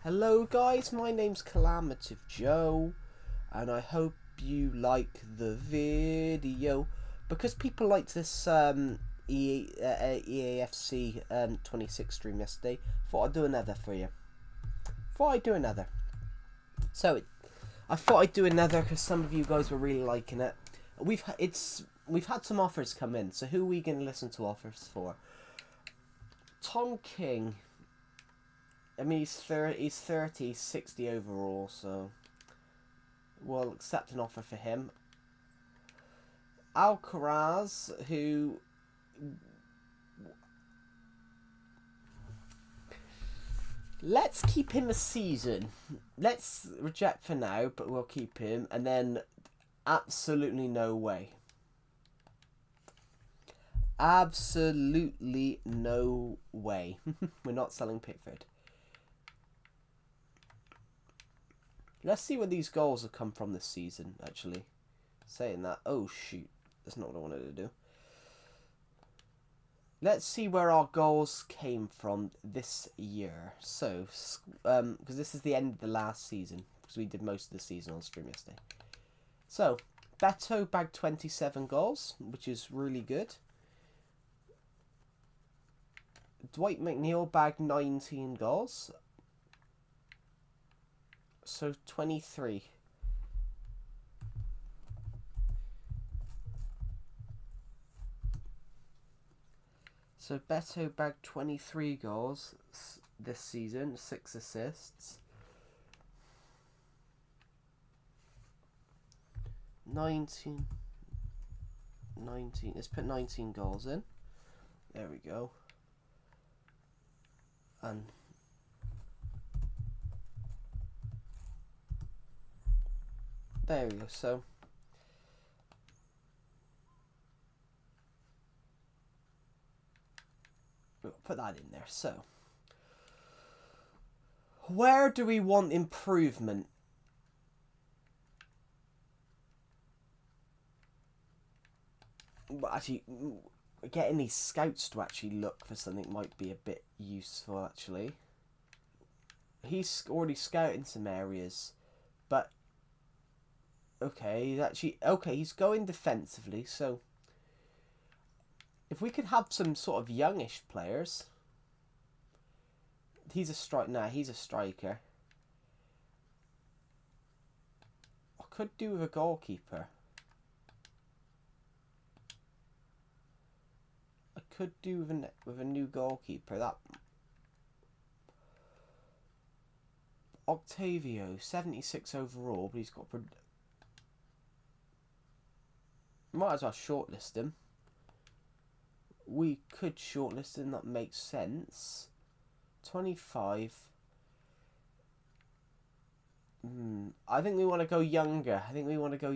Hello guys, my name's Calamative Joe, and I hope you like the video. Because people liked this EAFC 26 stream yesterday, thought I'd do another for you. So, I thought I'd do another because some of you guys were really liking it. We've had some offers come in, so who are we going to listen to offers for? Tom King. I mean, he's 30, 60 overall, so we'll accept an offer for him. Alcaraz, who... Let's keep him a season. Let's reject for now, but we'll keep him. And then, absolutely no way. Absolutely no way. We're not selling Pickford. Let's see where these goals have come from this season, actually. Saying that. Oh, shoot. That's not what I wanted to do. Let's see where our goals came from this year. So, because this is the end of the last season. Because we did most of the season on stream yesterday. So, Beto bagged 27 goals, which is really good. Dwight McNeil bagged 19 goals. So 23. So Beto bagged 23 goals this season, 6 assists. 19. Let's put 19 goals in. There we go. And there we go. So we'll put that in there. So where do we want improvement? But actually, getting these scouts to actually look for something might be a bit useful, actually. He's already scouting some areas, but okay, he's going defensively, so if we could have some sort of youngish players. He's a striker. I could do with a goalkeeper. I could do with a new goalkeeper. That Octavio, 76 overall, but he's got... Might as well shortlist him. We could shortlist him, that makes sense. 25. I think we want to go younger. I think we want to go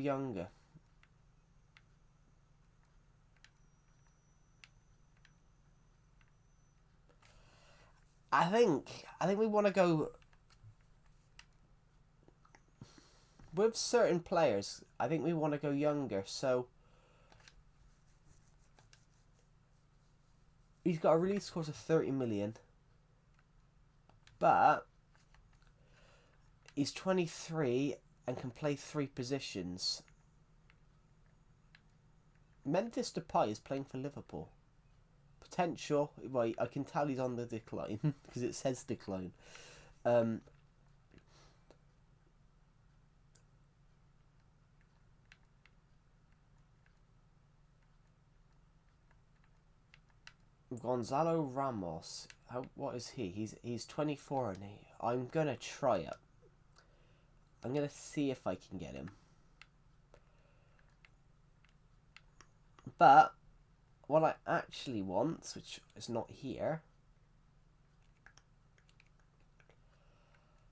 with certain players. I think we want to go younger. So he's got a release cost of 30 million, but he's 23 and can play 3 positions. Memphis Depay is playing for Liverpool. Potential. Right, I can tell he's on the decline because it says decline. Gonzalo Ramos. What is he? He's 24 and I'm gonna try it. I'm gonna see if I can get him. But what I actually want, which is not here,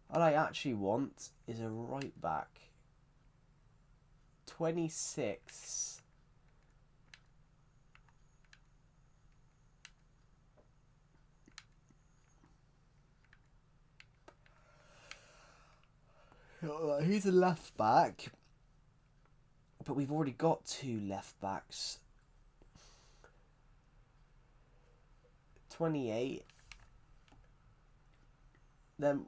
what I actually want is a right back. 26. He's a left back, but we've already got 2 left backs. 28. Then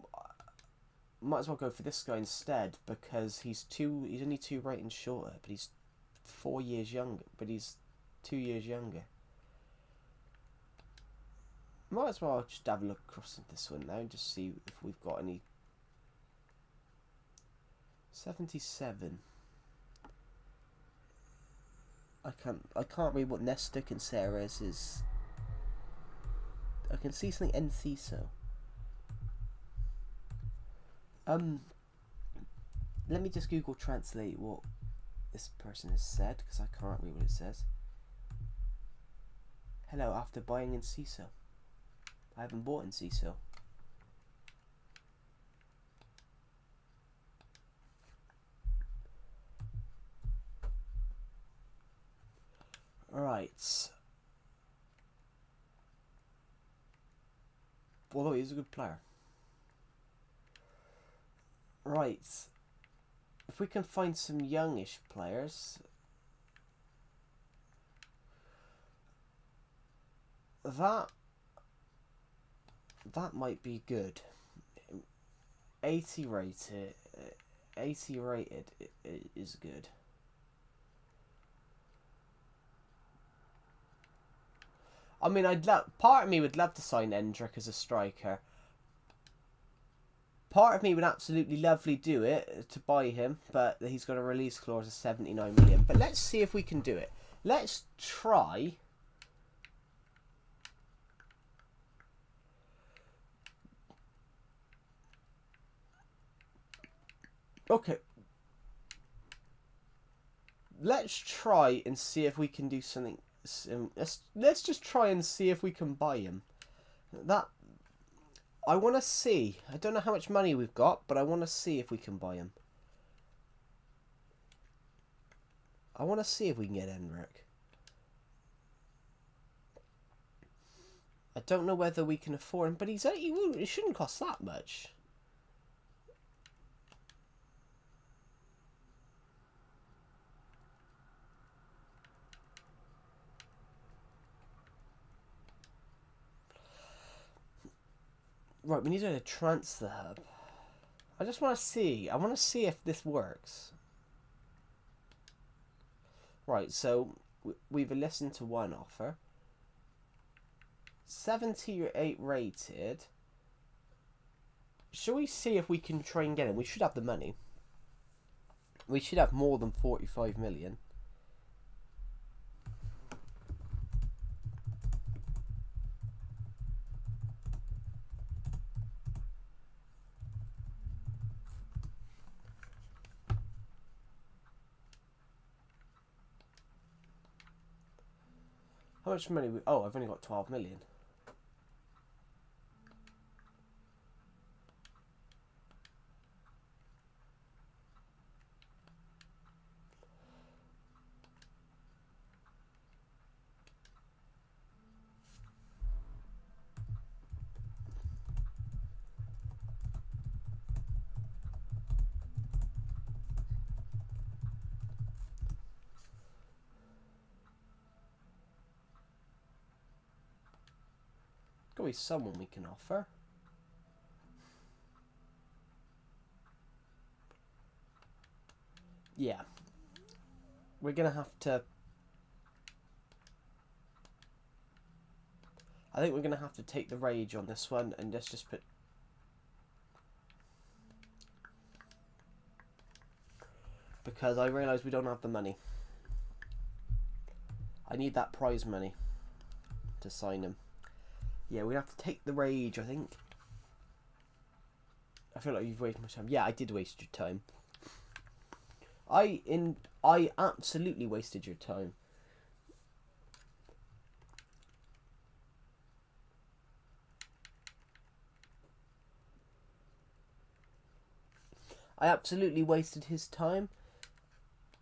might as well go for this guy instead because he's only 2 ratings shorter, but he's 4 years younger. But he's 2 years younger. Might as well just have a look across at this one now and just see if we've got any. 77. I can't read what Nesta Caceres is. I can see something Enciso. Let me just Google translate what this person has said because I can't read what it says. Hello, after buying Enciso. I haven't bought Enciso. Right. Although he's a good player. Right. If we can find some youngish players. That might be good. 80 rated. 80 rated is good. I mean, part of me would love to sign Endrick as a striker. Part of me would absolutely lovely do it to buy him, but he's got a release clause of 79 million. But let's see if we can do it. Let's try. Okay. Let's try and see if we can do something. Let's just try and see if we can buy him. That I want to see. I don't know how much money we've got, but I want to see if we can buy him. I want to see if we can get Endrick. I don't know whether we can afford him, but he shouldn't cost that much. Right, we need a transfer hub. I just want to see. I want to see if this works. Right, so we've listened to one offer. 78 rated. Shall we see if we can try and get him? We should have the money. We should have more than 45 million. How much money? Oh, I've only got 12 million. Got to be someone we can offer. Yeah. We're going to have to... I think we're going to have to take the rage on this one and let's just put... Because I realise we don't have the money. I need that prize money to sign him. Yeah, we have to take the rage, I think. I feel like you've wasted my time. Yeah, I did waste your time. I absolutely wasted your time. I absolutely wasted his time.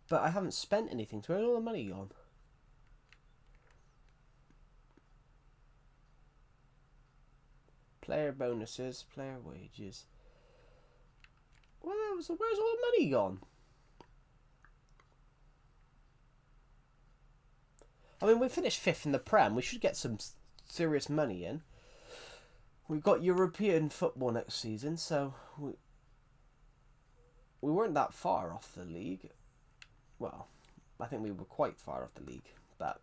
But I haven't spent anything. So where's all the money gone? Player bonuses, player wages. Where's all the money gone? I mean, we finished 5th in the Prem. We should get some serious money in. We've got European football next season, so we weren't that far off the league. Well, I think we were quite far off the league, but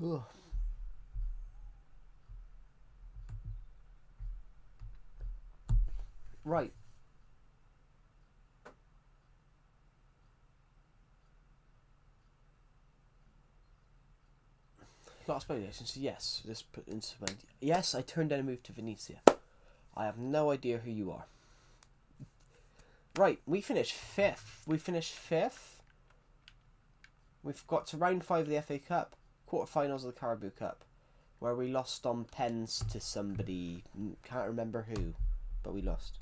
ugh. Right. Last speculation. Yes, this put into yes. I turned down a move to Venezia. I have no idea who you are. Right, we finished fifth. We've got to round 5 of the FA Cup, quarterfinals of the Carabao Cup, where we lost on pens to somebody. Can't remember who, but we lost.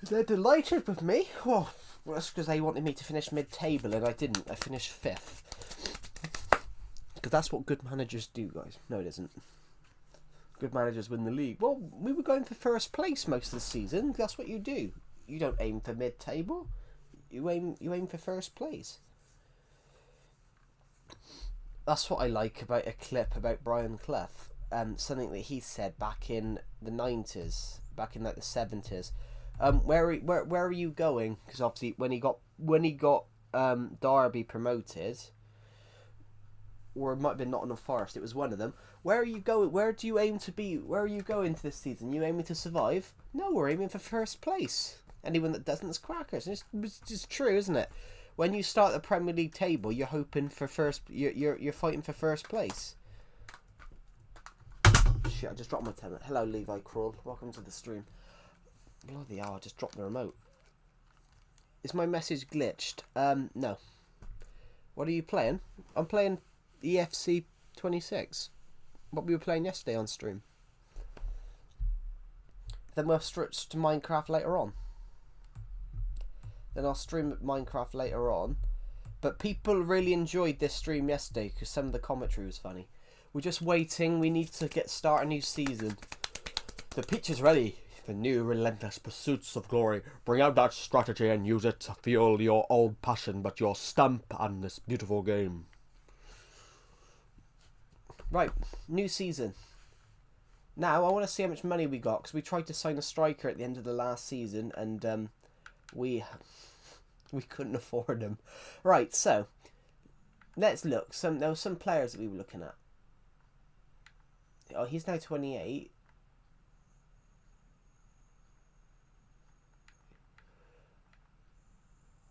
They're delighted with me. Oh, well, that's because they wanted me to finish mid-table, and I didn't. I finished 5th. Because that's what good managers do, guys. No, it isn't. Good managers win the league. Well, we were going for first place most of the season. That's what you do. You don't aim for mid-table. You aim for first place. That's what I like about a clip about Brian Clough. Something that he said back in the 90s, back in like the 70s. Where are you going? Because obviously when he got Derby promoted, or it might have been Nottingham Forest, it was one of them. Where are you going? Where do you aim to be? Where are you going to this season? You aiming to survive? No, we're aiming for first place. Anyone that doesn't is crackers. It's just true, isn't it? When you start the Premier League table, you're hoping for first. You're fighting for first place. Shit! I just dropped my tenant. Hello, Levi Crawl. Welcome to the stream. Bloody hell! I just dropped the remote. Is my message glitched? No. What are you playing? I'm playing EFC 26. What we were playing yesterday on stream. Then we'll switch to Minecraft later on. Then I'll stream Minecraft later on. But people really enjoyed this stream yesterday because some of the commentary was funny. We're just waiting. We need to start a new season. The pitch is ready. The new relentless pursuits of glory. Bring out that strategy and use it to fuel your old passion, but your stamp on this beautiful game. Right, new season. Now, I want to see how much money we got, because we tried to sign a striker at the end of the last season, and we couldn't afford him. Right, so, let's look. There were some players that we were looking at. Oh, he's now 28.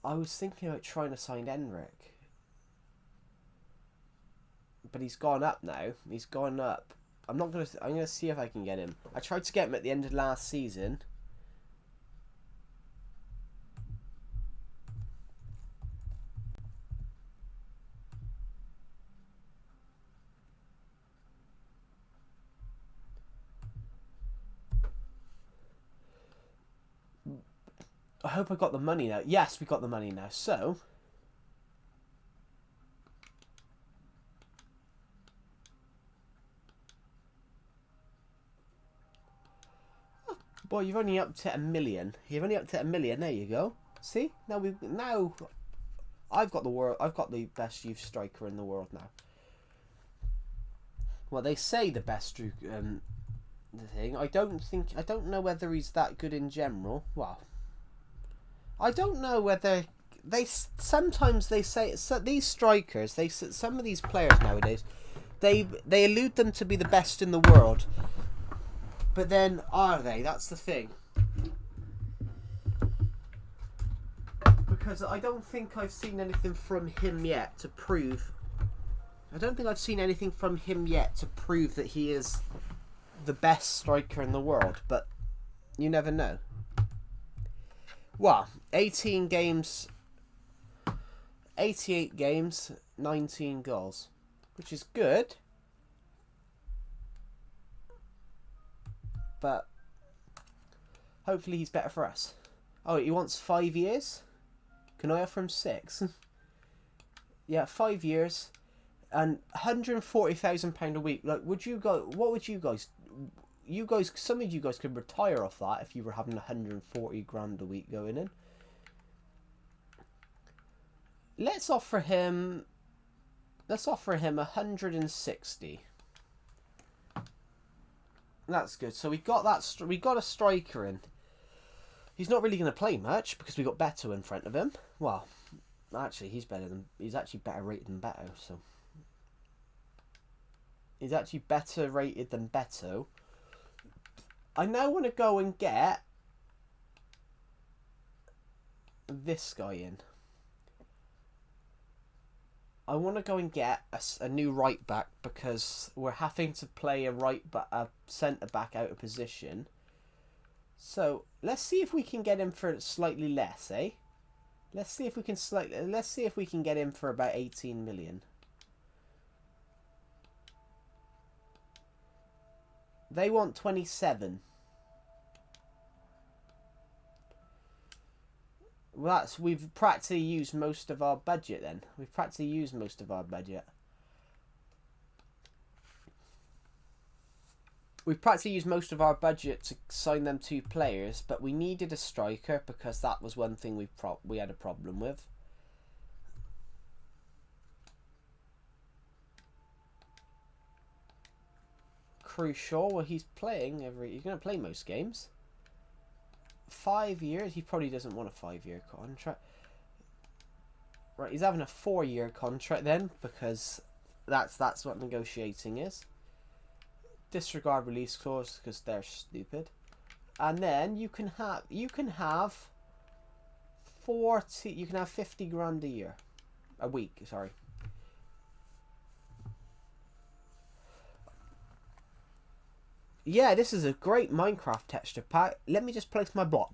I was thinking about trying to sign Enric. But he's gone up now. He's gone up. I'm gonna see if I can get him. I tried to get him at the end of last season. I hope I got the money now. Yes, we got the money now. So, boy, you've only upped to 1 million. You've only upped to 1 million. There you go. See? Now I've got the world. I've got the best youth striker in the world now. Well, they say the best the thing. I don't know whether he's that good in general. Well, I don't know whether sometimes they say these strikers. Some of these players nowadays, they allude them to be the best in the world. But then, are they? That's the thing. because I don't think I've seen anything from him yet to prove. I don't think I've seen anything from him yet to prove that he is the best striker in the world, but you never know. Well, 18 games, 88 games, 19 goals, which is good. But hopefully he's better for us. Oh, he wants 5 years? Can I offer him 6? Yeah, 5 years and £140,000 a week. Like, would you go? What would you guys? You guys, some of you guys could retire off that if you were having 140 grand a week going in. Let's offer him 160. That's good. So we got that. We got a striker in. He's not really going to play much because we got Beto in front of him. Well, actually, he's actually better rated than Beto. So he's actually better rated than Beto. I now want to go and get this guy in. I want to go and get a new right back because we're having to play a centre back out of position. So let's see if we can get him for slightly less, eh? Let's see if we can get him for about 18 million. They want 27. Well, we've practically used most of our budget then. We've practically used most of our budget. We've practically used most of our budget to sign them 2 players, but we needed a striker because that was one thing we had a problem with. Crucial. Well, he's going to play most games. 5 years. He probably doesn't want a 5-year contract. Right, he's having a 4-year contract then because that's what negotiating is. Disregard release clause because they're stupid. And then you can have 50 grand a week, sorry. Yeah, this is a great Minecraft texture pack. Let me just place my block.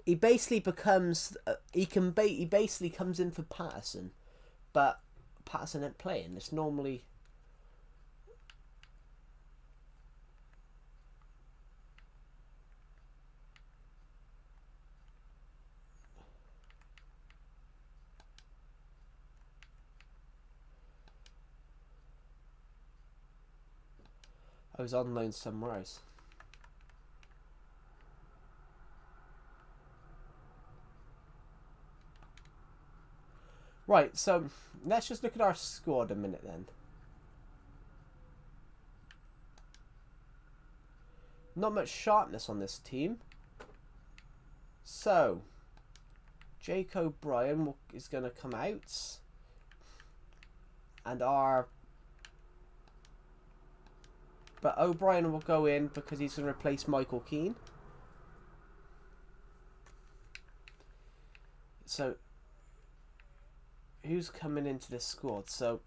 He basically becomes he basically comes in for Patterson, but Patterson ain't playing. It's normally I was on loan somewhere else. Right, so let's just look at our squad a minute then. Not much sharpness on this team. So, Jake O'Brien is going to come out. And But O'Brien will go in because he's going to replace Michael Keane. So, who's coming into this squad? So,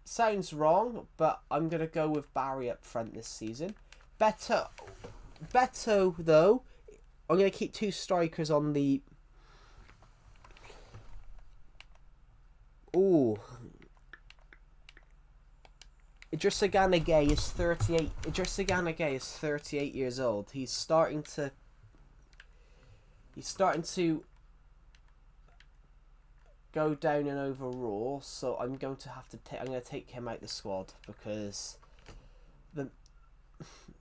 sounds wrong, but I'm going to go with Barry up front this season. Beto, though, I'm going to keep 2 strikers on the... Ooh. Idrissa Gana Gueye is 38. Idrissa Gana Gueye is 38 years old. He's starting to go down in overall, so I'm going to have to take him out the squad because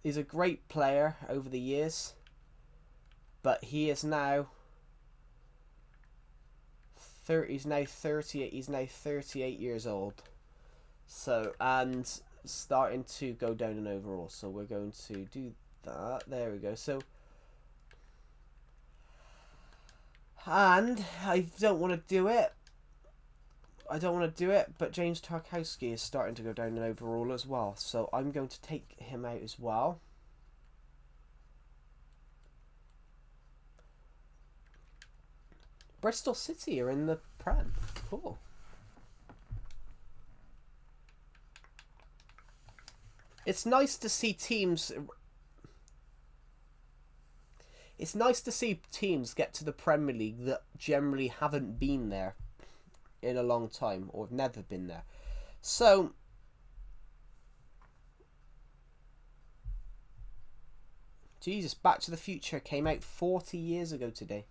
he's a great player over the years, but he is now 30. He's now 38. He's now 38 years old. So, and starting to go down in overall. So we're going to do that. There we go. So, and I don't want to do it. I don't want to do it, but James Tarkowski is starting to go down in overall as well, so I'm going to take him out as well. Bristol City are in the Prem. Cool. It's nice to see teams. It's nice to see teams get to the Premier League that generally haven't been there in a long time or have never been there. So, Jesus, Back to the Future came out 40 years ago today.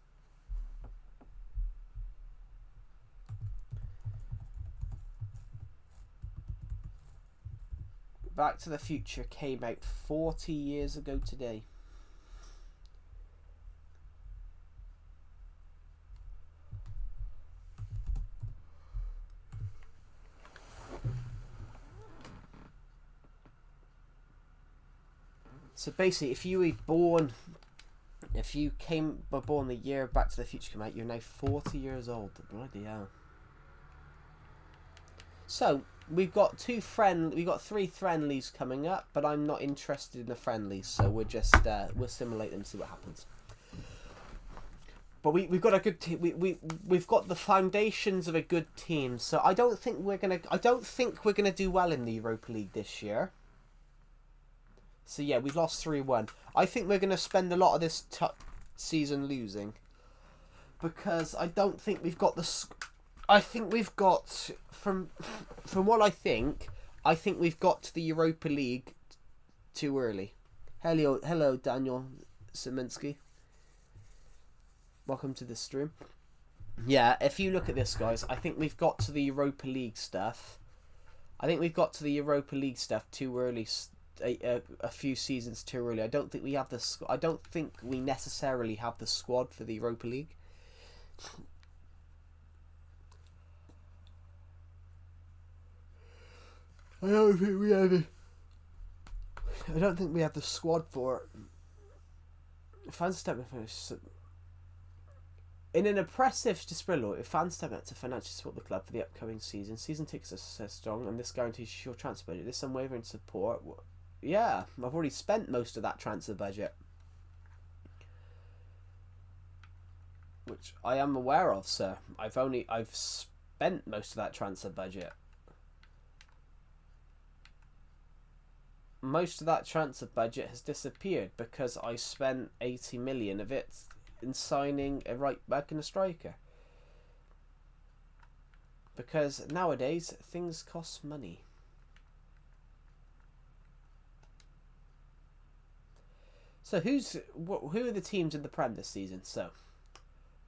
Back to the Future came out 40 years ago today. So basically, if you were born, if you were born the year Back to the Future came out, you're now 40 years old. Bloody hell. So we've got 3 friendlies coming up, but I'm not interested in the friendlies, so we'll just we'll simulate them and see what happens. But we've got a good team. We've got the foundations of a good team. So I don't think we're gonna do well in the Europa League this year. So yeah, we've lost 3-1. I think we're gonna spend a lot of this season losing, because I don't think we've got the. I think we've got from what I think we've got to the Europa League too early. Hello, Daniel Szymanski. Welcome to the stream. Yeah, if you look at this, guys, I think we've got to the Europa League stuff. I think we've got to the Europa League stuff too early, a few seasons too early. I don't think we have the. I don't think we necessarily have the squad for the Europa League. I don't think we have it. I don't think we have the squad for it. Fans stepping in an impressive display. Fans stepping up to financially support the club for the upcoming season. Season tickets are strong, and this guarantees your transfer budget. This unwavering support. Yeah, I've already spent most of that transfer budget, which I am aware of, sir. I've spent most of that transfer budget. Most of that transfer budget has disappeared because I spent 80 million of it in signing a right back and a striker. Because nowadays things cost money. So who are the teams in the Prem this season? So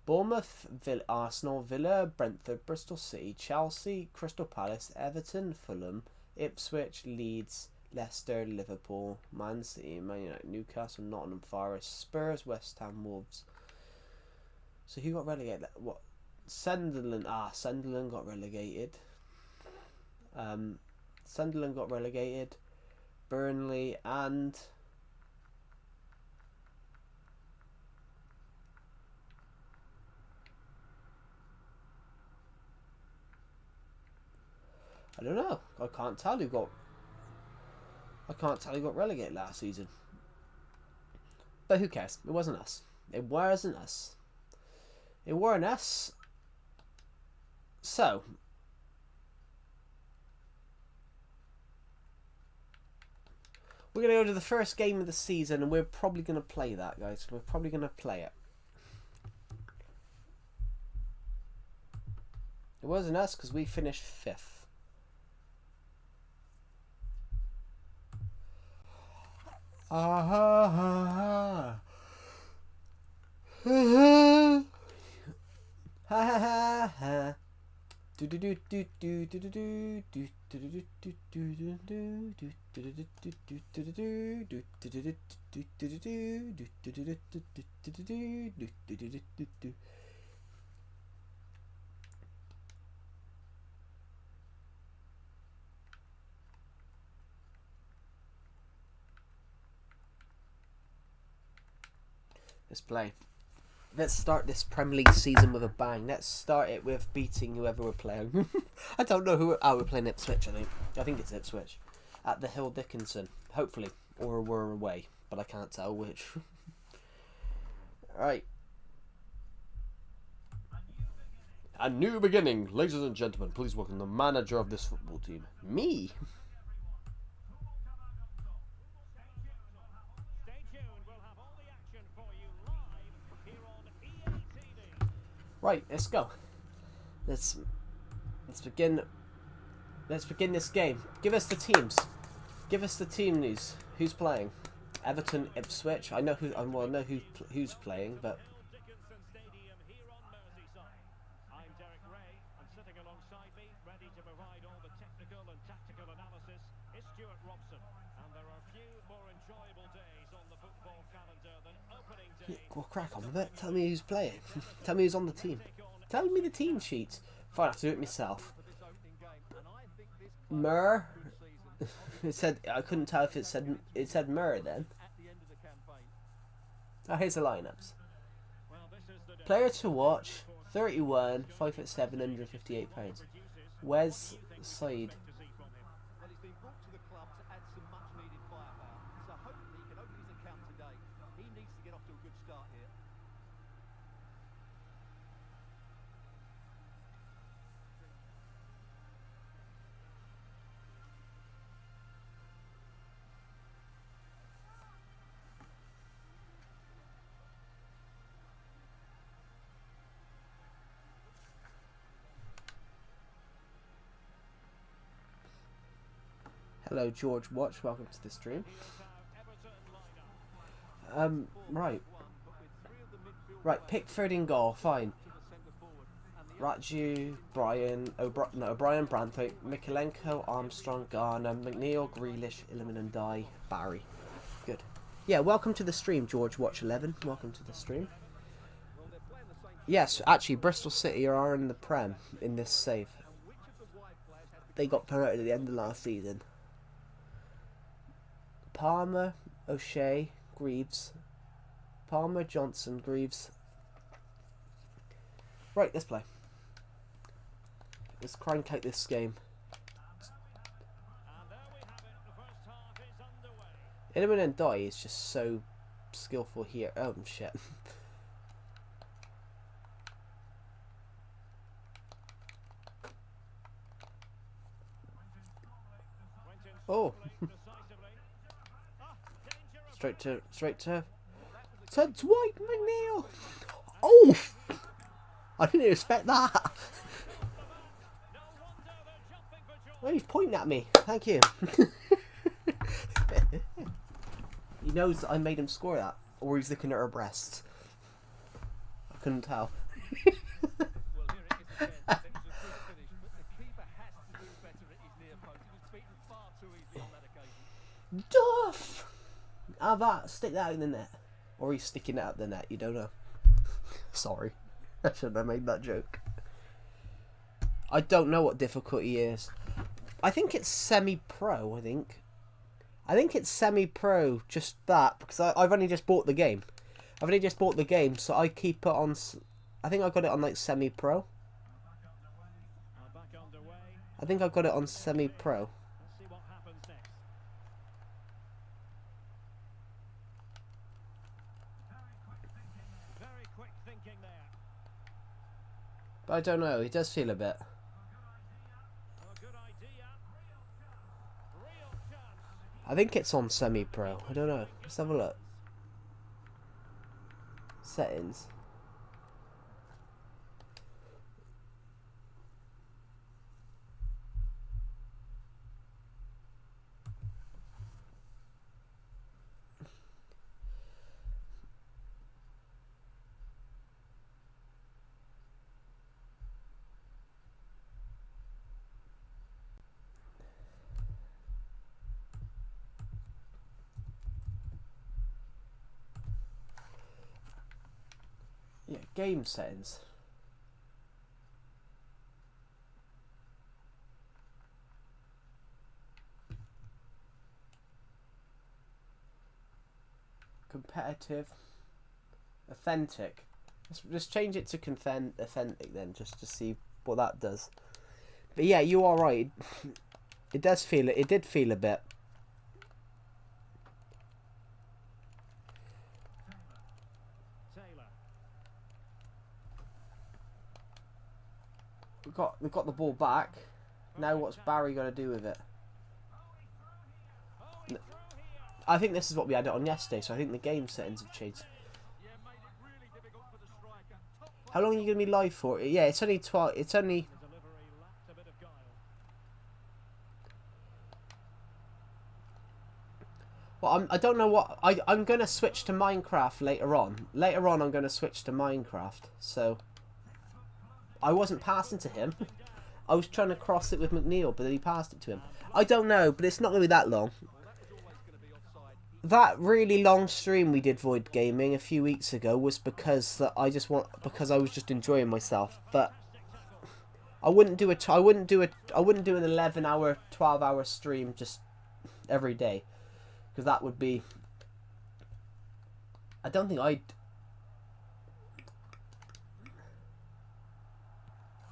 Bournemouth, Arsenal, Villa, Brentford, Bristol City, Chelsea, Crystal Palace, Everton, Fulham, Ipswich, Leeds, Leicester, Liverpool, Man City, Man United, Newcastle, Nottingham Forest, Spurs, West Ham, Wolves. So who got relegated? What? Sunderland. Sunderland got relegated. Sunderland got relegated. Burnley and I don't know. I can't tell who got relegated last season. But who cares? It wasn't us. It wasn't us. It weren't us. So we're going to go to the first game of the season, and we're probably going to play that, guys. We're probably going to play it. It wasn't us because we finished 5th. Ha ha ha ha ha. Do do do do do do do do do do do do do do do. Let's play. Let's start this Premier League season with a bang. Let's start it with beating whoever we're playing. I don't know who. Oh, we're playing Ipswich. I think it's Ipswich at the Hill Dickinson. Hopefully, or we're away, but I can't tell which. All right. A new beginning, ladies and gentlemen. Please welcome the manager of this football team, me. Right, let's go. Let's begin. Let's begin this game. Give us the teams. Give us the team news. Who's playing? Everton, Ipswich. I know who. I know who's playing, but. Well, crack on with it. Tell me who's playing. Tell me who's on the team. Tell me the team sheets. If I have to do it myself. Mur. It said I couldn't tell if it said Mur then. Oh, here's the lineups. Player to watch: 31, 5'7", 158 pounds. Wes Side. Hello, George Watch. Welcome to the stream. Right. Pickford in goal. Fine. Raju, Brian, O'Brien, Branthwaite, Mikalenko, Armstrong, Garner, McNeil, Grealish, Illiman and Dye, Barry. Good. Yeah, welcome to the stream, George Watch 11. Welcome to the stream. Yes, actually, Bristol City are in the Prem in this save. They got promoted at the end of last season. Palmer, O'Shea, Greaves. Palmer, Johnson, Greaves. Right, let's play. Let's crank out this game. Illiman and Dye is just so skillful here. Oh, shit. Oh. Straight to Dwight McNeil. Oh, I didn't expect that. Oh, he's pointing at me. Thank you. He knows that I made him score that, or he's looking at her breasts. I couldn't tell. Duff! Stick that in the net. Or he's sticking it out the net, you don't know. Sorry. I shouldn't have made that joke. I don't know what difficulty is. I think it's semi-pro, I think it's semi-pro, just that, because I've only just bought the game. So I keep it on... I think I got it on, like, semi-pro. I think I got it on semi-pro. But I don't know, it does feel a bit. I think it's on semi-pro. I don't know. Let's have a look. Settings. Yeah, game settings. Competitive. Authentic. Let's just change it to authentic then, just to see what that does. But yeah, you are right. It does feel it. It did feel a bit. We've got the ball back. Now what's Barry going to do with it? I think this is what we had it on yesterday, so I think the game settings have changed. How long are you going to be live for? Yeah, it's only 12. It's only. Well, I don't know what. I'm going to switch to Minecraft later on. Later on, I'm going to switch to Minecraft. So. I wasn't passing to him. I was trying to cross it with McNeil, but then he passed it to him. I don't know, but it's not going to be that long. That really long stream we did Void Gaming a few weeks ago was because I was just enjoying myself. But I wouldn't do an 11-hour, 12-hour stream just every day, because that would be. I don't think I'd.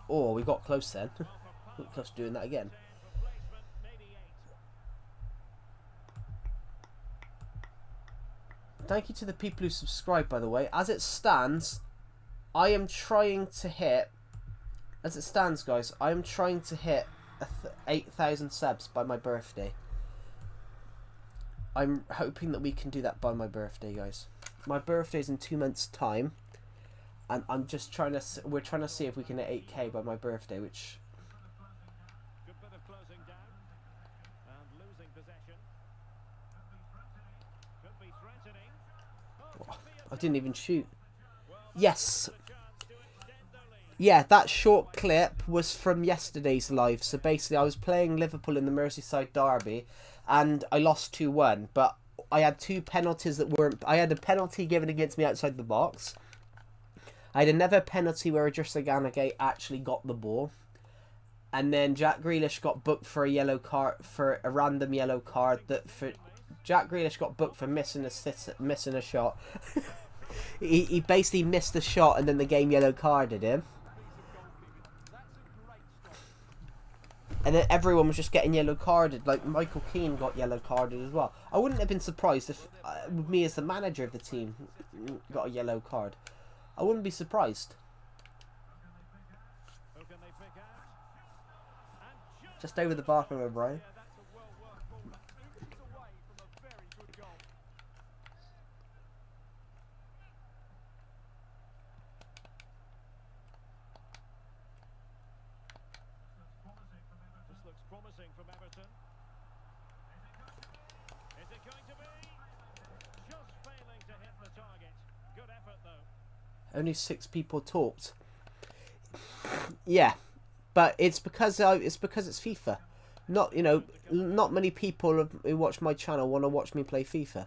Oh, we got close then. Got close to doing that again. Thank you to the people who subscribe, by the way. As it stands, I am trying to hit... As it stands, guys, I am trying to hit 8,000 subs by my birthday. I'm hoping that we can do that by my birthday, guys. My birthday's in 2 months' time. And I'm just trying to... We're trying to see if we can hit 8K by my birthday, which... Good bit of closing down and losing possession. Could be threatening. I didn't even shoot. Yes. Yeah, that short clip was from yesterday's live. So basically, I was playing Liverpool in the Merseyside derby, and I lost 2-1. But I had 2 penalties that weren't... I had a penalty given against me outside the box. I had another penalty where Idrissa Gana Gueye actually got the ball. And then Jack Grealish got booked for a yellow card, for a random yellow card that for Jack Grealish got booked for missing a shot. he basically missed the shot and then the game yellow carded him. And then everyone was just getting yellow carded. Like Michael Keane got yellow carded as well. I wouldn't have been surprised if me as the manager of the team got a yellow card. I wouldn't be surprised. Just over the bar from O'Brien. This looks promising from Everton. Is it going to be? Just failing to hit the target. Good effort though. Only 6 people talked. Yeah, but it's because it's FIFA. Not not many people who watch my channel want to watch me play FIFA.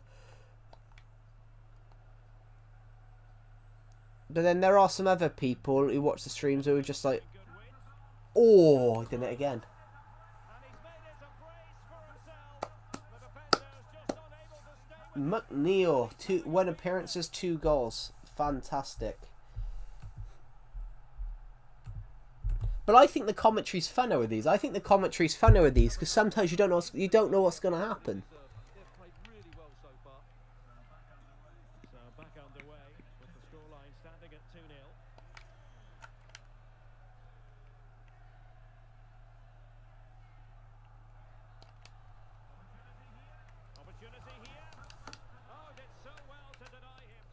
But then there are some other people who watch the streams who are just like, oh, I did it again. McNeil, 1 appearances, 2 goals. Fantastic. But I think the commentary's funner with these. I think the commentary's funner with these because sometimes you don't know what's going to happen. So back underway with the scoreline standing at 2-0. Opportunity here. Oh, did so well to deny him.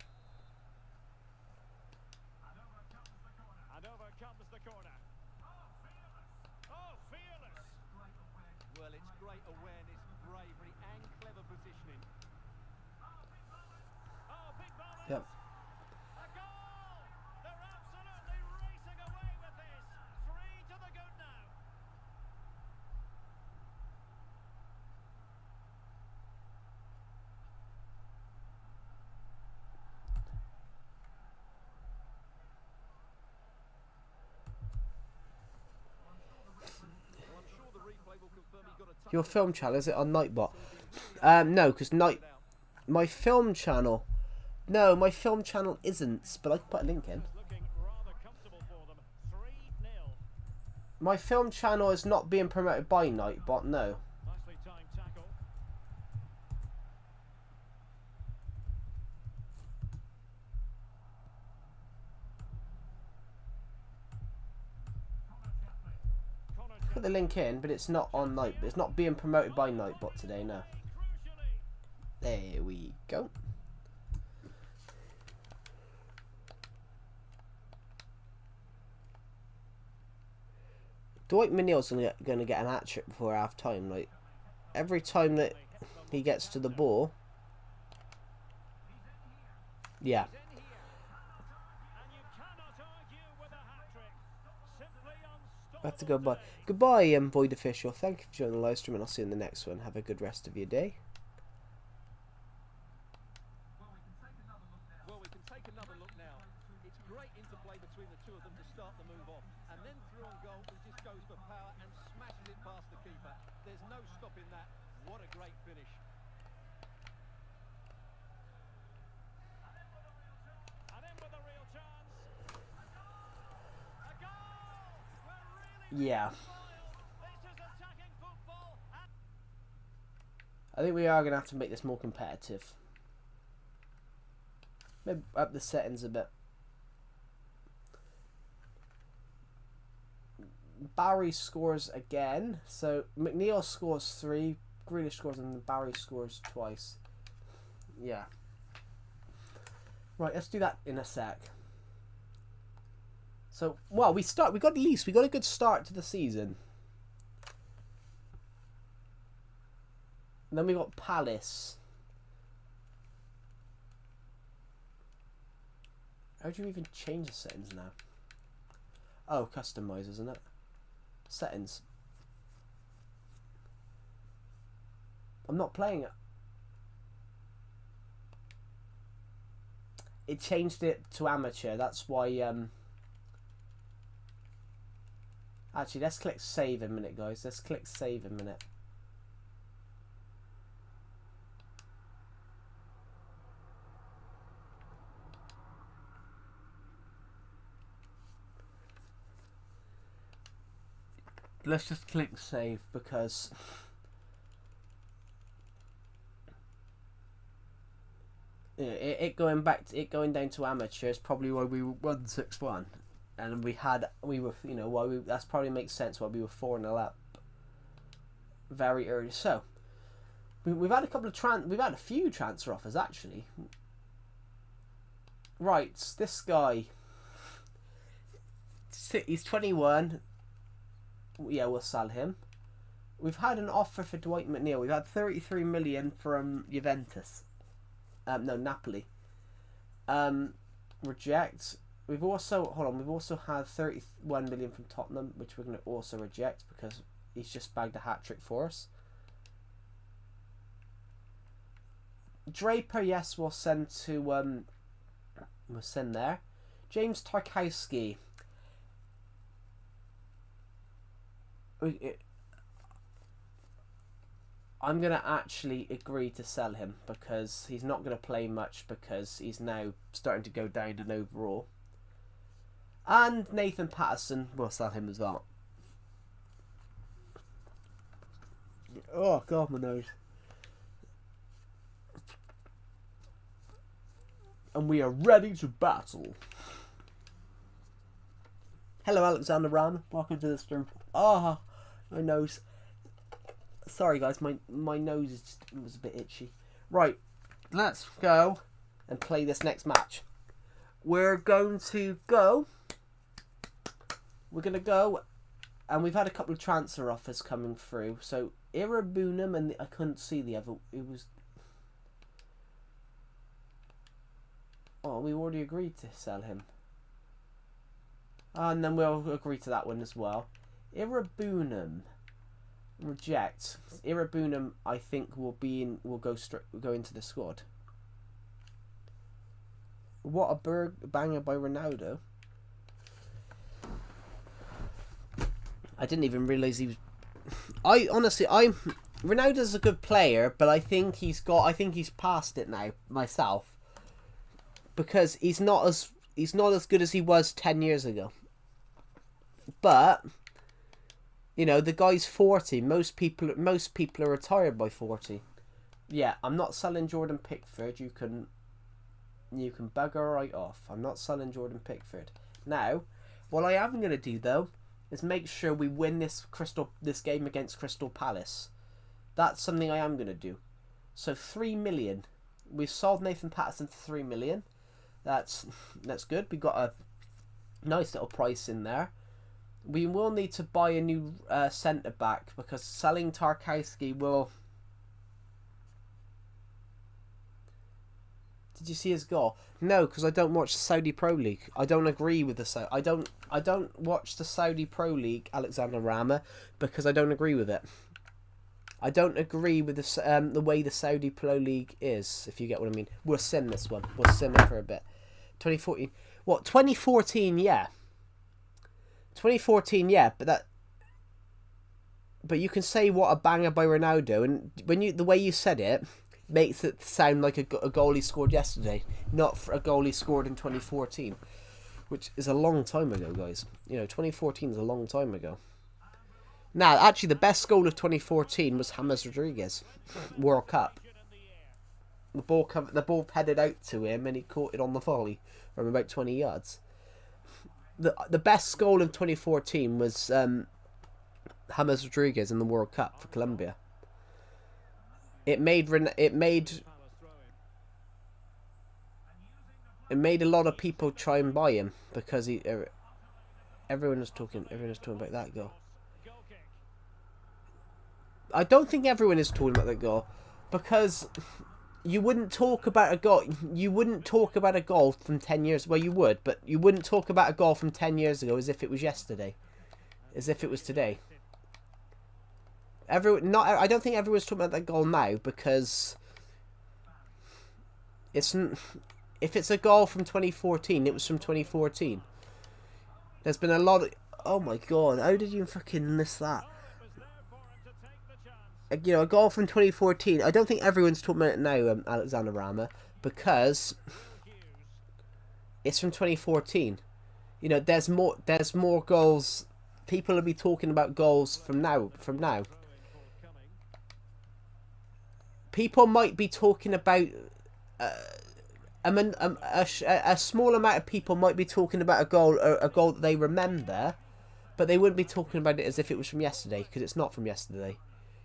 And over comes the corner. Oh, fearless. Well, it's great awareness, bravery and clever positioning. Oh, big moment. Yep. A goal! They're absolutely racing away with this. 3 to the good now. Well, I'm sure the replay will confirm he got a touch. Your film channel, is it on Nightbot? No, because my film channel, No, my film channel isn't, but I can put a link in. Looking rather comfortable for them. 3-0. My film channel is not being promoted by Nightbot, no. Nicely timed tackle. Connor Put the link in, but it's not on Night. It's not being promoted by Nightbot today, no. crucially. There we go. Dwight McNeil's going to get an hat trick before half time. Like every time that he gets to the ball, yeah. And you cannot argue with a hat-trick. Simply unstoppable. I have to go bye. Goodbye, Void Official. Thank you for joining the live stream, and I'll see you in the next one. Have a good rest of your day. Well, we can take another look now. It's great interplay between the two of them to start the move off. And then through on goal, he just goes for power and smashes it past the keeper. There's no stopping that. What a great finish. And in with a real chance. A goal! We're really Yeah. this is attacking football. And I think we are going to have to make this more competitive. Maybe up the settings a bit. Barry scores again. So McNeil scores 3, Grealish scores, and Barry scores twice. Yeah. Right, let's do that in a sec. So, well, we got a good start to the season. And then we got Palace. How do you even change the settings now? Oh, customize, isn't it? Settings. I'm not playing it. It changed it to amateur. That's why. Actually, let's click save a minute, guys. Let's click save a minute. Let's just click save because yeah, it going down to amateur is probably why we won 6-1, and that's probably makes sense why we were 4-0 up very early. So we've had a few transfer offers actually. Right, this guy, he's 21. Yeah, we'll sell him. We've had an offer for Dwight McNeil. We've had 33 million from Juventus. No, Napoli. Reject. We've also had 31 million from Tottenham, which we're going to also reject because he's just bagged a hat trick for us. Draper, yes, we'll send there. James Tarkowski. I'm going to actually agree to sell him because he's not going to play much because he's now starting to go down in overall. And Nathan Patterson, we'll sell him as well. Oh, God, my nose. And we are ready to battle. Hello, Alexander Ram. Welcome to the stream. Ah, my nose. Sorry, guys. My nose was a bit itchy. Right, let's go and play this next match. We're going to go. And we've had a couple of transfer offers coming through. So Irabunum and I couldn't see the other. It was. Oh, we already agreed to sell him. And then we'll agree to that one as well. Irabunum. Reject. Irabunum, I think, will go into the squad. What a banger by Ronaldo. I didn't even realise he was. Ronaldo's a good player, but I think he's past it now myself. because he's not as good as he was 10 years ago. But you know, the guy's 40. Most people are retired by 40. Yeah, I'm not selling Jordan Pickford. You can bugger right off. I'm not selling Jordan Pickford. Now, what I am going to do though is make sure we win this game against Crystal Palace. That's something I am going to do. So 3 million. We've sold Nathan Patterson for 3 million. That's good. We got a nice little price in there. We will need to buy a new centre back because selling Tarkowski will. Did you see his goal? No, because I don't watch the Saudi Pro League. I don't agree with the I don't watch the Saudi Pro League, Alexander Rama, because I don't agree with it. I don't agree with the way the Saudi Pro League is, if you get what I mean. We'll sim this one. We'll sim it for a bit. 2014. What? 2014, yeah. 2014, yeah, but you can say what a banger by Ronaldo, and the way you said it makes it sound like a goal he scored yesterday, not for a goal he scored in 2014, which is a long time ago, guys. You know, 2014 is a long time ago. Now, actually, the best goal of 2014 was James Rodriguez, World Cup. The ball headed out to him, and he caught it on the volley from about 20 yards. The best goal in 2014 was James Rodriguez in the World Cup for Colombia. It made a lot of people try and buy him because everyone was talking about that goal. I don't think everyone is talking about that goal because you wouldn't talk about a goal. You wouldn't talk about a goal from 10 years. Well, you would, but you wouldn't talk about a goal from 10 years ago as if it was yesterday, as if it was today. I don't think everyone's talking about that goal now because if it's a goal from 2014, it was from 2014. There's been a lot of. Oh my god! How did you fucking miss that? You know, a goal from 2014. I don't think everyone's talking about it now, Alexander Rama, because it's from 2014. You know, there's more goals. People will be talking about goals from now. People might be talking about. A small amount of people might be talking about a goal that they remember, but they wouldn't be talking about it as if it was from yesterday because it's not from yesterday.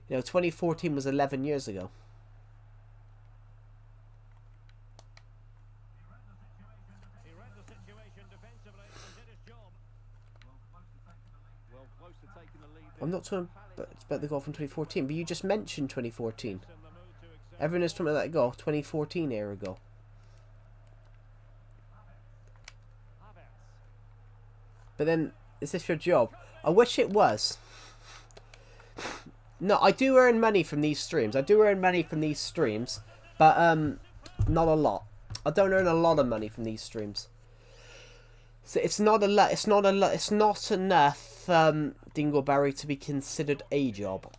You know, 2014 was 11 years ago. He read the situation defensively and did his job. Well, close to taking the lead. I'm not talking about the goal from 2014, but you just mentioned 2014. In the mood to accept. Everyone is talking about that goal, 2014 era goal. Havertz. But then, is this your job? I wish it was. No, I do earn money from these streams. But not a lot. I don't earn a lot of money from these streams. So it's not enough, Dingleberry, to be considered a job.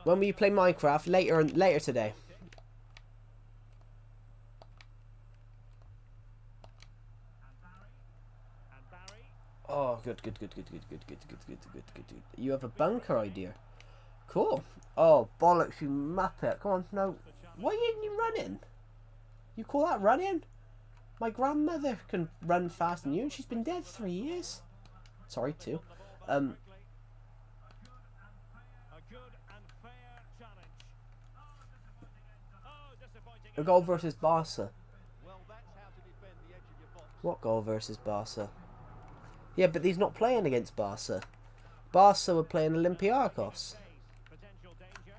When will you play Minecraft? Later today. And Barry. Oh, good. You have a bunker idea. Cool. Oh, bollocks, you muppet. Come on, no. Why ain't you running? You call that running? My grandmother can run faster than you, and she's been dead 3 years. Sorry, 2. A good and fair challenge. Oh, disappointing. A goal versus Barca. Well, that's how to defend the edge of your box. What goal versus Barca? Yeah, but he's not playing against Barca. Barca were playing Olympiacos. Potential danger.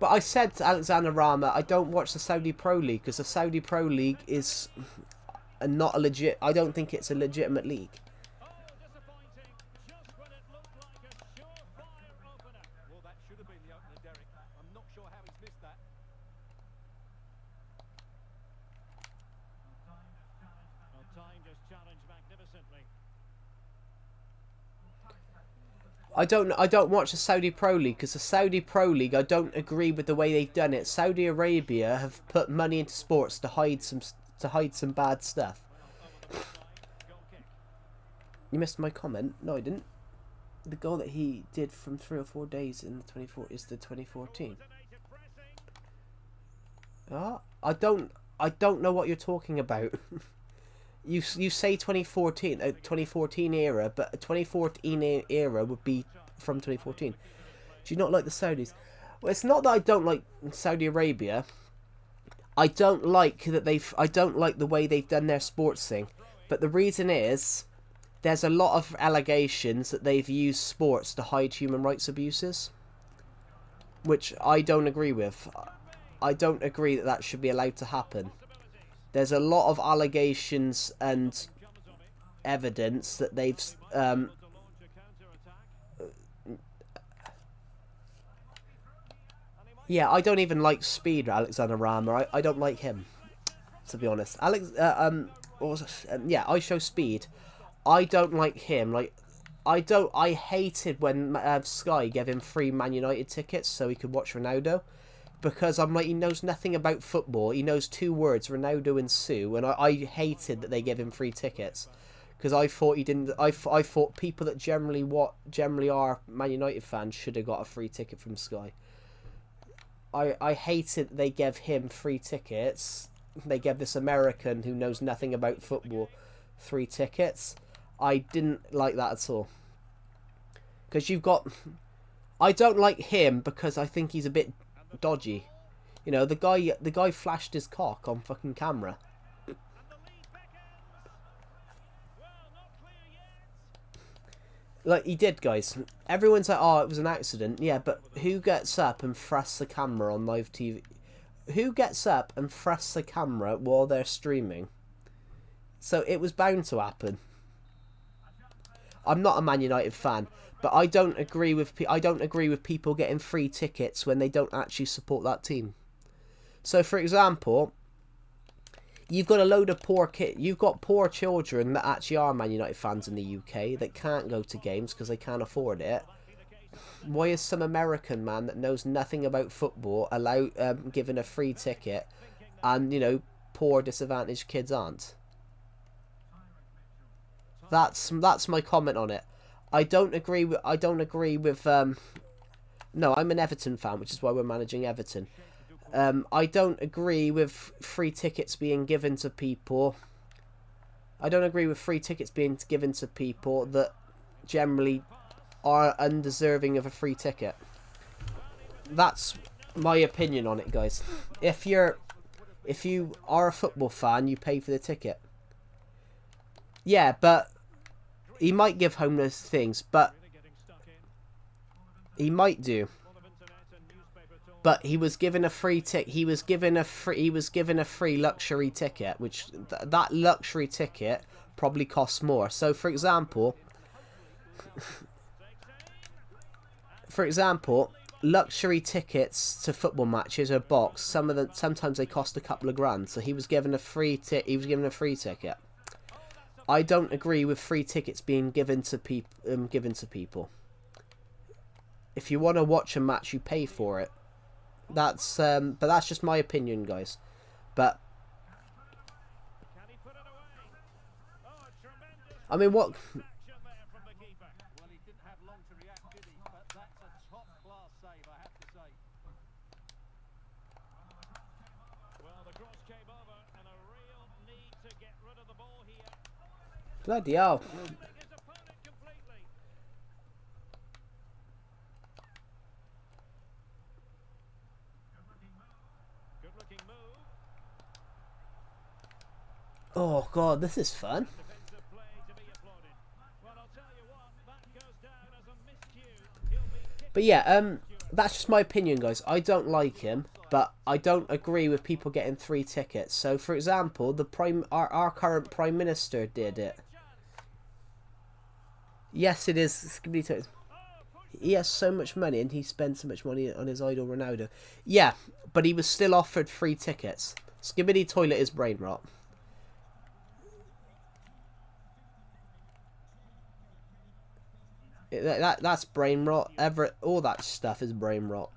But I said to Alexander Rama, I don't watch the Saudi Pro League because the Saudi Pro League is not a legit. I don't think it's a legitimate league. Oh, disappointing. Just when it looked like a surefire opener. Well, that should have been the opener, Derek. I'm not sure how he's missed that. Well, time just challenged magnificently. I don't watch the Saudi Pro League because the Saudi Pro League, I don't agree with the way they've done it. Saudi Arabia have put money into sports to hide some bad stuff. You missed my comment. No, I didn't. The goal that he did from 3 or 4 days in the 24 is the 2014. Ah, I don't know what you're talking about. You say 2014, 2014 era, but a 2014 era would be from 2014. Do you not like the Saudis? Well, it's not that I don't like Saudi Arabia. I don't like the way they've done their sports thing. But the reason is, there's a lot of allegations that they've used sports to hide human rights abuses, which I don't agree with. I don't agree that that should be allowed to happen. There's a lot of allegations and evidence that they've... yeah, I don't even like Speed, Alexander Rama. I don't like him, to be honest. Yeah, I show Speed. I don't like him. I hated when Sky gave him free Man United tickets so he could watch Ronaldo. Because I'm like, he knows nothing about football. He knows 2 words, Ronaldo and Sue, and I hated that they gave him free tickets, because I thought he didn't. I thought people that generally are Man United fans should have got a free ticket from Sky. I hated that they gave him free tickets. They gave this American who knows nothing about football free tickets. I didn't like that at all. Because you've got, I don't like him because I think he's a bit dodgy. You know, the guy flashed his cock on fucking camera. Like, he did, guys. Everyone's like, oh, it was an accident. Yeah, but who gets up and thrusts the camera on live TV? Who gets up and thrusts the camera while they're streaming? So it was bound to happen. I'm not a Man United fan, but I don't agree with people getting free tickets when they don't actually support that team. So, for example, you've got a load of you've got poor children that actually are Man United fans in the UK that can't go to games because they can't afford it. Why is some American man that knows nothing about football given a free ticket, and, you know, poor disadvantaged kids aren't? That's my comment on it. I don't agree with no, I'm an Everton fan, which is why we're managing Everton. I don't agree with free tickets being given to people. I don't agree with free tickets being given to people that generally are undeserving of a free ticket. That's my opinion on it, guys. If you are a football fan, you pay for the ticket. Yeah, but he might give homeless things, but he might do. But he was given a free ticket. He was given a free luxury ticket, which that luxury ticket probably costs more. So, for example, luxury tickets to football matches are boxed. Sometimes they cost a couple of grand. So he was given a free ticket. I don't agree with free tickets being given to people. If you want to watch a match, you pay for it. But that's just my opinion, guys. But I mean, what? Well, he didn't have long to react, did he? But that's a top-class save, I have to say. Well, the cross came over, and a real need to get rid of the ball here. Bloody hell. His opponent completely. Good-looking move. Oh god, this is fun. Defensive play to be applauded. Well, I'll tell you what, that goes down as a miscue. He'll be kicked. But yeah, that's just my opinion, guys. I don't like him, but I don't agree with people getting 3 tickets. So, for example, our current Prime Minister did it. Yes, it is. He has so much money, and he spends so much money on his idol Ronaldo. Yeah, but he was still offered 3 tickets. Skibidi Toilet is brain rot. That's brain rot. All that stuff is brain rot.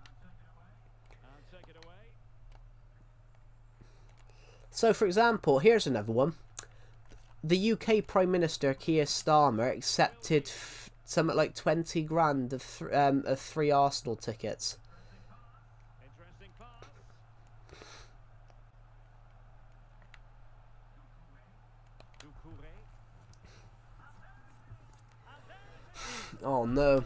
And take it away. So, for example, here's another one. The UK Prime Minister Keir Starmer accepted something like 20 grand of 3 Arsenal tickets. Interesting pass. Doucouré. Oh no, Their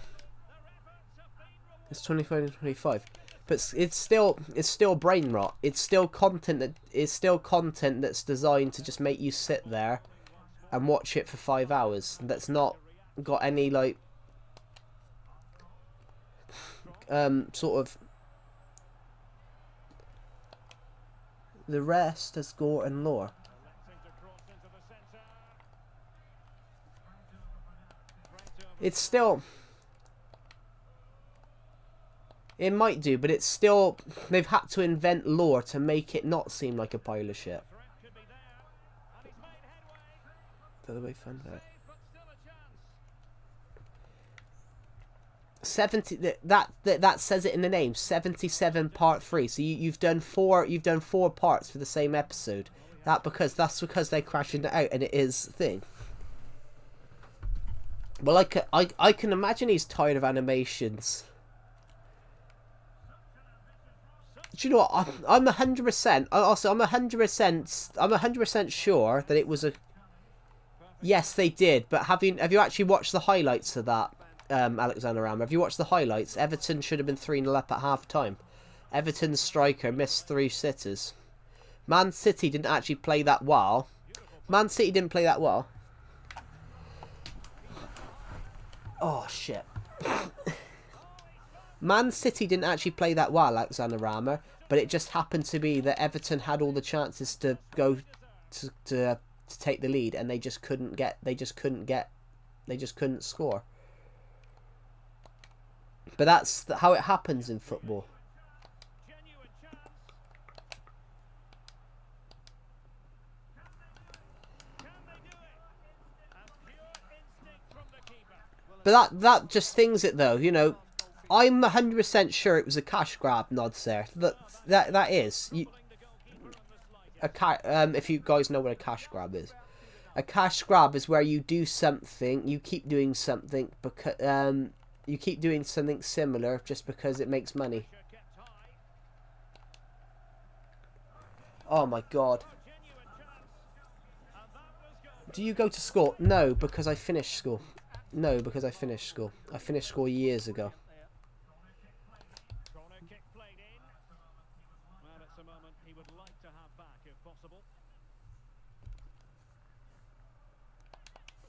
efforts have been rewarded. it's 25. But it's still brain rot. It's still content that's designed to just make you sit there and watch it for 5 hours. That's not got any like sort of. The rest is gore and lore. Electing to cross into the centre. Right over. It's still. It might do, but it's still. They've had to invent lore to make it not seem like a pile of shit. Threat could be there. And he's made headway. The other way, find that. Save, but still a chance. 70. That says it in the name. 77 part 3. So you've done 4 parts for the same episode. That's because they're crashing it out, and it is a thing. Well, I can imagine he's tired of animations. Do you know what? I'm 100%. Also, I'm 100% sure that it was a. Yes, they did. But have you actually watched the highlights of that, Alexander Rammer? Have you watched the highlights? Everton should have been 3-0 up at half time. Everton's striker missed 3 sitters. Man City didn't actually play that well. Oh shit. Man City didn't actually play that well, Alexander Rammer, but it just happened to be that Everton had all the chances to go to take the lead, and they just couldn't score. But that's how it happens in football. Genuine chance. Can they do it? And pure instinct from the keeper. But that just things it though, you know. I'm 100% sure it was a cash grab, Nods there. That is. If you guys know what a cash grab is. A cash grab is where you do something, you keep doing something because you keep doing something similar just because it makes money. Gets high. Oh my god. Genuine chance. And that was goal. Do you go to school? No, because I finished school. No, because I finished school. I finished school years ago. Corner kick played in. Well, it's a moment he would like to have back if possible.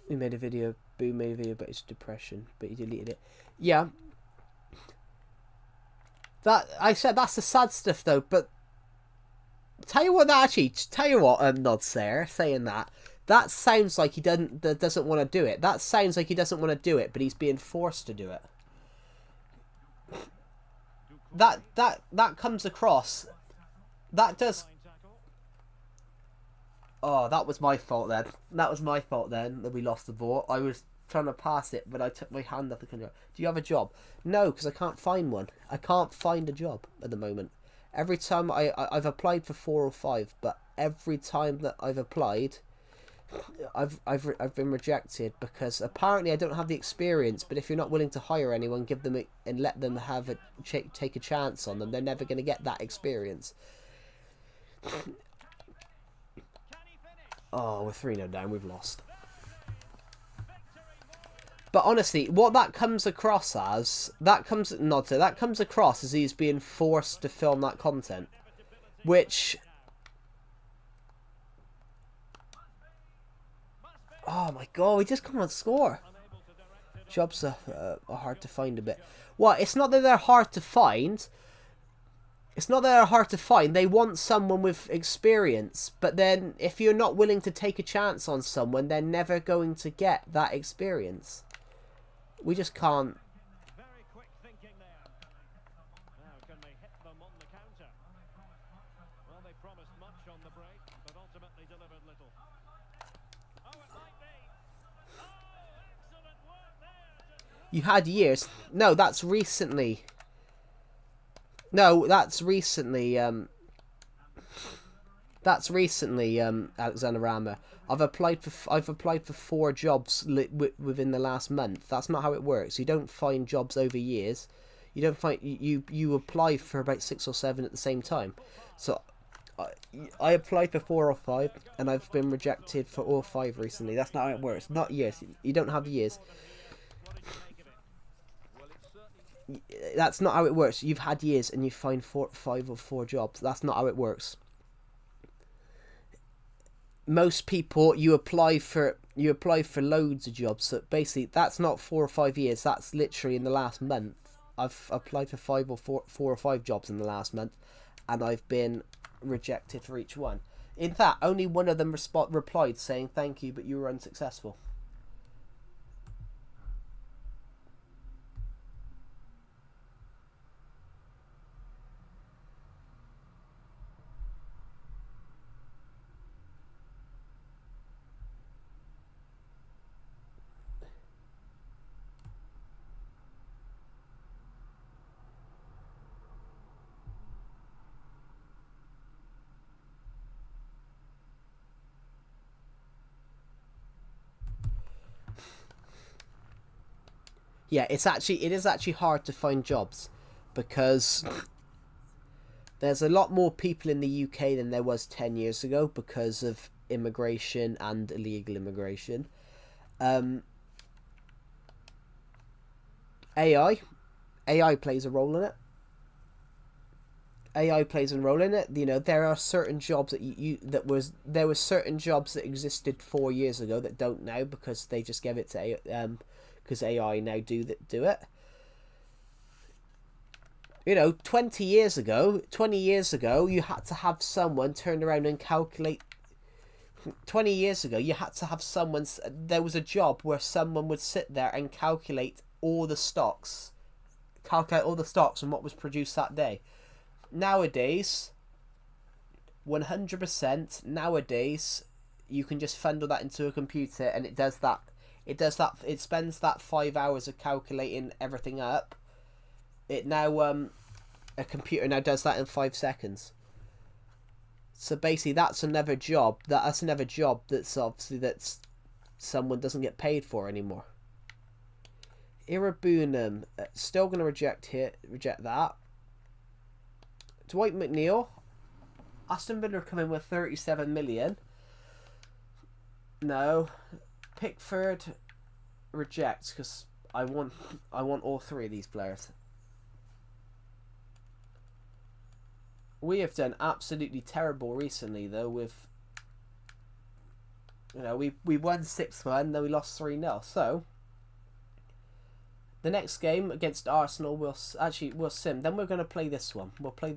We made a video. Boo made a video about his depression, but he deleted it. Yeah. That I said that's the sad stuff though. But tell you what, Nods there saying that. That sounds like he doesn't want to do it. That sounds like he doesn't want to do it, but he's being forced to do it. That comes across. That does. Fine tackle. Oh, that was my fault then. That we lost the ball. I was trying to pass it, but I took my hand off the control. Do you have a job? No, because I can't find one. I can't find a job at the moment. Every time I've applied for 4 or 5, but every time that I've applied, I've been rejected because apparently I don't have the experience. But if you're not willing to hire anyone, give them and let them have take a chance on them, they're never going to get that experience. Can he finish? Oh, we're 3-0 down. We've lost. Victory more. But honestly, what that comes across as, that comes across as he's being forced to film that content, which. Oh my god, we just can't score. Unable to direct it. Jobs are hard to find a bit. Well, it's not that they're hard to find. They want someone with experience. But then, if you're not willing to take a chance on someone, they're never going to get that experience. We just can't. Very quick thinking there. Now can they hit them on the counter? Well, they promised much on the break, but ultimately delivered little. Oh, it might be. Oh, excellent work there to You had years. No, that's recently. No, that's recently. That's recently, Alexander Rama. I've applied for 4 jobs within the last month. That's not how it works. You don't find jobs over years. You don't find you apply for about 6 or 7 at the same time. So I applied for 4 or 5, and I've been rejected for all 5 recently. That's not how it works. Not years. You don't have years. That's not how it works. You've had years and you find 5 or 4 jobs. That's not how it works. Most people, you apply for loads of jobs. So basically, that's not 4 or 5 years. That's literally in the last month. I've applied for 4 or 5 jobs in the last month, and I've been rejected for each one. In fact, only one of them replied saying thank you, but you were unsuccessful. Yeah, it is actually hard to find jobs because there's a lot more people in the UK than there was 10 years ago because of immigration and illegal immigration. AI plays a role in it. AI plays a role in it. You know, there are certain jobs that there were certain jobs that existed 4 years ago that don't now because they just gave it to because AI now do it. You know, 20 years ago, you had to have someone turn around and calculate. 20 years ago, you had to have someone. There was a job where someone would sit there and calculate all the stocks and what was produced that day. Nowadays, 100%. Nowadays, you can just funnel that into a computer, and it does that. It spends that 5 hours of calculating everything up. It now a computer now does that in 5 seconds. So basically, that's another job. That's someone doesn't get paid for anymore. Irabunum, still gonna reject that. Dwight McNeil, Aston Villa come in with 37 million. No. Pickford, reject, because I want all 3 of these players. We have done absolutely terrible recently, though. With we won 6-1, then we lost 3-0. So the next game against Arsenal, we'll sim. Then we're going to play this one. We'll play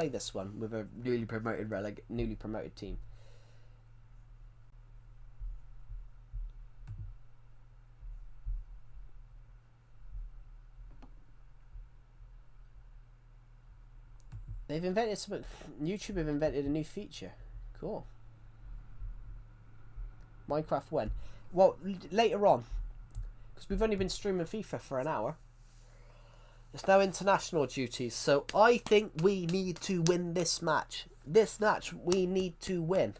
this one with a newly promoted team. They've invented something. YouTube have invented a new feature. Cool. Minecraft when? Well, later on. Because we've only been streaming FIFA for an hour. It's now international duties. So I think we need to win this match. This match we need to win.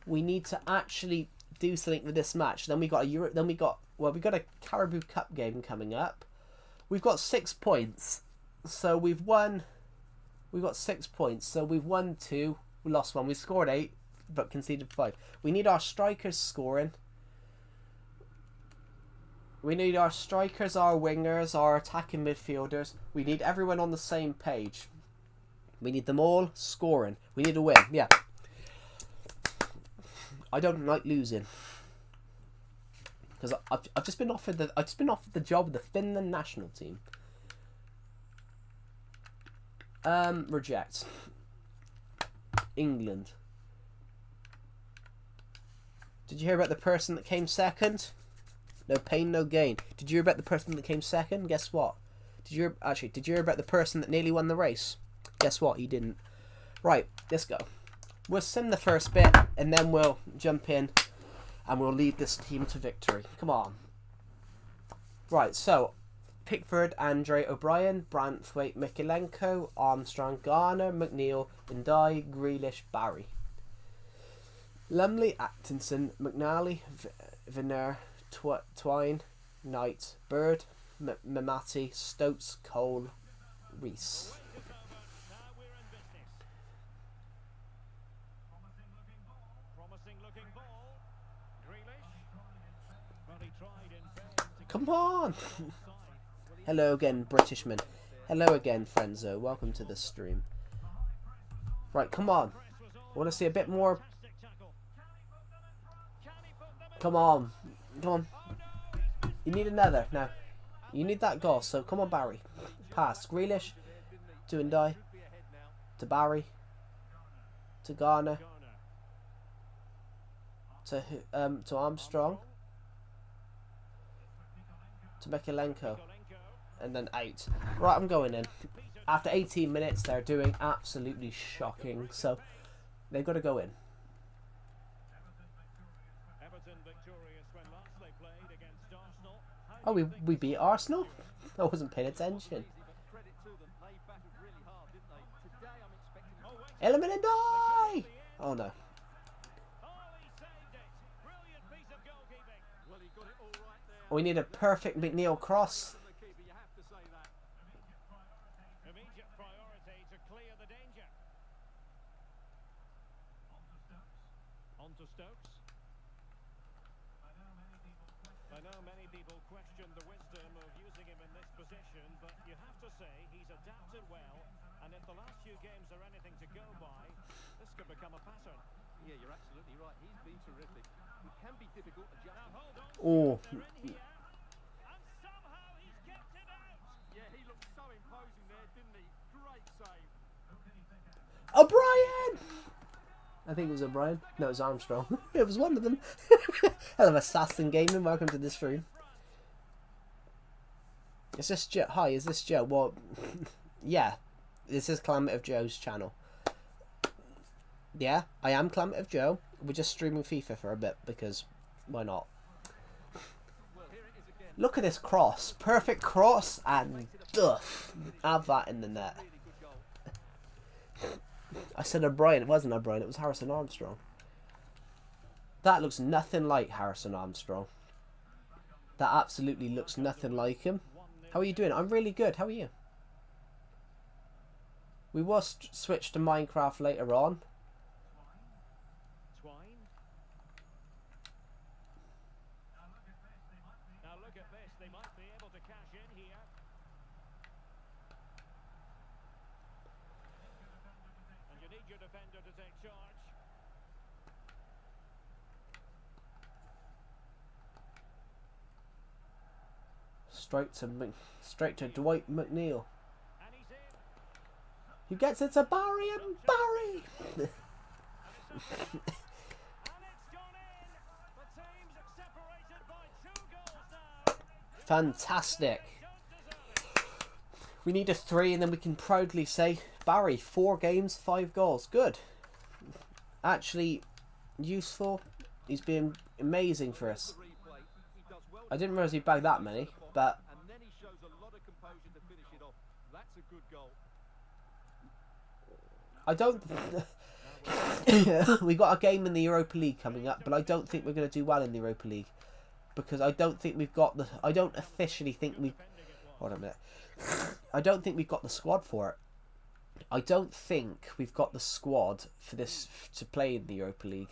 We need to actually do something with this match. Then we got we got a Caribou Cup game coming up. We've got 6 points. So we've won. We've got 6 points, so we've won 2, we lost 1. We scored 8, but conceded 5. We need our strikers scoring. We need our strikers, our wingers, our attacking midfielders. We need everyone on the same page. We need them all scoring. We need a win, yeah. I don't like losing. Because I've just been offered the job of the Finland national team. Reject. England. Did you hear about the person that came second? No pain, no gain. Did you hear about the person that came second? Guess what? Did you hear about the person that nearly won the race? Guess what? He didn't. Right, let's go. We'll sim the first bit, and then we'll jump in, and we'll lead this team to victory. Come on. Right, so Pickford, Andre O'Brien, Branthwaite, Mikalenko, Armstrong, Garner, McNeil, Ndai, Grealish, Barry. Lumley, Atkinson, McNally, Viner, Twine, Knight, Bird, Mamati, Stokes, Cole, Reese. Now we're in business. Promising looking ball. Grealish. Well, he tried in vain to Come on! offside. Hello again, Britishman. Hello again, Frenzo. Welcome to the stream. Right, come on. I want to see a bit more. Fantastic tackle. Can he put them in? Come on. Come on. You need another now. You need that goal, so come on, Barry. Pass. Grealish to Ndai. To Barry. To Garner. To Armstrong. To Mikalenko. And then out. Right, I'm going in. After 18 minutes, they're doing absolutely shocking. So, they've got to go in. Everton victorious when last they played against Arsenal. Oh, we beat Arsenal? I wasn't paying attention. Credit to them. They battled really hard, didn't they? Today I'm expecting Element die! Oh no. Oh, he saved it. Brilliant piece of goalkeeping. well, he got it all right there. We need a perfect McNeil cross. The keeper, you have to say that. Immediate priority to clear the danger. On to Stokes. I know many people question the wisdom of using him in this position, but you have to say he's adapted well, and if the last few games are anything to go by, this could become a pattern. Yeah, you're absolutely right. He's been terrific. He can be difficult Now adjusting. hold on. Oh, They're in here, and somehow he's kept it out. Yeah, he looked so imposing there, didn't he? Great save. O'Brien! I think it was O'Brien. No, it was Armstrong. It was one of them. Hell of assassin gaming. Welcome to the stream. Is this Joe? Hi, is this Joe? Well, yeah. This is Clamit Joe's channel. Yeah, I am Clamit Joe. We're just streaming FIFA for a bit because why not? Well, here it is again. Look at this cross. Perfect cross and duff. Have that in the net. Really good goal. I said O'Brien. It wasn't O'Brien. It was Harrison Armstrong. That looks nothing like Harrison Armstrong. That absolutely looks nothing like him. How are you doing? I'm really good. How are you? We will switch to Minecraft later on. Twine. Now look at this. They might be able to cash in here. And you need your defender to take charge. Straight to Dwight McNeil. And he's in. Who gets it to Barry and Barry? And it's gone in. The team's separated by 2 goals now. Fantastic. Don't deserve it. We need a 3 and then we can proudly say Barry, 4 games, 5 goals. Good. Actually useful. He's been amazing for us. The replay. He does well. I didn't realise he bagged that many, but And then he shows a lot of composure to finish it off. That's a good goal. I don't. We got a game in the Europa League coming up, but I don't think we're going to do well in the Europa League because I don't think we've got the. I don't officially think we. Hold on a minute. I don't think we've got the squad for it. I don't think we've got the squad for this to play in the Europa League.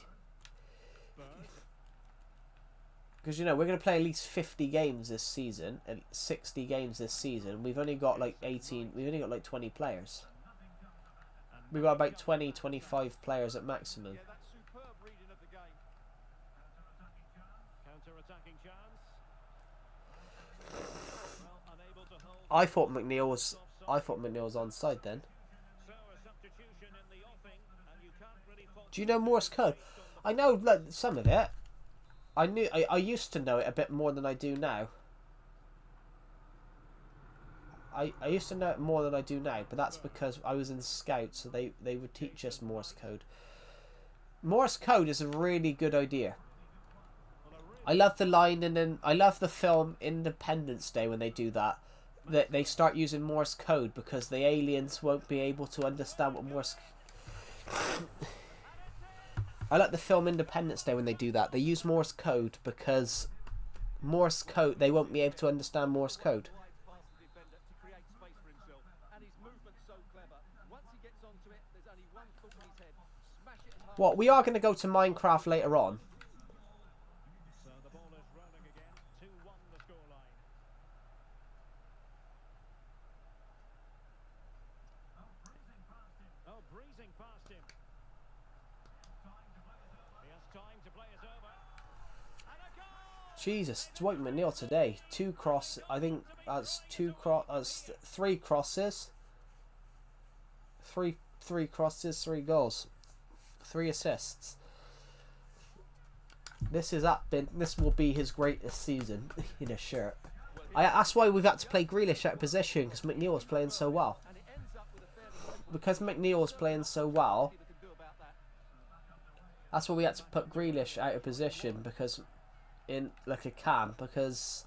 Because, you know, we're going to play at least 50 games this season, and 60 games this season. We've only got like 18, we've only got like 20 players. We've got about 20, 25 players at maximum. Yeah, that's superb reading of the game. Counter-attacking chance. Well, unable to hold. I thought McNeil was onside then. So a substitution in the offing, and you can't really fault. Do you know Morse code? I know like, some of it. I used to know it a bit more than I do now. I used to know it more than I do now, but that's because I was in Scouts, so they would teach us Morse code. Morse code is a really good idea. I love the line, and then I love the film Independence Day when they do that. that they start using Morse code because the aliens won't be able to understand what Morse. I like the film Independence Day when they do that. They use Morse code because Morse code, they won't be able to understand Morse code. What, we are going to go to Minecraft later on. So the ball is rolling again. 2-1 the scoreline. Oh, breezing past him. He has time to play it over. And a goal! Jesus, Dwight McNeil today. I think that's three crosses. Three crosses, 3 goals. 3 assists. This will be his greatest season in a shirt. That's why we've had to play Grealish out of position, because McNeil was playing so well. Because McNeil was playing so well, that's why we had to put Grealish out of position, because in like a cam, because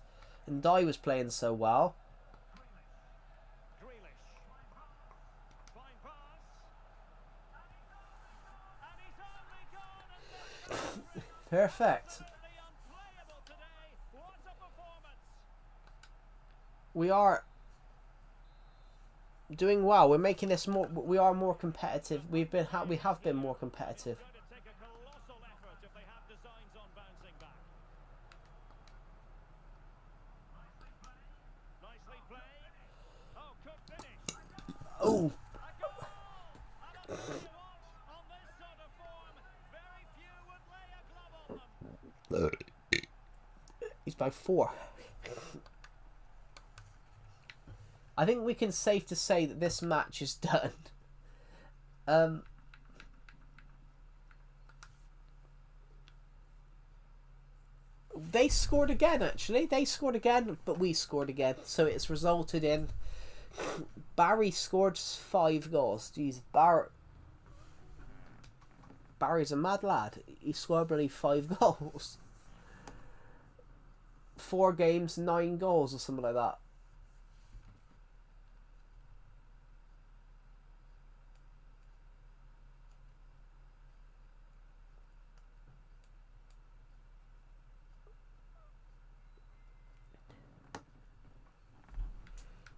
Ndiaye was playing so well. Perfect. We are doing well. We're making this more. We are more competitive. We have been more competitive. Oh. He's by 4. I think we can safe to say that this match is done. They scored again, actually. They scored again, but we scored again. So it's resulted in Barry scored 5 goals. Jeez, Barry's a mad lad. He scored really 5 goals. 4 games, 9 goals or something like that.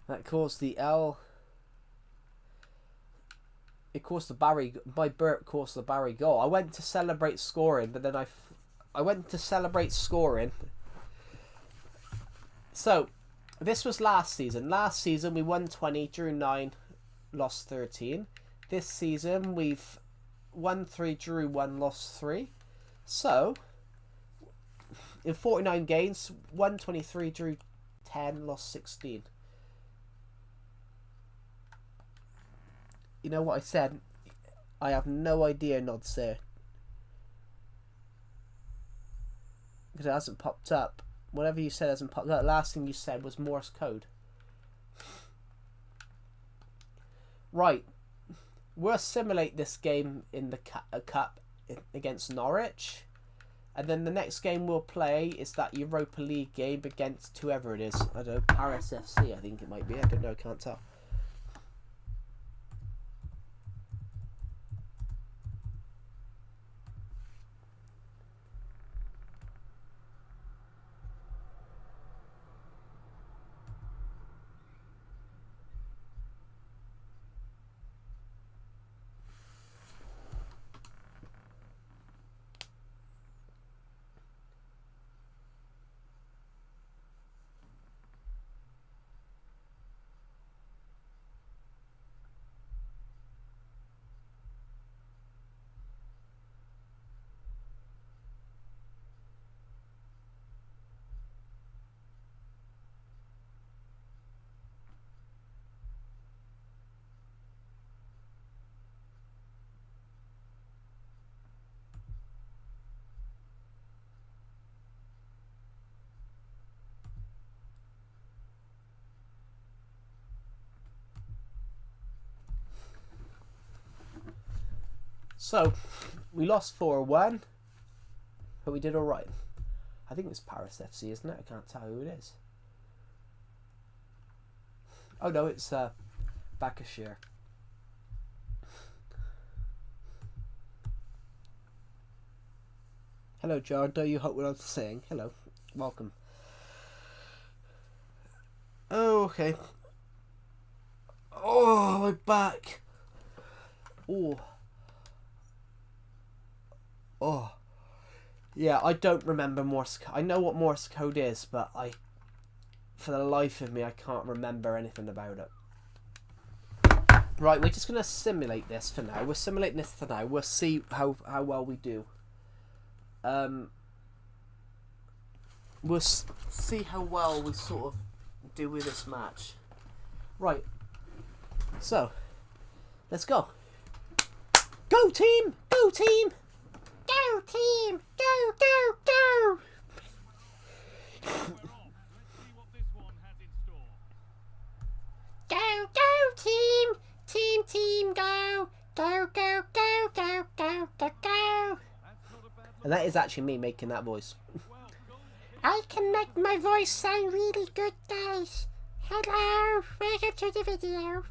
That caused the L. It caused the Barry. My burp caused the Barry goal. I went to celebrate scoring, but then I went to celebrate scoring. So, this was last season. Last season we won 20, drew 9, lost 13. This season we've won 3, drew 1, lost 3. So, in 49 games, won 23, drew 10, lost 16. You know what I said? I have no idea, Nodser. Because it hasn't popped up. Whatever you said hasn't popped up. The last thing you said was Morse code. Right. We'll simulate this game in the cup against Norwich. And then the next game we'll play is that Europa League game against whoever it is. I don't know, Paris FC I think it might be. I don't know, I can't tell. So, we lost 4-1, but we did alright. I think it's Paris FC, isn't it? I can't tell who it is. Oh no, it's Lancashire. Hello, John. Do you hope we're not saying hello? Welcome. Oh, okay. Oh, my back. Oh. Oh. Yeah, I don't remember Morse code. I know what Morse code is, but for the life of me, I can't remember anything about it. Right, we're just going to simulate this for now. We're simulating this for now. We'll see how well we do. We'll see how well we sort of do with this match. Right. So, let's go. Go team! Go team! Go team! Go, go, go! Go, go team! Team, team, go! Go, go, go, go, go, go, go! And that is actually me making that voice. I can make my voice sound really good, guys. Hello, welcome to the video.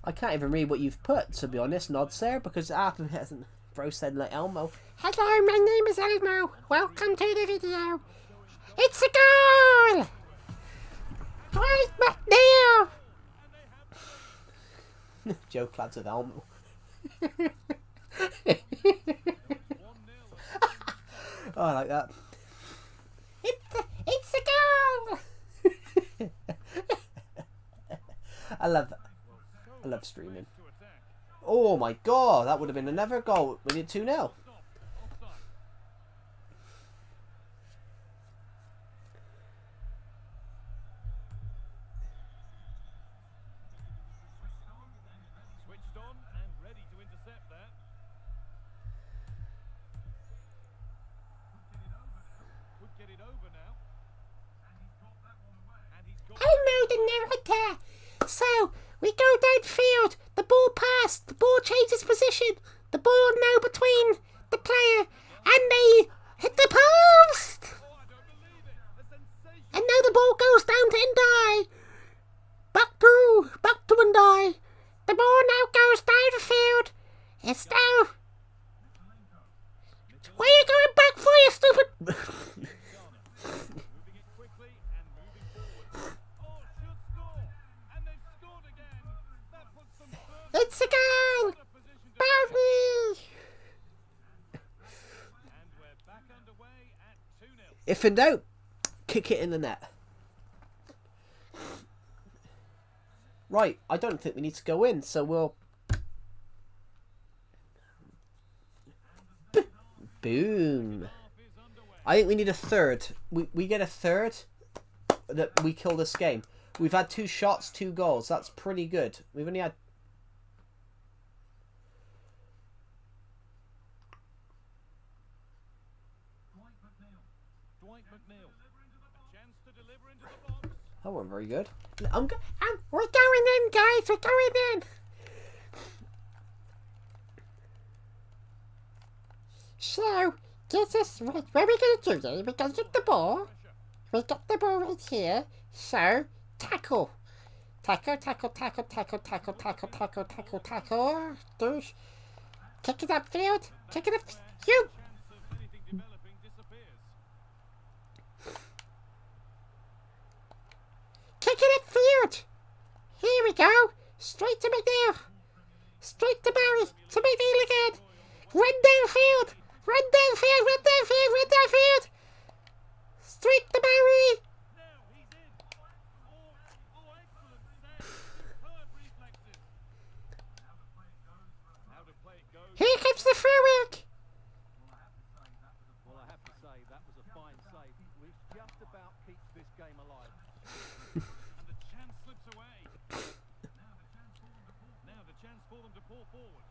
I can't even read what you've put, to be honest, Nod Sir, because Arthur hasn't. Bro said like Elmo. Hello, my name is Elmo. Welcome to the video. It's a goal! Dwight McNeil! Joe Clads with Elmo. Oh, I like that. It's a goal! I love that. I love streaming. Oh my god, that would have been another goal. We did 2-0. Switched on and ready to intercept that. Could get it over now. And he's got Hello, the narrator. So, we go downfield. The ball passed. The ball changes position. The ball now between the player and they hit the post. And now the ball goes down to Ndai. Back to Ndai. The ball now goes down the field. It's now. Where are you going back for, you stupid? moving it quickly and moving forward. Oh, should score. And they've scored again. That puts them first. It's a goal. Boundary. And we're back underway at 2-0. If in doubt, kick it in the net. Right, I don't think we need to go in, so we'll... Boom. I think we need a third. We get a third that we kill this game. We've had 2 shots, 2 goals. That's pretty good. We've only had... Dwight McNeil. A chance to deliver into the box. That wasn't very good. We're going in, guys. We're going in. So, this is what we're going to do. We're going to get the ball. We got the ball right here. So, tackle. Tackle, tackle, tackle, tackle, tackle, tackle, tackle, tackle, tackle. Douche. Kick it upfield. Kick it up. You. Chance of anything developing disappears. Kick it upfield. Here we go. Straight to McNeil. Straight to Barry. To McNeil again. Run downfield. Run downfield. Run downfield. Run downfield. Straight to Barry. Now he's in. Oh, excellent save. Superb reflexes. How to play it goes. Here comes the free kick. Well, I have to say, that was a fine save, which just about keeps this game alive. And the chance slips away. Now the chance for them to pull forward.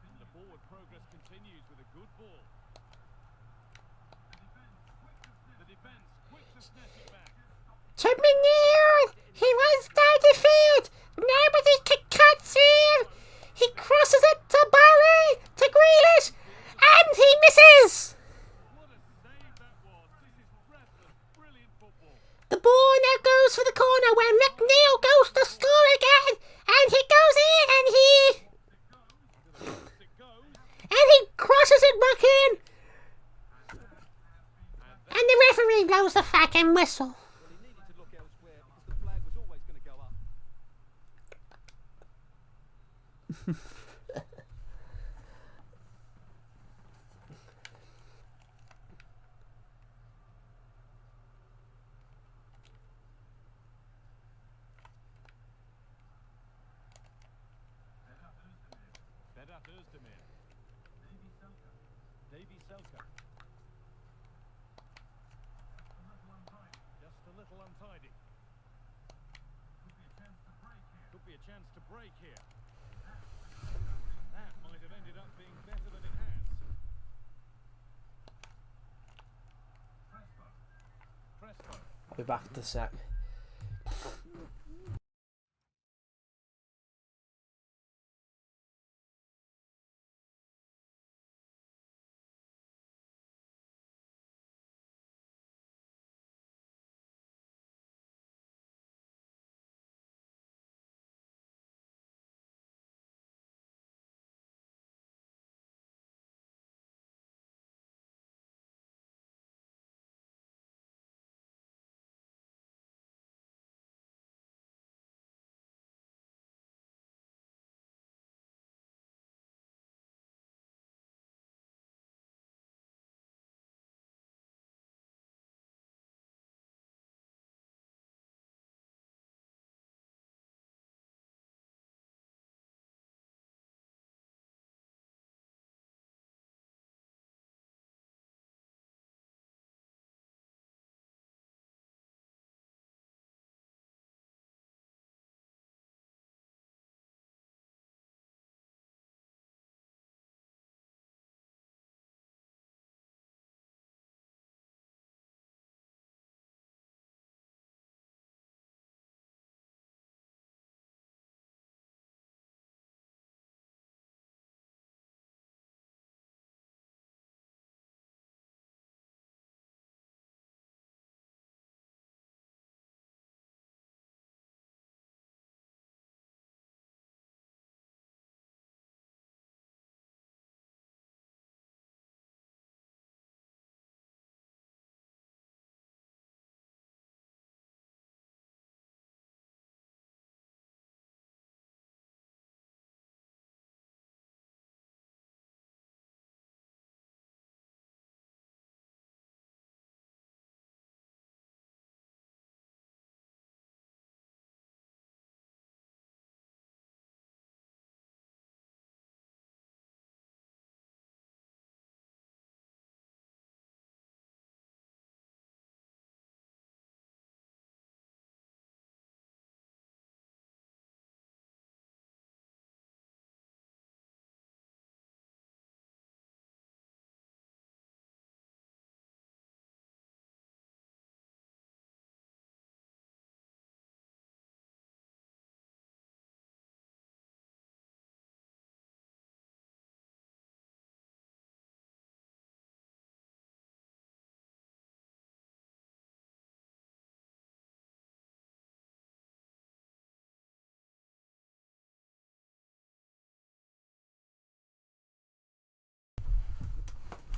And the forward progress continues with a good ball. The defence quick to snatch it back. To McNeil. He runs down the field. Nobody can catch him. He crosses it to Barry. To Grealish. And fucking whistle. Well, he needed to look elsewhere because the flag was always going to go up. Vedat Özdemir. Davy Selke. Just a little untidy. Could be a chance to break here. That might have ended up being better than it has. Crespo. I'll be back in a sec.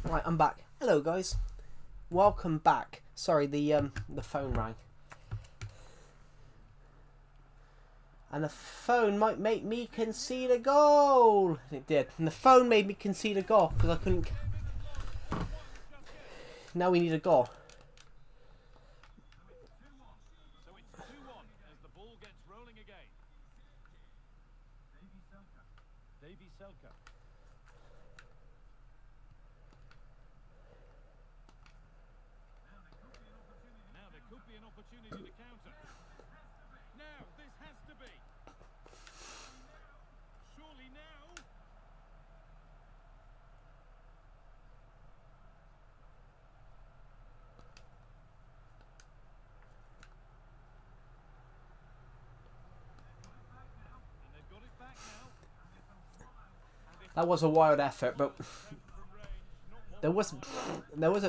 Right, I'm back. Hello, guys. Welcome back. Sorry, the phone rang. And the phone might make me concede a goal. It did. And the phone made me concede a goal because I couldn't. Now we need a goal. So it's 2-1 as the ball gets rolling again. Davy Selke. Now there could be an opportunity to counter. Now this has to be. Surely now. And they've got it back now. That was a wild effort, but there wasn't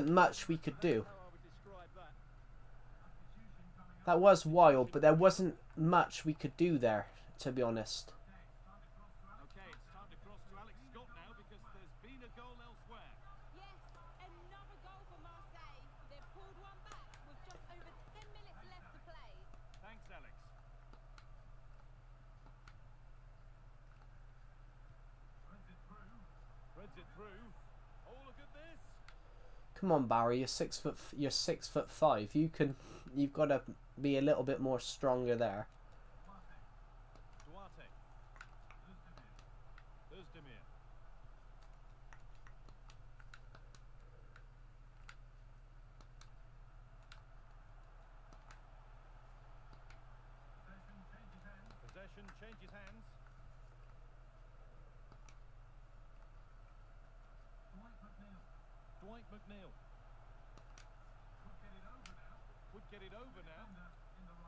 much we could do. How I would describe that. That was wild, but there wasn't much we could do there, to be honest. Okay, it's time to cross to Alex Scott now because there's been a goal elsewhere. Yes, another goal for Marseille. They've pulled one back with just over Come on, Barry. You're 6 foot. You're 6'5". You've got to be a little bit more stronger there. Duarte. Özdemir. Possession changes hands. Dwight McNeil. Would get it over now.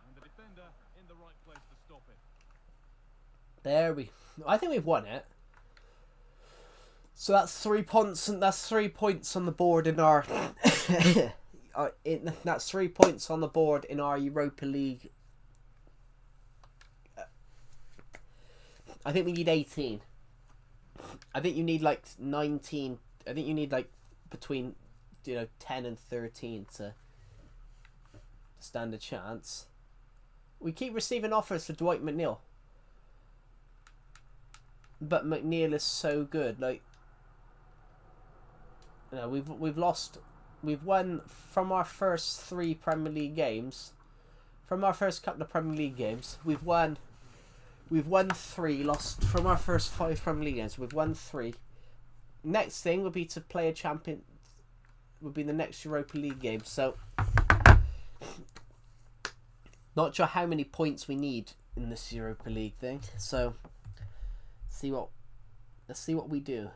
And the defender in the right place to stop it. There we. I think we've won it. So that's 3 points, and that's 3 points on the board in our. That's 3 points on the board in our Europa League. I think we need 18. I think you need like 19. I think you need like between 10 and 13 to stand a chance. We keep receiving offers for Dwight McNeil, but McNeil is so good. Like, we've won from our first 3 Premier League games. From our first couple of Premier League games, we've won 3. Lost from our first 5 Premier League games. We've won 3. Next thing would be to play a champion. Would be the next Europa League game. So, not sure how many points we need in this Europa League thing. So, let's see what we do.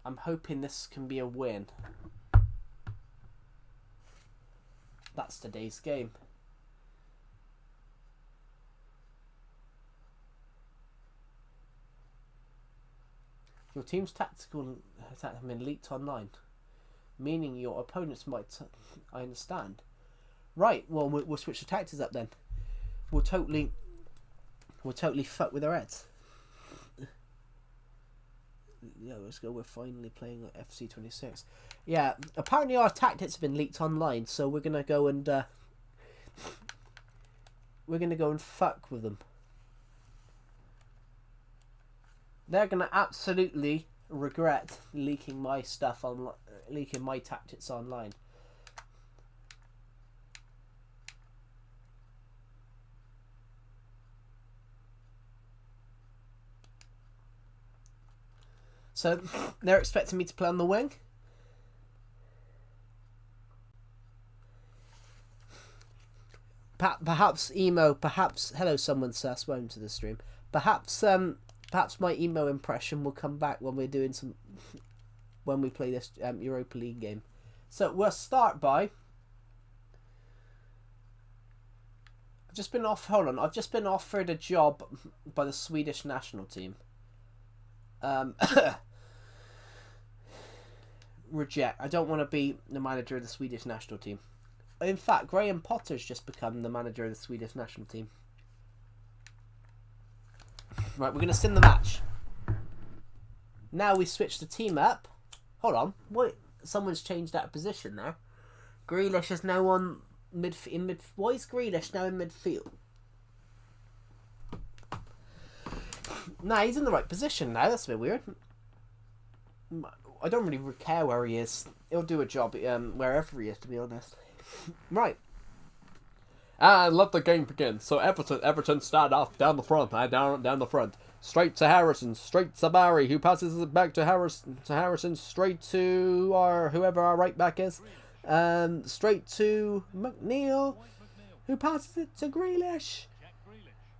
I'm hoping this can be a win. That's today's game. Your team's tactical attack have been leaked online, meaning your opponents might. I understand. Right. Well, we'll switch the tactics up then. We'll totally fuck with our heads. Yeah, let's go. We're finally playing FC26. Yeah, apparently our tactics have been leaked online, so we're gonna go and fuck with them. They're gonna absolutely regret leaking my stuff on, leaking my tactics online. So they're expecting me to play on the wing. Perhaps emo. Perhaps hello, someone says welcome to the stream. Perhaps my emo impression will come back when we're doing when we play this Europa League game. So we'll start by. I've just been offered a job by the Swedish national team. Reject. I don't want to be the manager of the Swedish national team. In fact, Graham Potter's just become the manager of the Swedish national team. Right, we're going to sim the match. Now we switch the team up. Hold on. Wait, someone's changed out of position there. Grealish is now on mid. Why is Grealish now in midfield? Nah, he's in the right position now. That's a bit weird. I don't really care where he is. He'll do a job wherever he is, to be honest. Right. And let the game begin. So Everton start off down the front. Down the front. Straight to Harrison. Straight to Barry, who passes it back to Harrison. Straight to whoever our right back is. Straight to McNeil, who passes it to Grealish.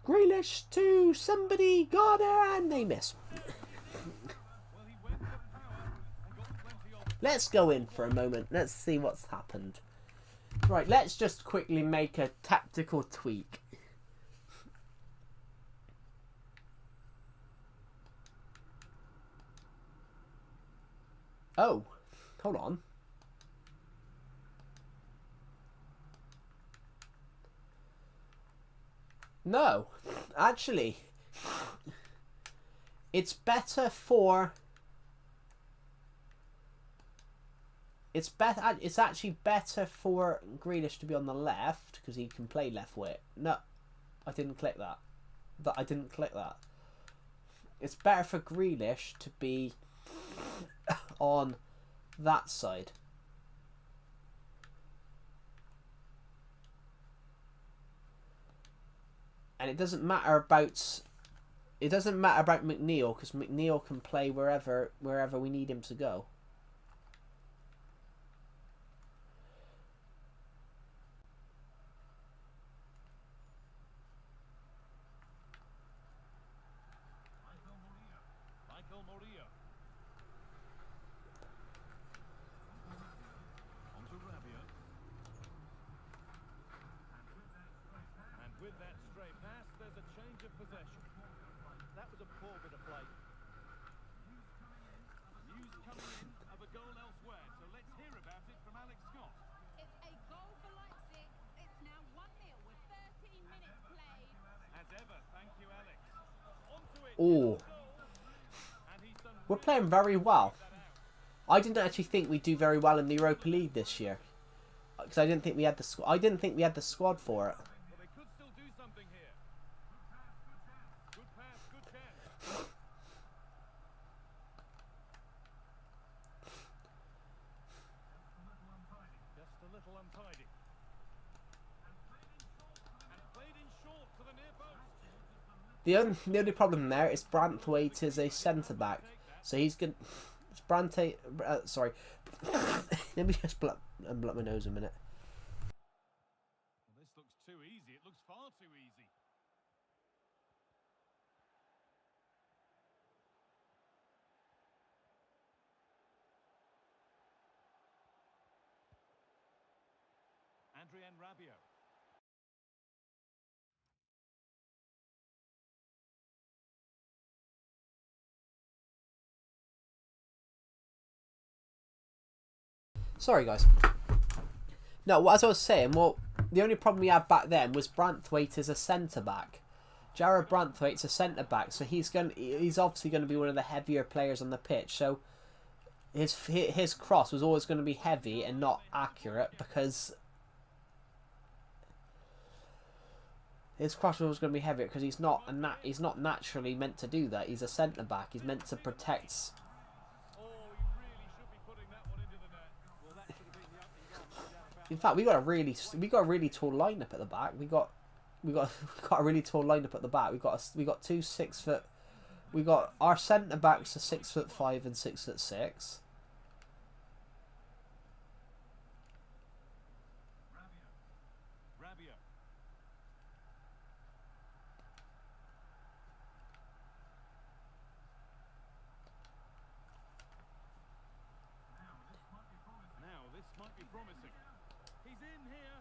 Grealish to somebody. Got her, and they miss. Let's go in for a moment. Let's see what's happened. Right, let's just quickly make a tactical tweak. Oh, hold on. No, actually, it's better for... It's actually better for Grealish to be on the left because he can play left wing. No, I didn't click that. I didn't click that. it's better for Grealish to be on that side. And it doesn't matter about McNeil, because McNeil can play wherever we need him to go. Michael Murillo. On to Rabiot. And with that stray pass, there's a change of possession. That was a poor bit of play. News coming in of a goal elsewhere, so let's hear about it from Alex Scott. It's a goal for Leipzig. It's now 1-0 with 13 minutes played. As ever, thank you, Alex. On to it. Oh, And he's done we're playing very well. I didn't actually think we'd do very well in the Europa League this year, because I didn't think we had the squad. I didn't think we had the squad for it. Well, they could still do something here. Good pass, good chance. Just a little untidy. And played in short to the near post. The only problem there is Branthwaite is a centre back, so he's gonna. Branthwaite, sorry. Let me just blow my nose a minute. Well, this looks too easy. It looks far too easy. Adrien Rabiot. Sorry, guys. No, as I was saying, well, the only problem we had back then was Branthwaite is a centre back. Jared Branthwaite's a centre back, so he's obviously going to be one of the heavier players on the pitch. So his cross was always going to be heavy and not accurate, because his cross was always going to be heavy because he's not naturally meant to do that. He's a centre back. He's meant to protect. Oh, he really should be putting that one into the net. Well, that should have been the opening goal, no doubt about it. In fact, we got a really tall lineup at the back. We got a really tall lineup at the back. We got two 6 foot. We got our centre backs are 6'5" and 6'6". Rabiot. Now this might be promising. He's in here.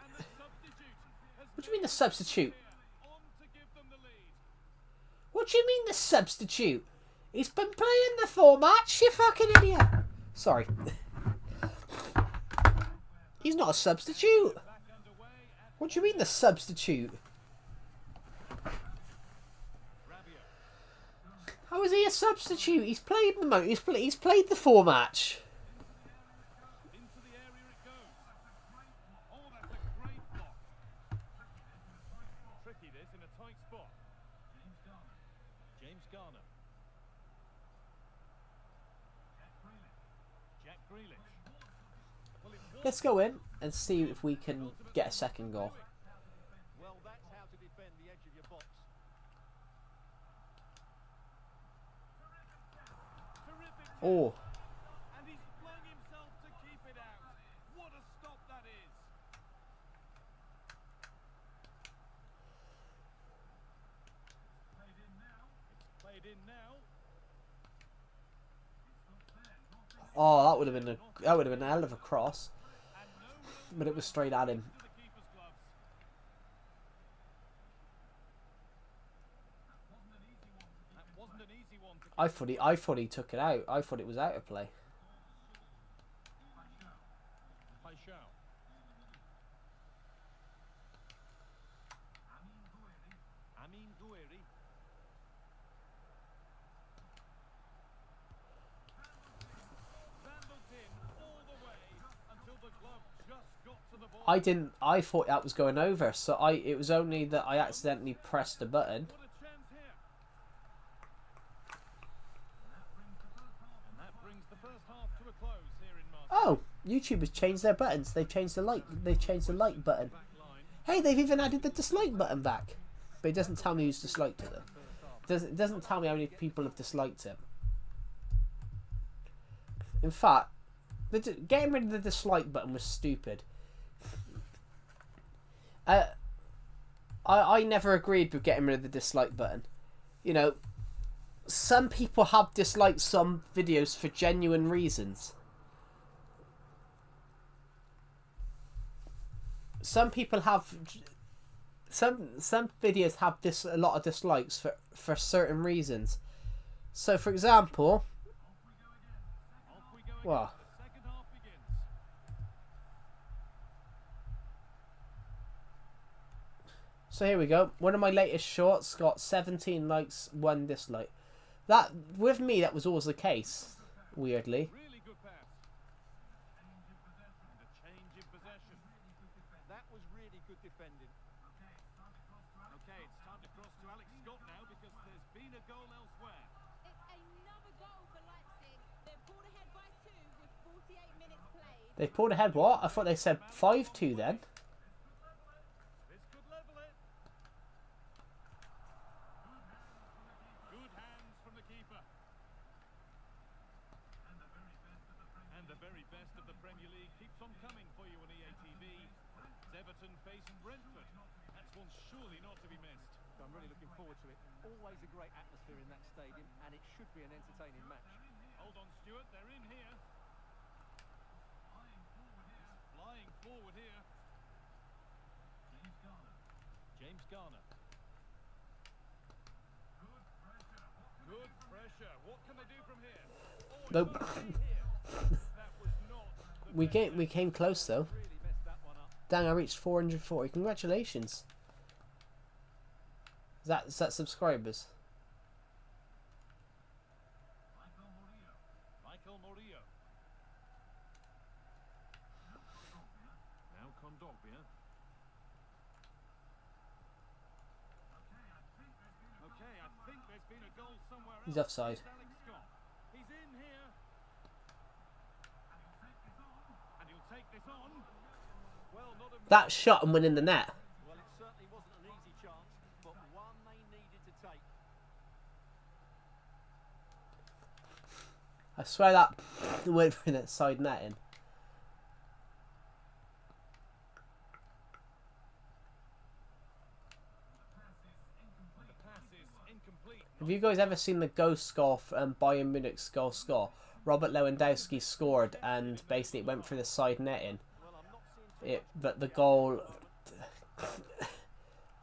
And the substitute has What do you mean the substitute? on to give them the lead. What do you mean the substitute? He's been playing the full match, you fucking idiot. Sorry. He's not a substitute. Back underway at What do you mean the substitute? Rabiot. How is he a substitute? He's played he's played the full match. Into the area it goes. Oh, that's a great block. Tricky this in a tight spot. James Garner. Jack Grealish. Well, it was Let's go in and see if we can get a second goal. Well, that's how to defend the edge of your box. terrific. Oh, And he's flung himself to keep it out. What a stop that is. It's played in now. oh, that would have been a hell of a cross, And no real but it was straight at him. to the keeper's gloves. That wasn't an easy one to I thought he took it out. I thought it was out of play. Paixão. Amin Gouiri. Vandaled in all the way until the glove just got to the ball. I thought that was going over, so it was only that I accidentally pressed the button. What a YouTube has changed their buttons. They've changed the like. They've changed the like button. Back line. Hey, they've even added the dislike button back. But it doesn't tell me who's disliked it. It doesn't tell me how many people have disliked it. In fact, getting rid of the dislike button was stupid. I never agreed with getting rid of the dislike button. You know, some people have disliked some videos for genuine reasons. Some people have some videos have a lot of dislikes for certain reasons. So, for example, Off we go again. well, The second half begins. so here we go. One of my latest shorts got 17 likes, 1 dislike. That with me, that was always the case. Weirdly, Really good pass. And a change in possession. That was really good defending. Okay, it's time to cross to Alex Scott now because there's been a goal elsewhere. It's another goal for Leipzig. They've pulled ahead by 2 with 48 minutes played. they pulled ahead. What? I thought they said 5-2 then. This could level it. Good hands from the keeper. And the very best of the Premier League keeps on coming for you on EA TV. As Everton face Brentford. That's one surely not to be missed. I'm really looking forward to it. Always a great atmosphere in that stadium, and it should be an entertaining match. Hold on, Stuart. They're in here. Flying forward here. James Garner. Good pressure. What can they do from here? Oh, it's Nope. got in here. That was not the We came close though. Really messed that one up. Dang, I reached 440. Congratulations. Is that subscribers? Michael Murillo. Now Kondogbia. Okay, I think there's been a goal somewhere else. He's offside. It's Alex Scott. He's in here. And he'll take this on. Well, not a That shot and went in the net. Well, it certainly wasn't an easy chance, but one they needed to take. I swear that went through that side netting. the pass is incomplete. Have you guys ever seen the ghost score Bayern Munich's goal score? Robert Lewandowski scored and basically it went through the side netting. Well, I'm not seeing too But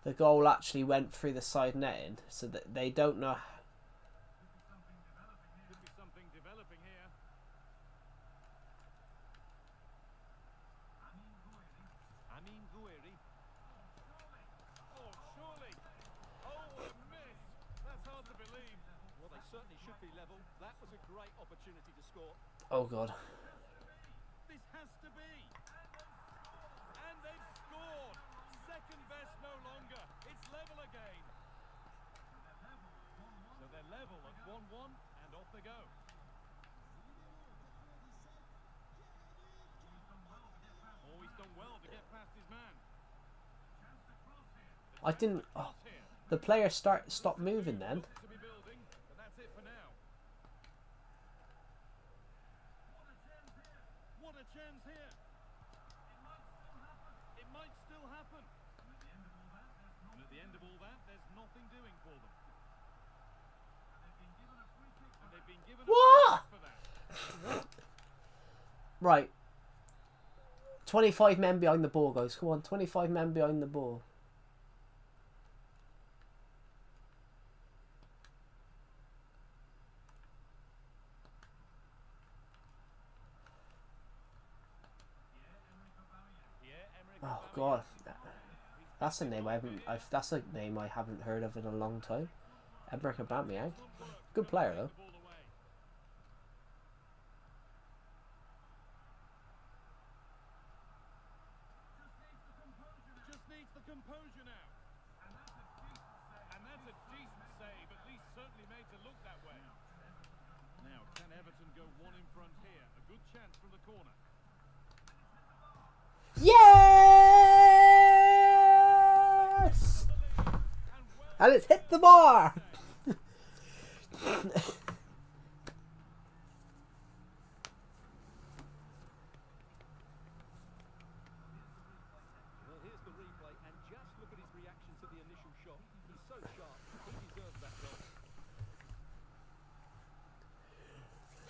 the goal actually went through the side netting, so that they don't know. Could be something developing here. Amin Gouiri. Oh, surely. Oh, what a miss. That's hard to believe. Well, they certainly should be level. That was a great opportunity to score. Oh god. This has to be. And they've scored. Second best no longer. It's level again. So they're level at 1-1 and off they go. Oh, he's done well to get past his man. I didn't. Oh, Cross here. the player stopped moving then. To be building, but that's it for now. What a chance here. It might still happen. And at the end of all that, there's nothing doing for them. And they've been given a What? for that. Right. 25 men behind the ball, guys. Come on, 25 men behind the ball. Oh god, that's a name that's a name I haven't heard of in a long time. Emre Aubameyang, good player though. Ball away. Just needs the composure now. And that's a decent save, at least certainly made to look that way. Now, can Everton go one in front here? A good chance from the corner. And it's hit the bar! Well, here's the replay, and just look at his reaction to the initial shot. He's so sharp. He deserves that goal.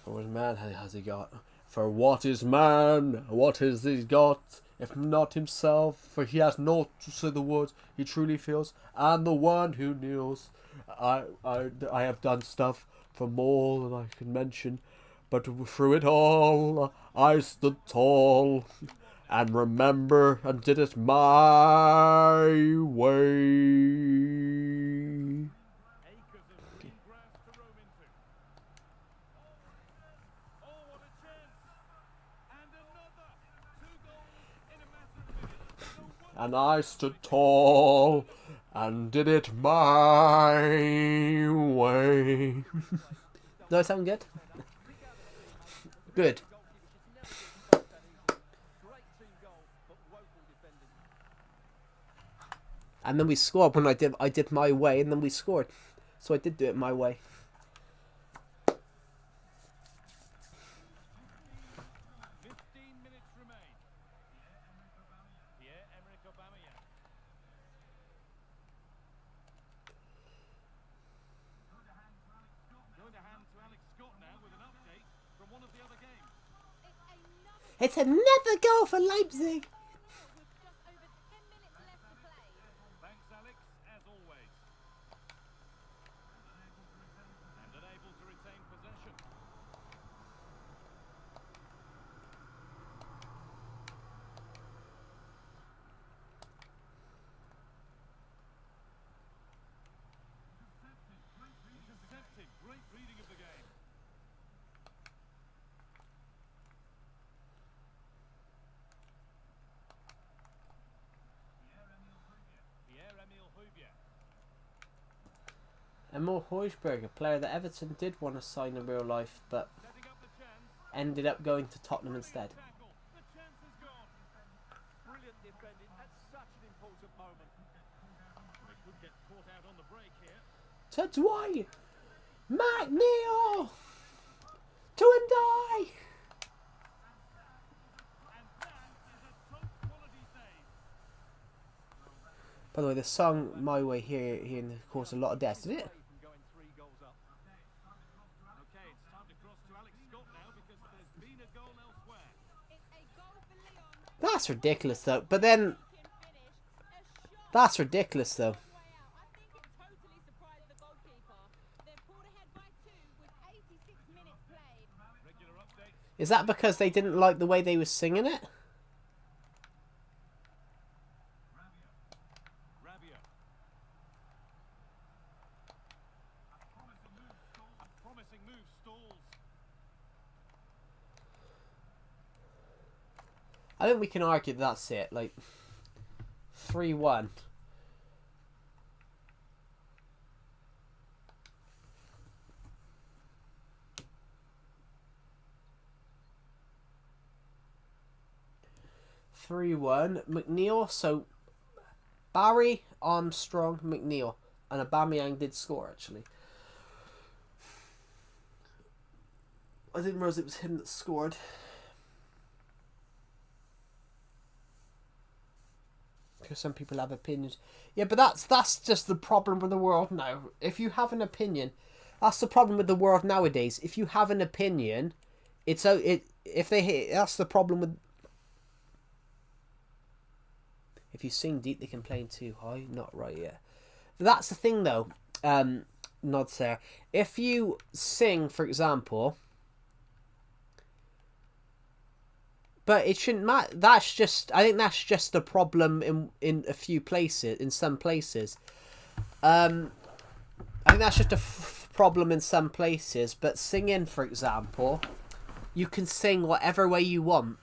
For what man has he got? For what is man? What has he got? If not himself, for he has naught to say the words he truly feels, and the one who kneels. I have done stuff for more than I can mention, but through it all, I stood tall, and remember, and did it my way. Acres of green grass to roam into. Oh, what a chance! And another! 2 goals in a matter of minutes. No wonder And I stood tall and did it my way. Does that sound good? Good. Goalkeeper should never get exposed that easily. Great team goal, but woeful defending. And then we scored when I did my way, and then we scored. So I did do it my way. 15 minutes remain. Pierre-Emerick Aubameyang. Going to hand to Alex Scott now with an update from one of the other games. It's another goal for Leipzig. with just over 10 minutes left to play. Thanks, Alex, as always. And unable to retain possession. Intercepted. Great reading of the game. Pierre-Emile Højbjerg. Emil Højbjerg, a player that Everton did want to sign in real life, but Setting up the chance. ended up going to Tottenham instead. Tackle. The chance is gone. Brilliant defending at such an important moment. They could get caught out on the break here. To Dwight McNeil to and die. And that is a top quality save. By the way, the song "My Way" here caused a lot of deaths, did it? Away from going 3 goals up. Okay, it's time to cross to Alex Scott now because there's been a goal elsewhere. It's a goal for Leon. That's ridiculous, though. But then Can finish. A shot. that's ridiculous, though. Way out. I think it totally surprised the goalkeeper. They've pulled ahead by 2 with 86 minutes played. Regular updates. Is that because they didn't like the way they were singing it? Rabiot. A promising move stalls. I think we can argue that's it. Like 3-1. McNeil. So Barry, Armstrong, McNeil, and Aubameyang did score actually. I didn't realize it was him that scored. Because some people have opinions. Yeah, but that's just the problem with the world now. If you have an opinion, that's the problem with the world nowadays. If you have an opinion, that's the problem with. If you sing deep, they complain too high. Not right yet. That's the thing, though. Nod there. If you sing, for example, but it shouldn't matter. I think that's just a problem in a few places. In some places, I think that's just a problem in some places. But singing, for example, you can sing whatever way you want.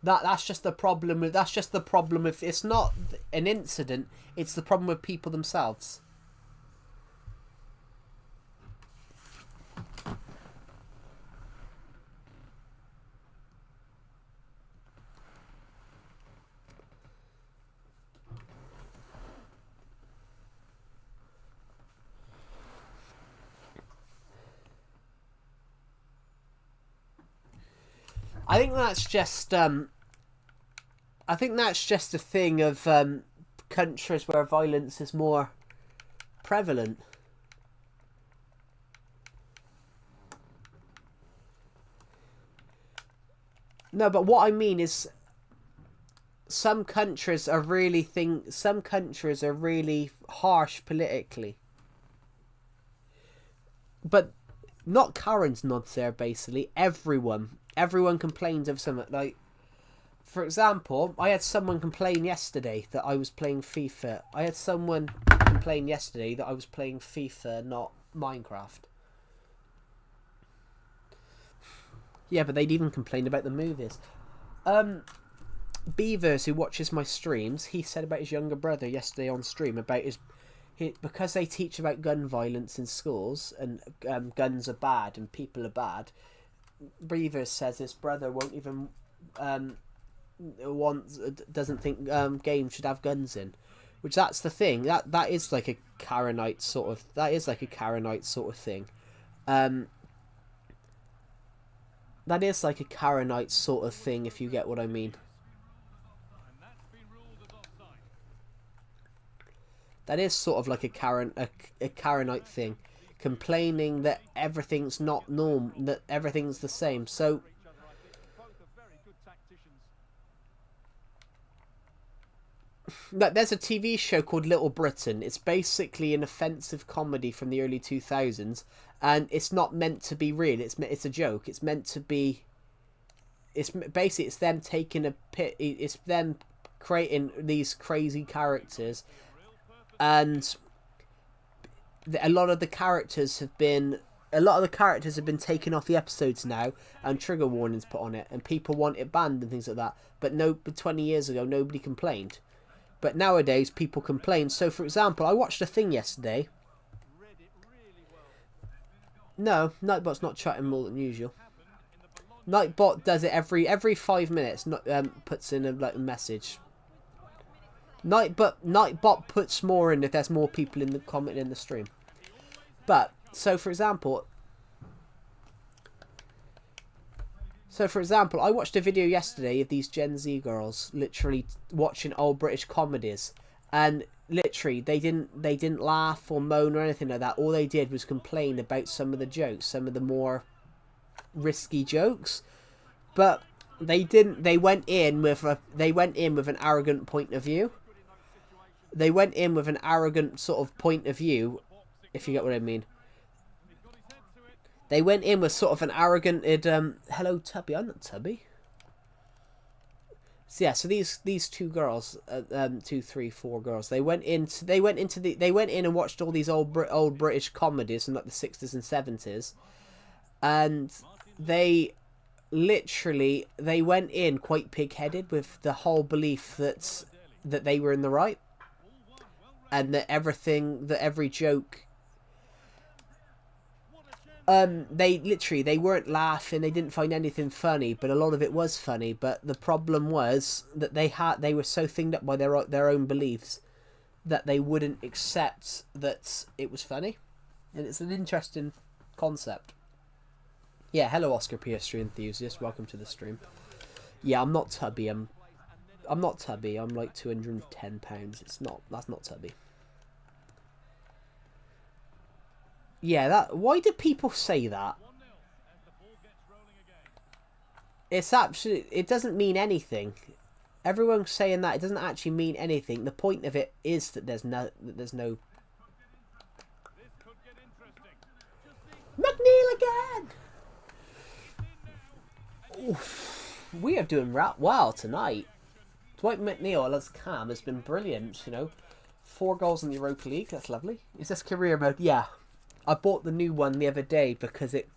That's just the problem with. That's just the problem with. It's not an incident. It's the problem with people themselves. I think that's just I think that's just a thing of countries where violence is more prevalent. No, but what I mean is some countries are really harsh politically. But not Karen's nods there, basically. Everyone complains of something. Like, for example, I had someone complain yesterday that I was playing FIFA. Not Minecraft. Yeah, but they'd even complain about the movies. Beavers, who watches my streams, he said about his younger brother yesterday on stream about because they teach about gun violence in schools and guns are bad and people are bad. Beavers says his brother won't even doesn't think games should have guns in, which that's the thing that is like a Karenite sort of thing. That is like a Karenite sort of thing, if you get what I mean. That is sort of like a Karenite thing, complaining that everything's not normal, that everything's the same. So there's a TV show called Little Britain. It's basically an offensive comedy from the early 2000s, and it's not meant to be real. It's a joke. It's meant to be. It's basically it's them taking a pit. It's them creating these crazy characters, and a lot of the characters have been taken off the episodes now, and trigger warnings put on it, and people want it banned and things like that. But 20 years ago, nobody complained. But nowadays, people complain. So, for example, I watched a thing yesterday. No, Nightbot's not chatting more than usual. Nightbot does it every 5 minutes. Puts in a message. Nightbot puts more in if there's more people in the comment in the stream. But so for example, I watched a video yesterday of these Gen Z girls literally watching old British comedies, and literally they didn't laugh or moan or anything like that. All they did was complain about some of the jokes, some of the more risky jokes. But they went in with an arrogant point of view. They went in with an arrogant sort of point of view, if you get what I mean. They went in with sort of an arrogant, hello Tubby, I'm not Tubby. So yeah, so these two girls, 2, 3, 4 girls, they went in and watched all these old British comedies from like the 60s and 70s, and they went in quite pig-headed with the whole belief that they were in the right, and that every joke. They weren't laughing, they didn't find anything funny, but a lot of it was funny. But the problem was that they were so thinged up by their own beliefs that they wouldn't accept that it was funny. And it's an interesting concept. Yeah, hello Oscar PS3 enthusiast, welcome to the stream. Yeah, I'm not Tubby, I'm not Tubby, I'm like £210. That's not Tubby. Yeah, why do people say that? It doesn't mean anything. Everyone's saying that, it doesn't actually mean anything. The point of it is that there's no McNeil again. Oof. We are doing well tonight. Dwight McNeil as Cam has been brilliant, 4 goals in the Europa League, that's lovely. Is this career mode? Yeah. I bought the new one the other day because it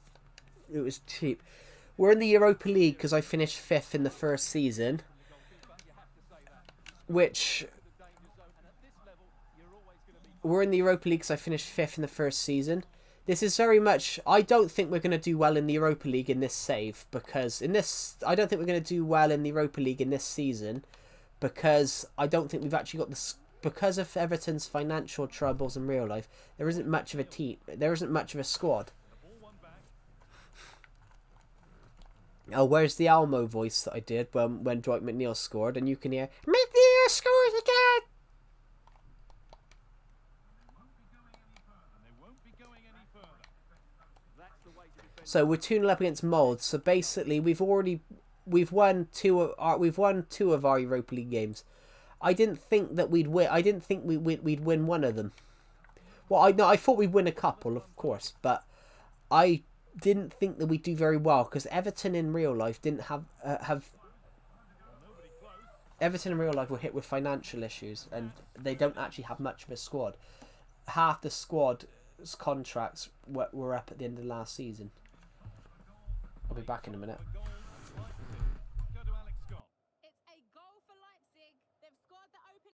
was cheap. We're in the Europa League because I finished 5th in the first season. We're in the Europa League because I finished 5th in the first season. This is very much... I don't think we're going to do well in the Europa League in this save. Because I don't think we're going to do well in the Europa League in this season. Because I don't think we've actually got the... Because of Everton's financial troubles in real life, there isn't much of a team. There isn't much of a squad. Oh, where's the Almo voice that I did when Dwight McNeil scored? And you can hear, McNeil scores again! And they won't be going any further. That's the way to defend. So we're 2-0 up against Molde. So basically, we've won two of our Europa League games. I didn't think that we'd win. I didn't think we'd win one of them. Well, I thought we'd win a couple, of course, but I didn't think that we'd do very well because Everton in real life didn't have Everton in real life were hit with financial issues and they don't actually have much of a squad. Half the squad's contracts were up at the end of last season. I'll be back in a minute. Go to Alex Scott. It's a goal for Leipzig. They've scored the open.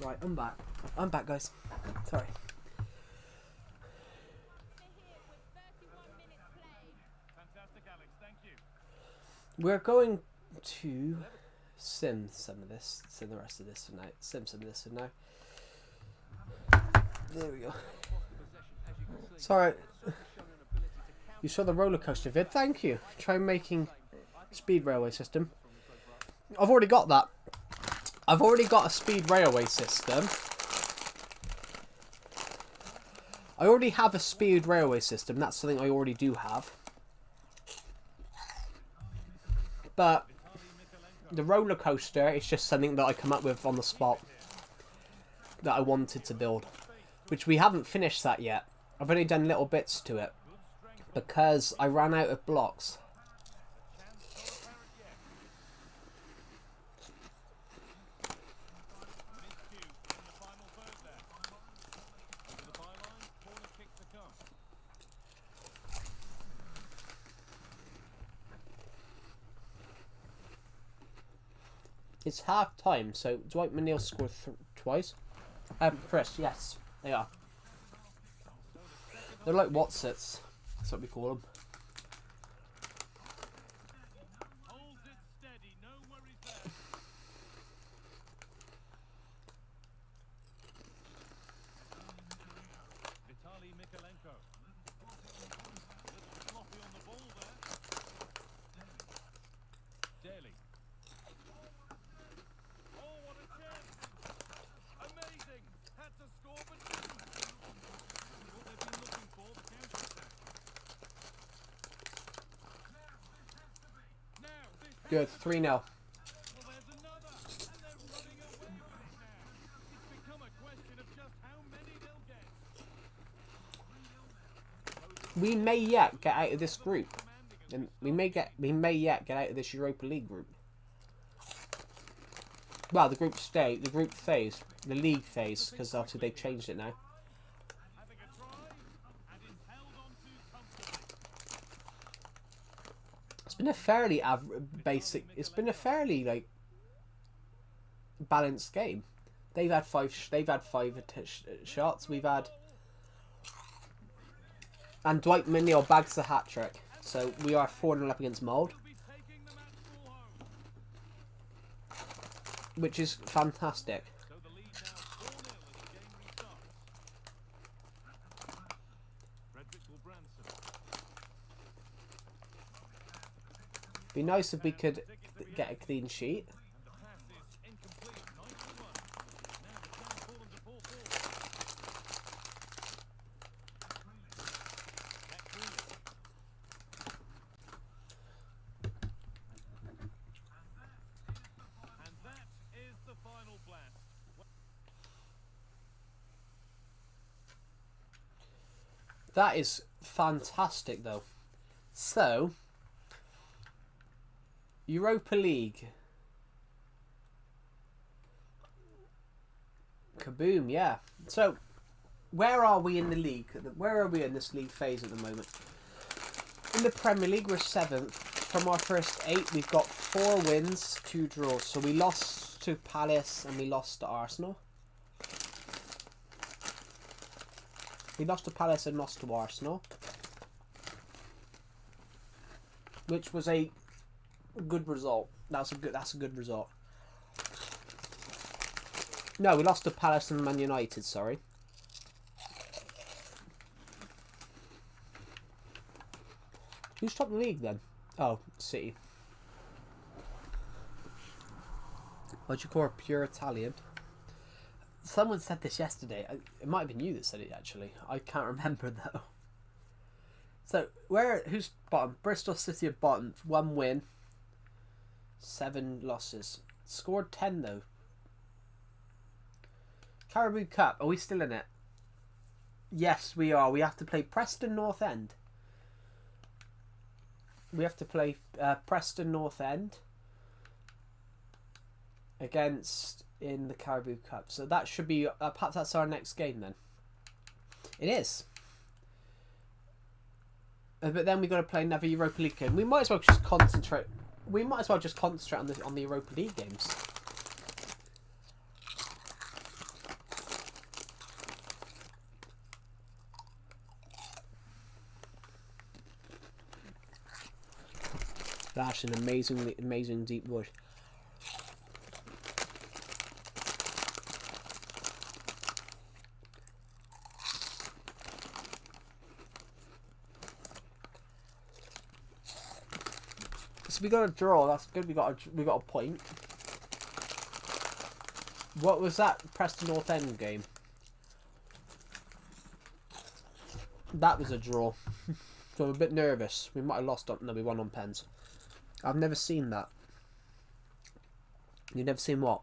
Right, I'm back. I'm back, guys. Sorry. They're here with 31 minutes played. Fantastic, Alex. Thank you. We're going to sim some of this, sim the rest of this for now. Sim some of this for now. There we go. Sorry. You saw the roller coaster vid. Thank you. Try making speed railway system. I've already got that. I've already got a speed railway system. I already have a speed railway system. That's something I already do have. But the roller coaster is just something that I come up with on the spot that I wanted to build, which we haven't finished that yet. I've only done little bits to it because I ran out of blocks. It's half time, so Dwight McNeil scored twice. Chris, yes, they are. They're like Watsits. That's what we call them. Holds it steady, no worries there. Vitaly Mikalenko. A little sloppy on the ball there. Daly. Oh, what a chance! Amazing! Had to score, but didn't. What they've been looking for, the counter-attack. Now, this Good, 3-0. well, there's another, and they're running away with it now. It's become a question of just how many they'll get. We may yet get out of this group, and we may yet get out of this Europa League group. Well, the group phase, the league phase, because obviously they've changed it now. Having a try, and it's held on to comfortably. It's been a fairly basic. It's been a fairly like balanced game. They've had five shots. We've had, and Dwight McNeil bags the hat trick. So we are 4-0 up against Mold, Be taking the match ball home. which is fantastic. So the lead now 4-0 as the game restarts. Frederick Gulbranson. Be nice if we could get a clean sheet. And the pass is incomplete. 91. Now the chance for them to pull forward. Jack Grealish. And that is the final blast. That is fantastic, though. So, Europa League. Kaboom, yeah. So, where are we in the league? Where are we in this league phase at the moment? In the Premier League, we're 7th. From our first 8, we've got 4 wins, 2 draws. So we lost to Palace and we lost to Arsenal. We lost to Palace and lost to Arsenal, which was a good result. That's a good result. No, we lost to Palace and Man United. Sorry. Who's top of the league then? Oh, City. What'd you call a pure Italian? Someone said this yesterday. It might have been you that said it, actually. I can't remember, though. So, who's bottom? Bristol City at bottom. 1 win. 7 losses. Scored 10, though. Caribou Cup. Are we still in it? Yes, we are. We have to play Preston North End. We have to play Preston North End against in the Caribou Cup. So that should be perhaps that's our next game then. It is. But then we've got to play another Europa League game. We might as well just concentrate. We might as well just concentrate on the Europa League games. That's an amazing deep wood. So we got a draw. That's good. We got a point. What was that Preston North End game? That was a draw. So I'm a bit nervous. We might have lost on... No, we won on pens. I've never seen that. You've never seen what?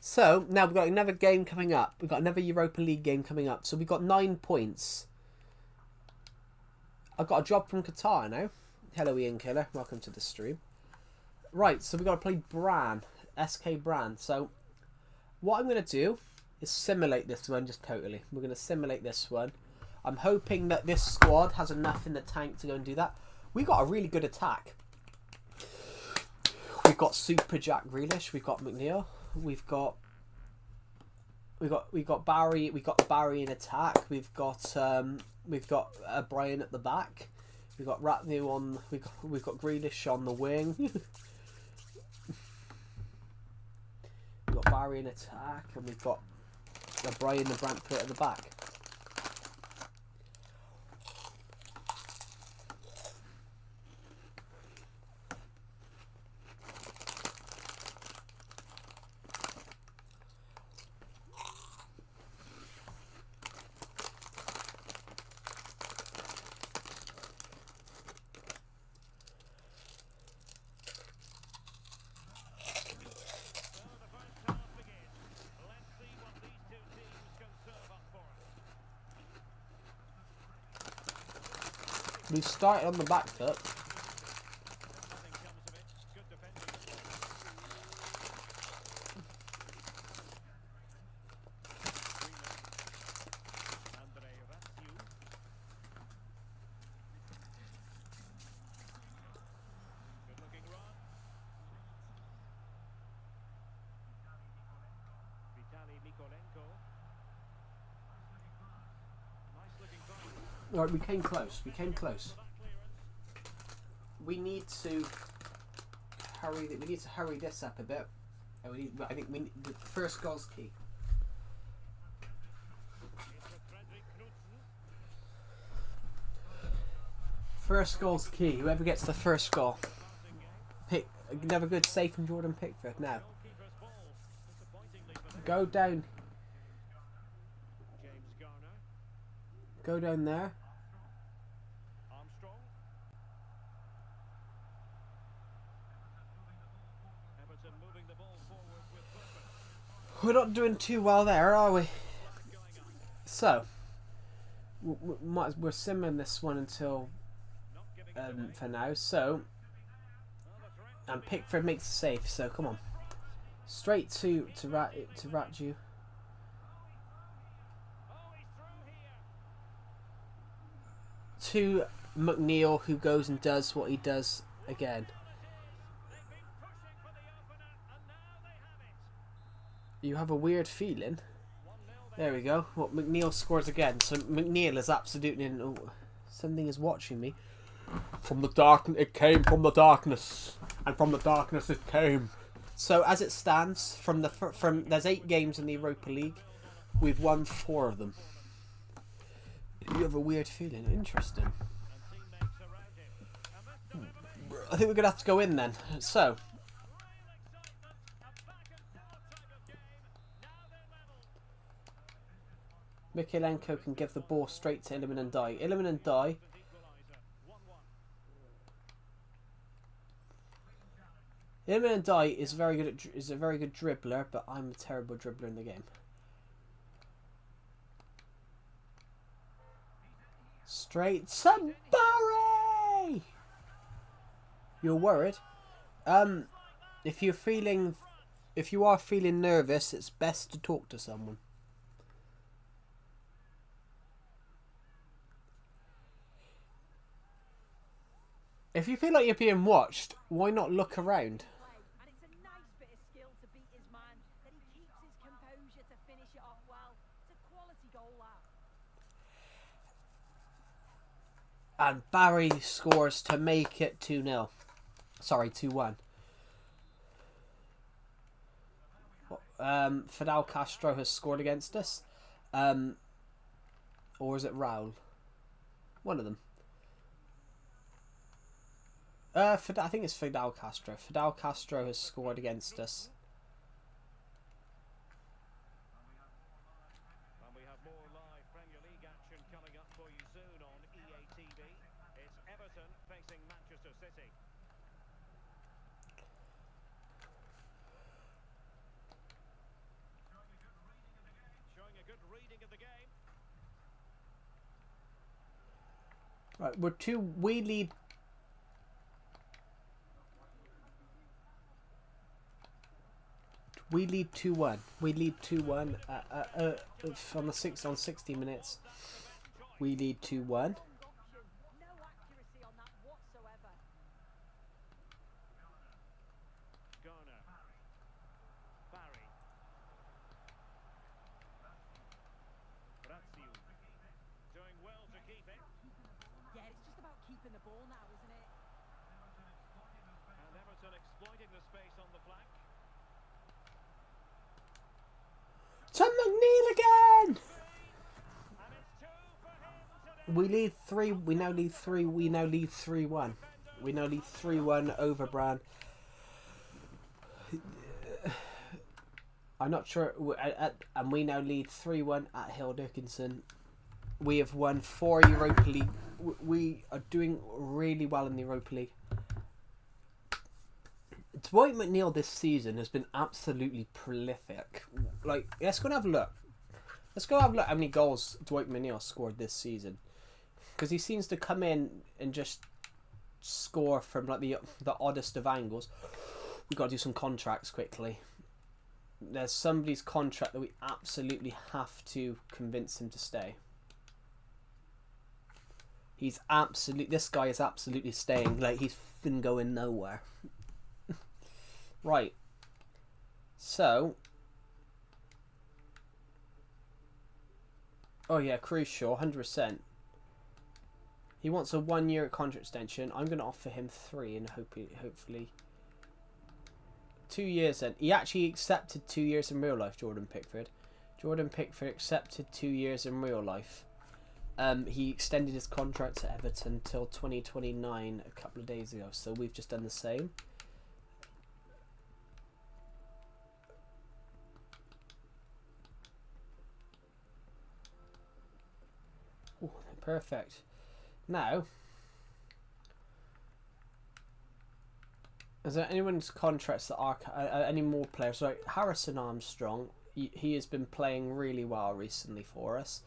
So, now we've got another game coming up. We've got another Europa League game coming up. So we've got 9 points. I've got a job from Qatar now. Hello, Ian Killer. Welcome to the stream. Right, so we've got to play Bran. SK Bran. So, what I'm going to do is simulate this one just totally. We're going to simulate this one. I'm hoping that this squad has enough in the tank to go and do that. We got a really good attack. We've got Super Jack Grealish. We've got McNeil. We've got Barry. We've got Barry in attack. We've got Brian at the back. We've got Ratnew on. We've got Grealish on the wing. We've got Barry in attack, and we've got Brian and Brantford at the back. We started on the back foot. Right, we came close. We came close. We need to hurry. We need to hurry this up a bit. And I think the first goal's key. First goal's key. Whoever gets the first goal. Another good save from Jordan Pickford. Now, go down. Go down there. We're not doing too well there, are we? So, we're simmering this one until for now. So, and Pickford makes a save. So come on, straight to Ratju. To McNeil, who goes and does what he does again. You have a weird feeling. There we go. Well, McNeil scores again. So McNeil is absolutely... Oh, something is watching me. From the darkness, it came from the darkness. And from the darkness it came. So as it stands, from there's 8 games in the Europa League. We've won 4 of them. You have a weird feeling. Interesting. I think we're going to have to go in then. So... Mykolenko can give the ball straight to Iliman Ndiaye. Iliman Ndiaye. Iliman Ndiaye is very good is a very good dribbler, but I'm a terrible dribbler in the game. Straight to Barry. You're worried. If you are feeling nervous, it's best to talk to someone. If you feel like you're being watched, why not look around? And it's a nice bit of skill to beat his man, that he keeps his composure to finish it off well. It's a quality goal, that. And Barry scores to make it 2-0. Sorry, 2-1. Fidel Castro has scored against us. Or is it Raul? One of them. I think it's Fidel Castro. Fidel Castro has scored against us. And we have more live Premier League action coming up Everton facing Manchester City. Showing a good reading of the game. Right, we lead. We lead 2-1. We lead 2-1 on 60 minutes. We lead 2-1. No accuracy on that whatsoever. Garner. Barry. Ratio. Doing well to keep it. Yeah, it's just about keeping the ball now, isn't it? And Everton exploiting the space on the flank. Tom McNeil again! And it's 2 for him today. We lead 3. We now lead 3. We now lead 3-1. We now lead 3-1 over Bran. I'm not sure. And we now lead 3-1 at Hill Dickinson. We have won 4 Europa League. We are doing really well in the Europa League. Dwight McNeil this season has been absolutely prolific. Like, let's go and have a look. Let's go have a look how many goals Dwight McNeil scored this season. Because he seems to come in and just score from like the oddest of angles. We've got to do some contracts quickly. There's somebody's contract that we absolutely have to convince him to stay. This guy is absolutely staying. Like, he's been going nowhere. Right. So. Oh yeah, Crucial, 100%. He wants a 1-year contract extension. I'm going to offer him 3 and hopefully 2 years then. He actually accepted 2 years in real life, Jordan Pickford. Jordan Pickford accepted 2 years in real life. He extended his contract to Everton till 2029 a couple of days ago. So we've just done the same. Ooh, perfect. Now, is there anyone's contracts that are any more players? Right, Harrison Armstrong. He has been playing really well recently for us,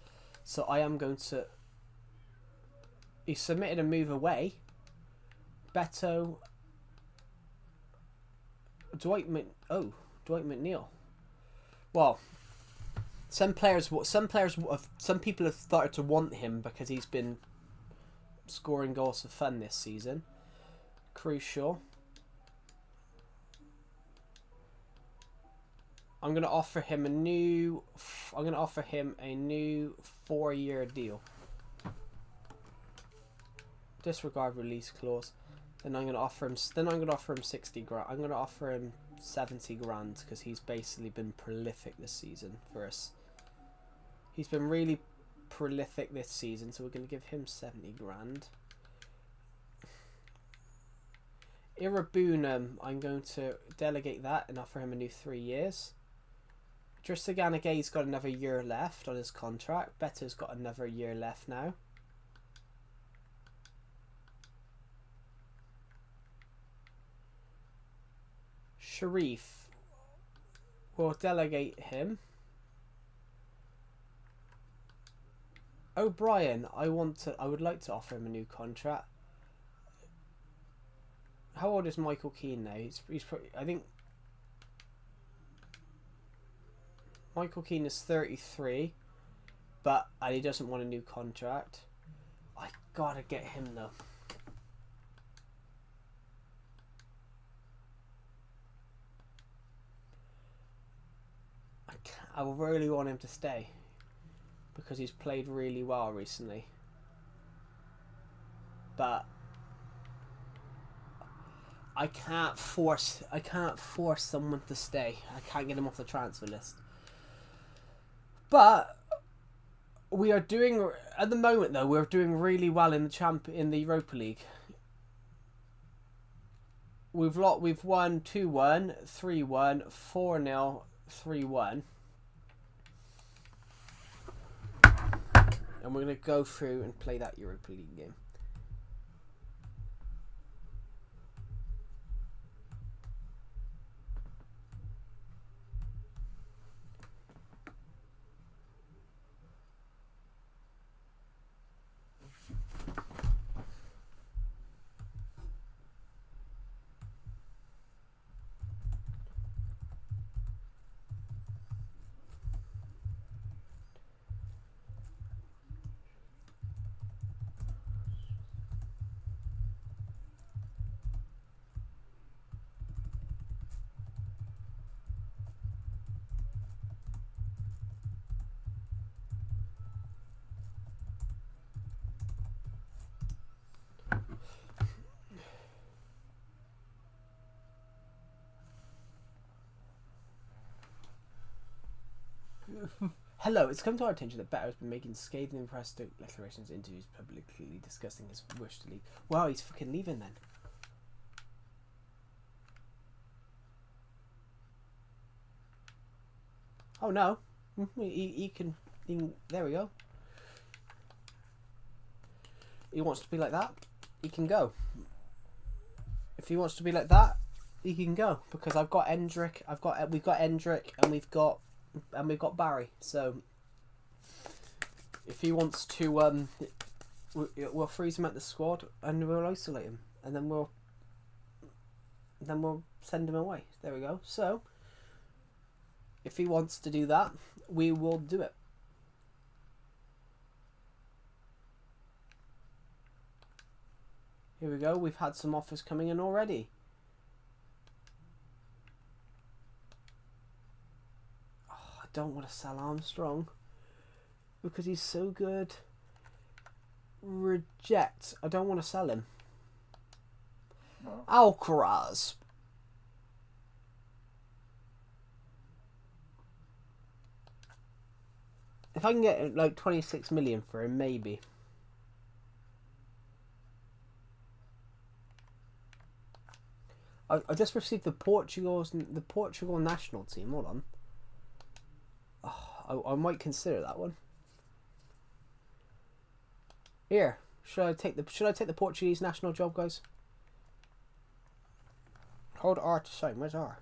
so I am going to. He submitted a move away. Beto. Dwight McNeil. Well. Some people have started to want him because he's been scoring goals for fun this season. Crucial. I'm going to offer him a new 4-year deal. Disregard release clause. Then I'm going to offer him 60 grand. I'm going to offer him 70 grand because he's basically been prolific this season for us. He's been really prolific this season, so we're going to give him 70 grand. Irabunum, I'm going to delegate that and offer him a new 3 years. Dristiganagay's got another year left on his contract. Beto's got another year left now. Sharif, we'll delegate him. O'Brien, I would like to offer him a new contract. How old is Michael Keane now? He's probably, I think Michael Keane is 33, and he doesn't want a new contract. I gotta get him though. I really want him to stay because he's played really well recently. But I can't force someone to stay. I can't get him off the transfer list. But we are doing at the moment though. We're doing really well in the Europa League. We've won 2-1, 3-1, 4-0, 3-1. And we're going to go through and play that Europa League game. Hello, it's come to our attention that Beto has been making scathing press declarations in interviews publicly discussing his wish to leave. Wow, he's fucking leaving then. Oh no. He can, there we go. He wants to be like that, he can go. If he wants to be like that, he can go. Because I've got Endrick, we've got Endrick, and we've got Barry. So if he wants to, we'll freeze him at the squad and we'll isolate him, and then we'll send him away. There we go. So if he wants to do that, we will do it. Here we go. We've had some offers coming in already. Oh, I don't want to sell Armstrong because he's so good. Reject. I don't want to sell him. Alcaraz. If I can get like 26 million for him, maybe. I just received the Portugal national team. Hold on. Oh, I might consider that one. Here, should I take the Portuguese national job, guys? Hold R to sign. Where's R?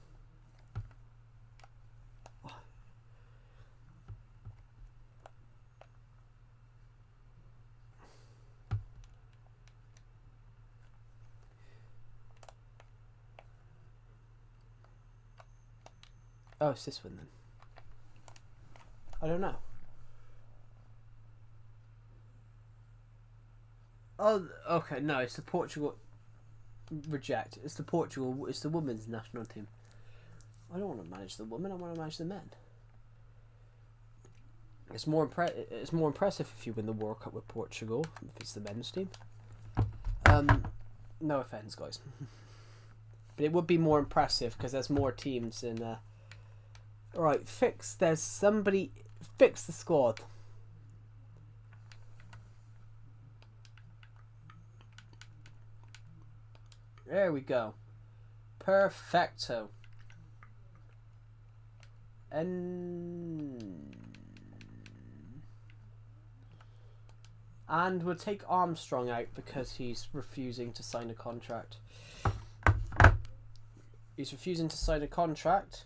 Oh, it's this one then. I don't know. Oh, okay. No, it's the Portugal. Reject. It's the Portugal. It's the women's national team. I don't want to manage the women. I want to manage the men. It's more impressive if you win the World Cup with Portugal. If it's the men's team. No offense, guys. But it would be more impressive because there's more teams in. Right, there's somebody, fix the squad. There we go. Perfecto. And we'll take Armstrong out because he's refusing to sign a contract. He's refusing to sign a contract.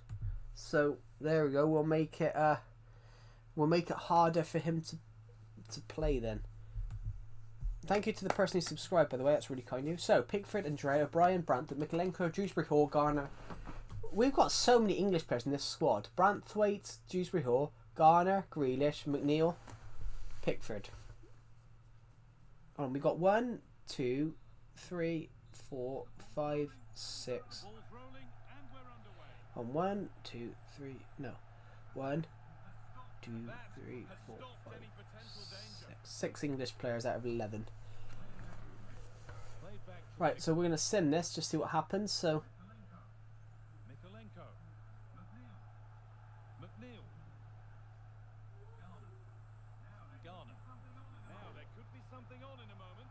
So there we go. We'll make it harder for him to play then. Thank you to the person who subscribed, by the way. That's really kind of you. So Pickford, Andrea, O'Brien, Brandt, Mikalenko, Dewsbury Hall, Garner. We've got so many English players in this squad. Branthwaite, Dewsbury Hall, Garner, Grealish, McNeil, Pickford. We got 1, 2, 3, 4, 5, 6. On 1, 2, 3, no. 1, 2, 3, 4, 5, 6 English players out of 11. Right, so we're going to sim this, just see what happens. So, Mikalenko. McNeil. Garner. Now there could be something on in a moment.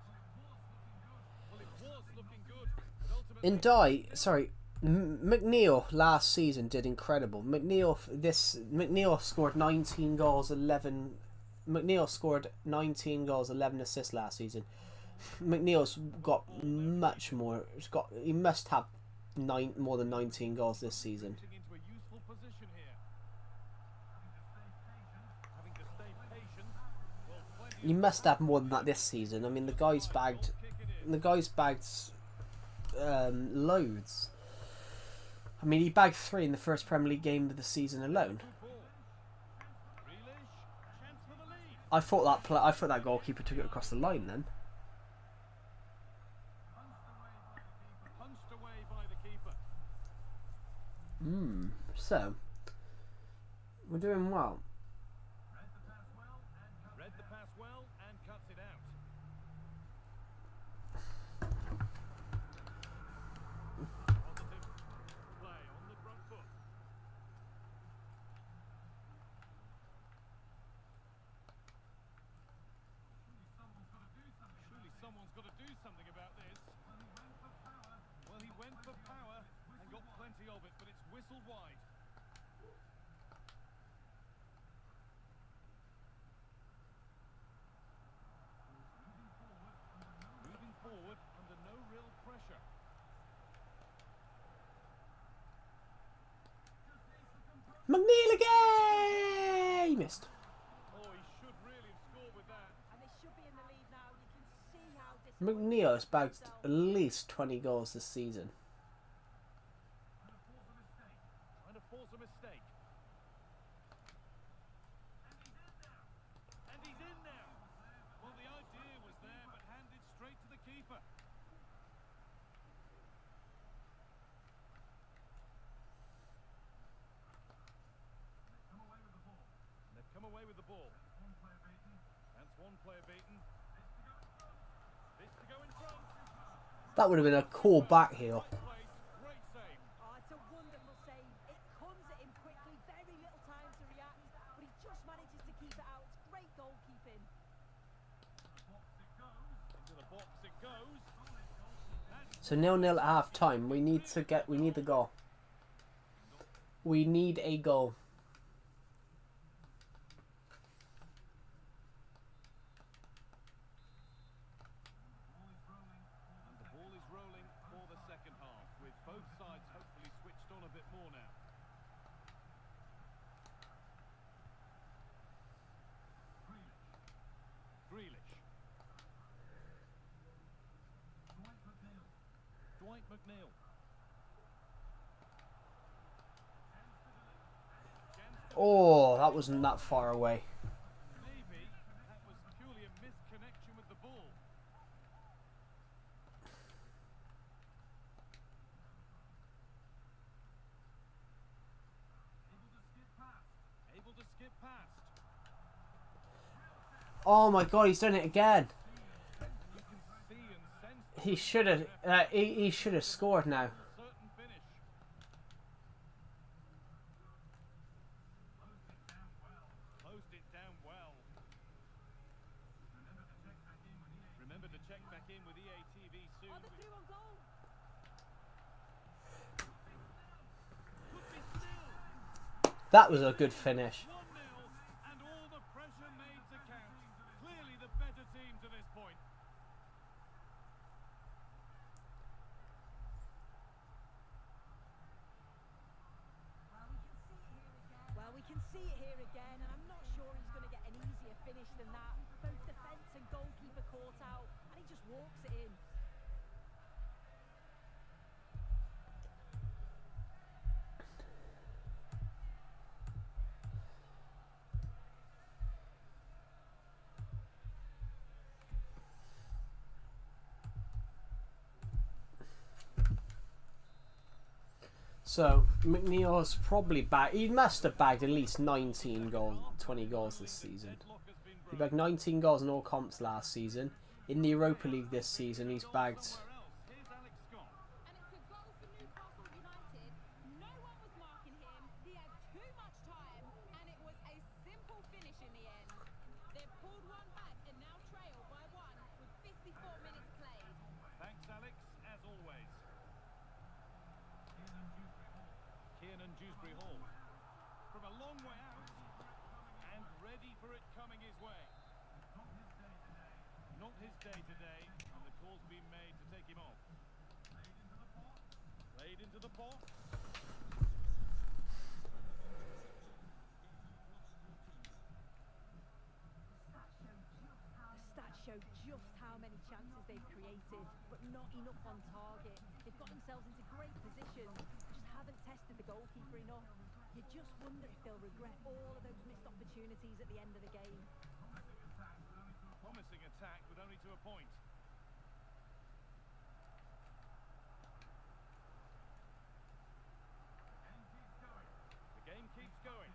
Well, it was looking good, but ultimately... McNeil last season did incredible. McNeil scored 19 goals, 11. McNeil scored 19 goals, 11 assists last season. McNeil's got much more. He must have more than 19 goals this season. He must have more than that this season. I mean, the guy's bagged loads. I mean, he bagged 3 in the first Premier League game of the season alone. I thought that goalkeeper took it across the line then. So we're doing well. Read the pass well and cuts it out. Positive play on the front foot. got to do something about this. Well, he went for power and got plenty of it, but it's whistled wide. Moving forward under no real pressure. McNeil again! He missed. Oh, he should really have scored with that. And they should be in the lead now. You can see how disappointed McNeil has bagged themselves. at least 20 goals this season. Trying to force a mistake. And he's in now. Well, the idea was there, but handed straight to the keeper. They've come away with the ball. That's one player beaten. This to go in front. That would have been a cool back heel. Place. Great save. Oh, it's a wonderful save. It comes at him quickly, very little time to react, but he just manages to keep it out. It's great goalkeeping. Into the box it goes. So 0-0 at half time. We need the goal. We need a goal. And the ball is rolling for the second half, with both sides hopefully switched on a bit more now. Grealish. Dwight McNeil. Oh, that wasn't that far away. Maybe that was purely a misconnection with the ball. Able to skip past. Oh my god, he's done it again. You can see and sense He should have. He should have scored now. a certain finish. Closed it down well. Remember to check back in with EA TV soon. Oh, they're through on goal. Could be still. That was a good finish. 1-0 and all the pressure made to count. Clearly the better team to this point. Well, we can see it here again, and I'm not sure he's going to get an easier finish than that. Both defence and goalkeeper caught out, and he just walks it in. So McNeil's probably bagged. He must have bagged at least 19 goals, 20 goals this season. Deadlock has been He broken. bagged 19 goals in all comps last season. In the Europa League this season, he's bagged. Somewhere else. Here's Alex Scott. And it's a goal for Newcastle United. No one was marking him. He had too much time, and it was a simple finish in the end. They've pulled one back and now trail by one with 54 minutes played. Thanks, Alex, as always. Kiernan Dewsbury Hall. From a long way out, and ready for it coming his way. Not his day today, and the call's been made to take him off. Played into the box. The stats show just how many chances they've created, but not enough on target. They've got themselves into great positions, just haven't tested the goalkeeper enough. You just wonder if they'll regret all of those missed opportunities at the end of the game. Promising attack, but only to a point. The game keeps going.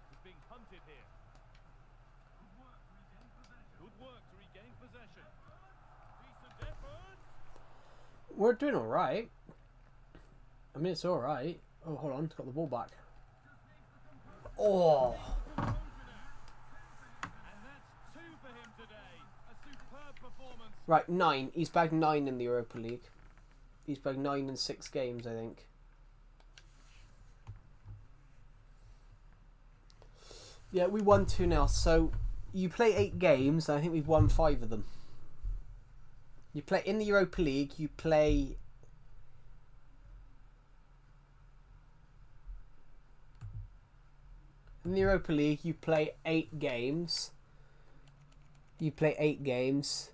He's being hunted here. Good work to regain possession. Decent effort. We're doing all right. I mean, it's all right. Oh, hold on, got the ball back. Oh, And that's two for him today. A superb performance. Right, 9. He's bagged 9 in the Europa League. He's bagged 9 in 6 games, I think. Yeah, we won 2-0. So you play 8 games, and I think we've won 5 of them. You play in the Europa League, you play... In the Europa League, you play 8 games. You play 8 games.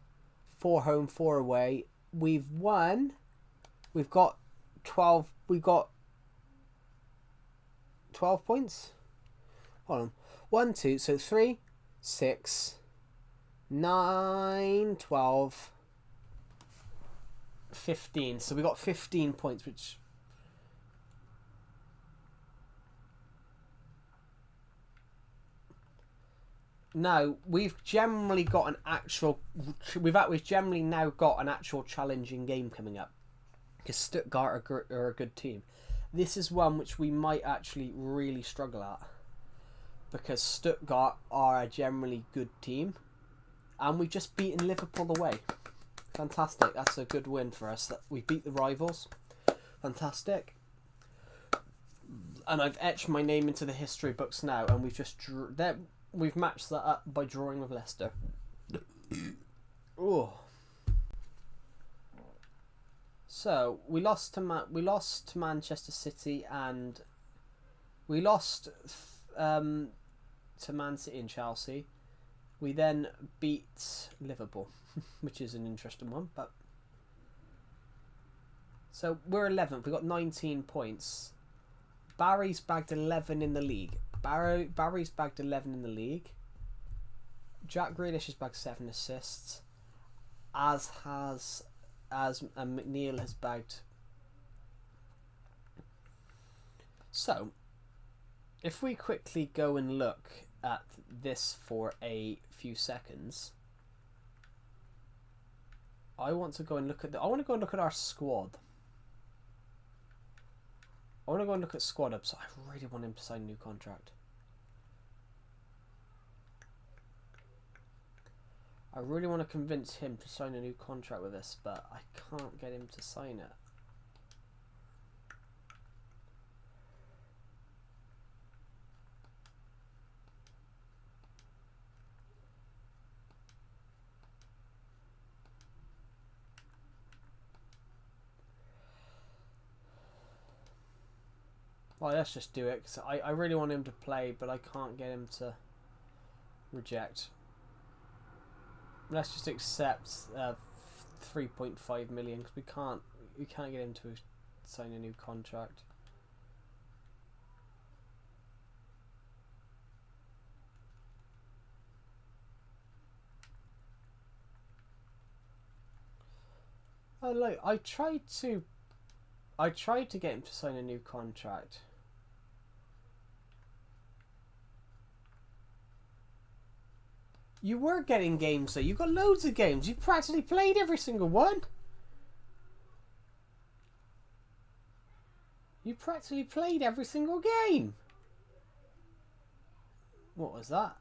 4 home, 4 away. We've won. We've got 12. We've got 12 points. Hold on. 1, 2. So 3, 6, 9, 12, 15. So we got 15 points, which... Now, we've generally got an actual... We've generally now got an actual challenging game coming up. Because Stuttgart are a good team. This is one which we might actually really struggle at. Because Stuttgart are a generally good team. And we've just beaten Liverpool away. Fantastic. That's a good win for us. We beat the rivals. Fantastic. And I've etched my name into the history books now. And we've just... We've matched that up by drawing with Leicester. Oh. So we lost to Manchester City, and we lost to Man City and Chelsea. We then beat Liverpool, which is an interesting one. But so we're 11th. We got 19 points. Barry's bagged 11 in the league. Barry's bagged 11 in the league. Jack Grealish has bagged 7 assists, as McNeil has bagged. So, if we quickly go and look at this for a few seconds, I want to go and look at our squad. I want to go and look at squad up, so I really want him to sign a new contract. I really want to convince him to sign a new contract with us, but I can't get him to sign it. Well, let's just do it, because I really want him to play, but I can't get him to reject. Let's just accept 3.5 million, because we can't get him to sign a new contract. Oh look, I tried to get him to sign a new contract. You were getting games though. You got loads of games. You practically played every single one. You practically played every single game. What was that?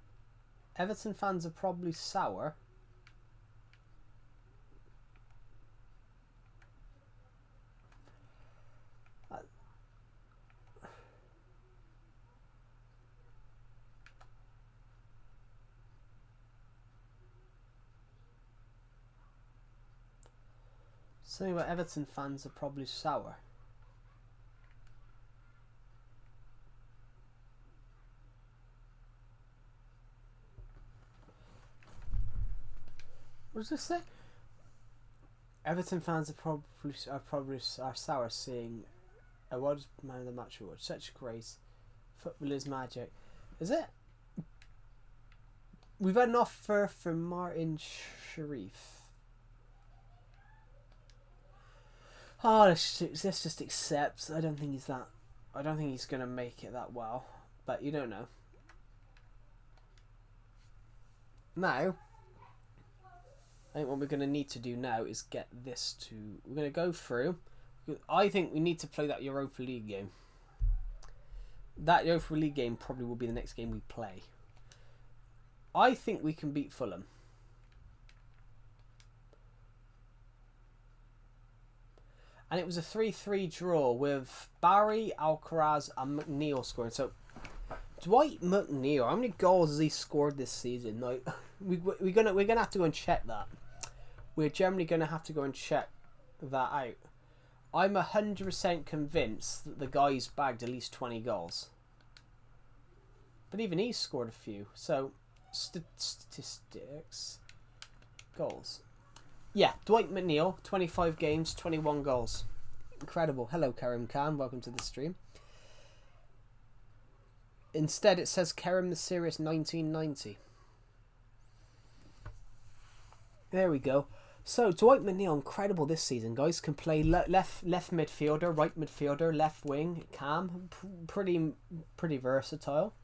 Everton fans are probably sour. Something about Everton fans are probably sour. What does this say? Everton fans are probably sour, seeing awards man of the match award. Such grace, football is magic. Is it? We've had an offer for Martin Sharif. Oh, let's just accept. I don't think he's gonna make it that well, but you don't know. Now, I think what we're gonna need to do now is get this to. We're gonna go through. I think we need to play that Europa League game. That Europa League game probably will be the next game we play. I think we can beat Fulham. And it was a 3-3 draw with Barry, Alcaraz and McNeil scoring. So Dwight McNeil, how many goals has he scored this season? Like, we're gonna have to go and check that. We're generally gonna have to go and check that out. I'm 100% convinced that the guy's bagged at least 20 goals. But even he's scored a few. So, statistics. Goals. Yeah, Dwight McNeil, 25 games, 21 goals. Incredible. Hello, Karim Khan. Welcome to the stream. Instead, it says Karim the Serious 1990. There we go. So, Dwight McNeil, incredible this season, guys. Can play left midfielder, right midfielder, left wing, cam. Pretty versatile.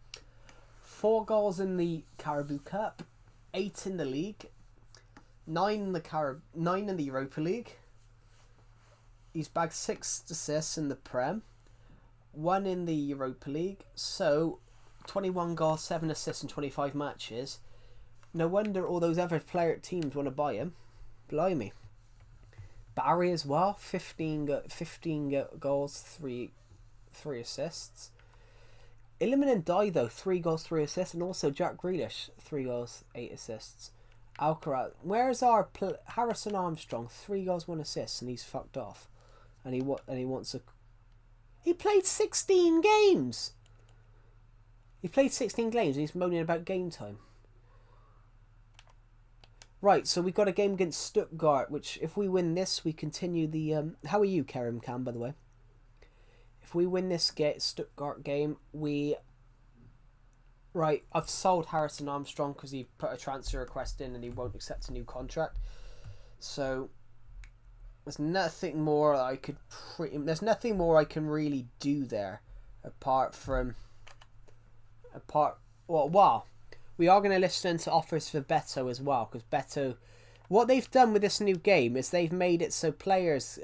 4 goals in the Carabao Cup, 8 in the league, 9 in the Europa League. He's bagged 6 assists in the Prem, 1 in the Europa League. So, 21 goals, 7 assists in 25 matches. No wonder all those other teams want to buy him. Blimey. Barry as well, 15 goals, 3 assists. Iliman Ndiaye though, 3 goals, 3 assists, and also Jack Grealish, 3 goals, 8 assists. Alcaraz, where's our Harrison Armstrong, 3 goals, 1 assist, and he's fucked off, and he wants a. He played 16 games. He played 16 games, and he's moaning about game time. Right, so we've got a game against Stuttgart, which if we win this, we continue the... how are you, Karim Khan, by the way? If we win this Stuttgart game, we... Right, I've sold Harrison Armstrong because he put a transfer request in and he won't accept a new contract. So, there's nothing more I could... There's nothing more I can really do there, apart from... Wow. We are going to listen to offers for Beto as well, because Beto, what they've done with this new game is they've made it so players,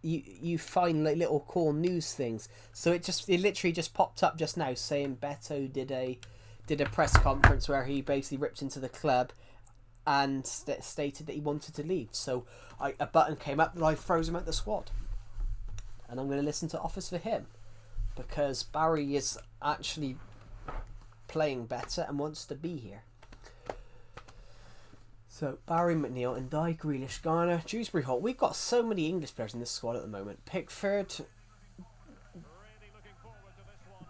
you find like little cool news things. So it literally just popped up just now saying Beto did a press conference where he basically ripped into the club and stated that he wanted to leave. So a button came up that I froze him at the squad, and I'm going to listen to offers for him because Barry is actually playing better and wants to be here. So Barry, McNeil, and Ndiaye, Grealish, Garner, Dewsbury Hall. We've got so many English players in this squad at the moment. Pickford,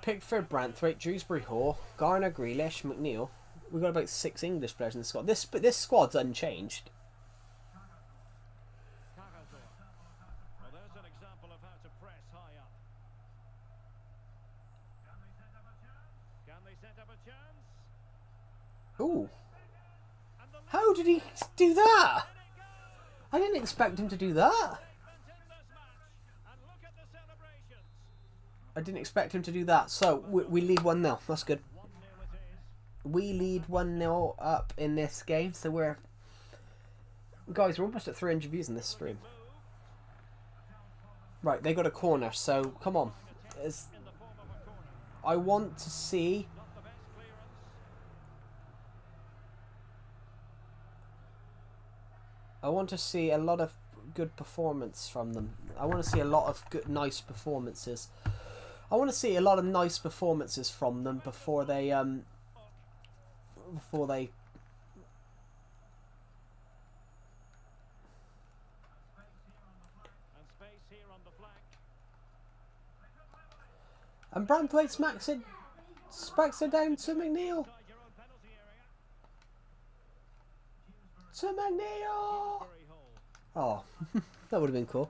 Branthwaite, Dewsbury Hall, Garner, Grealish, McNeil. We've got about 6 English players in the squad. This squad's unchanged. Well, there's an example of how to press high up. Can they set up a chance? Ooh. How did he do that? I didn't expect him to do that. I didn't expect him to do that. So, we lead 1-0. That's good. We lead 1-0 up in this game. So we're... Guys, we're almost at 300 views in this stream. Right, they got a corner. So, come on. I want to see... I want to see a lot of good performance from them. I want to see a lot of good, nice performances. I want to see a lot of nice performances from them before they And space here on the flank. And Branthwaite smacks it down to McNeil. To McNeil! Oh, that would have been cool.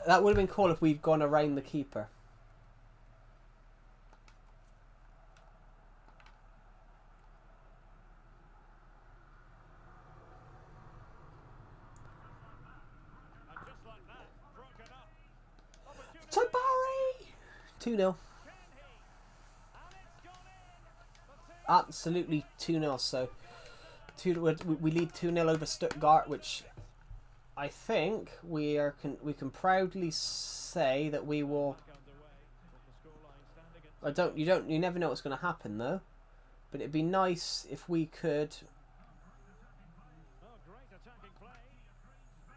That would have been cool if we'd gone around the keeper. To Barry! 2-0. Absolutely 2-0, so... we lead 2-0 over Stuttgart, which I think we can proudly say that we will. You never know what's going to happen though, but it'd be nice if we could. Oh, great attacking play.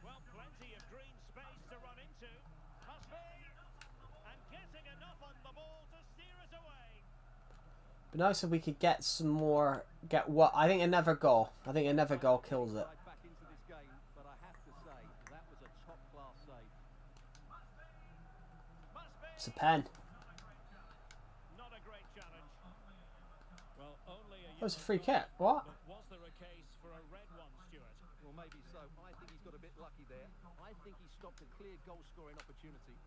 Well Plenty of green space to run into. Must be. And getting enough on the ball to steer it away. But nice if we could get some more. Get what? I think another goal. I think another goal kills it. Back into this game, but I have to say that was a top-class save. Must be. It's a pen. Not a great challenge. Well, only a Oh, it's a free kick. What? But was there a case for a red one, Stuart? Well, maybe so. I think he's got a bit lucky there. I think he stopped a clear goal-scoring opportunity.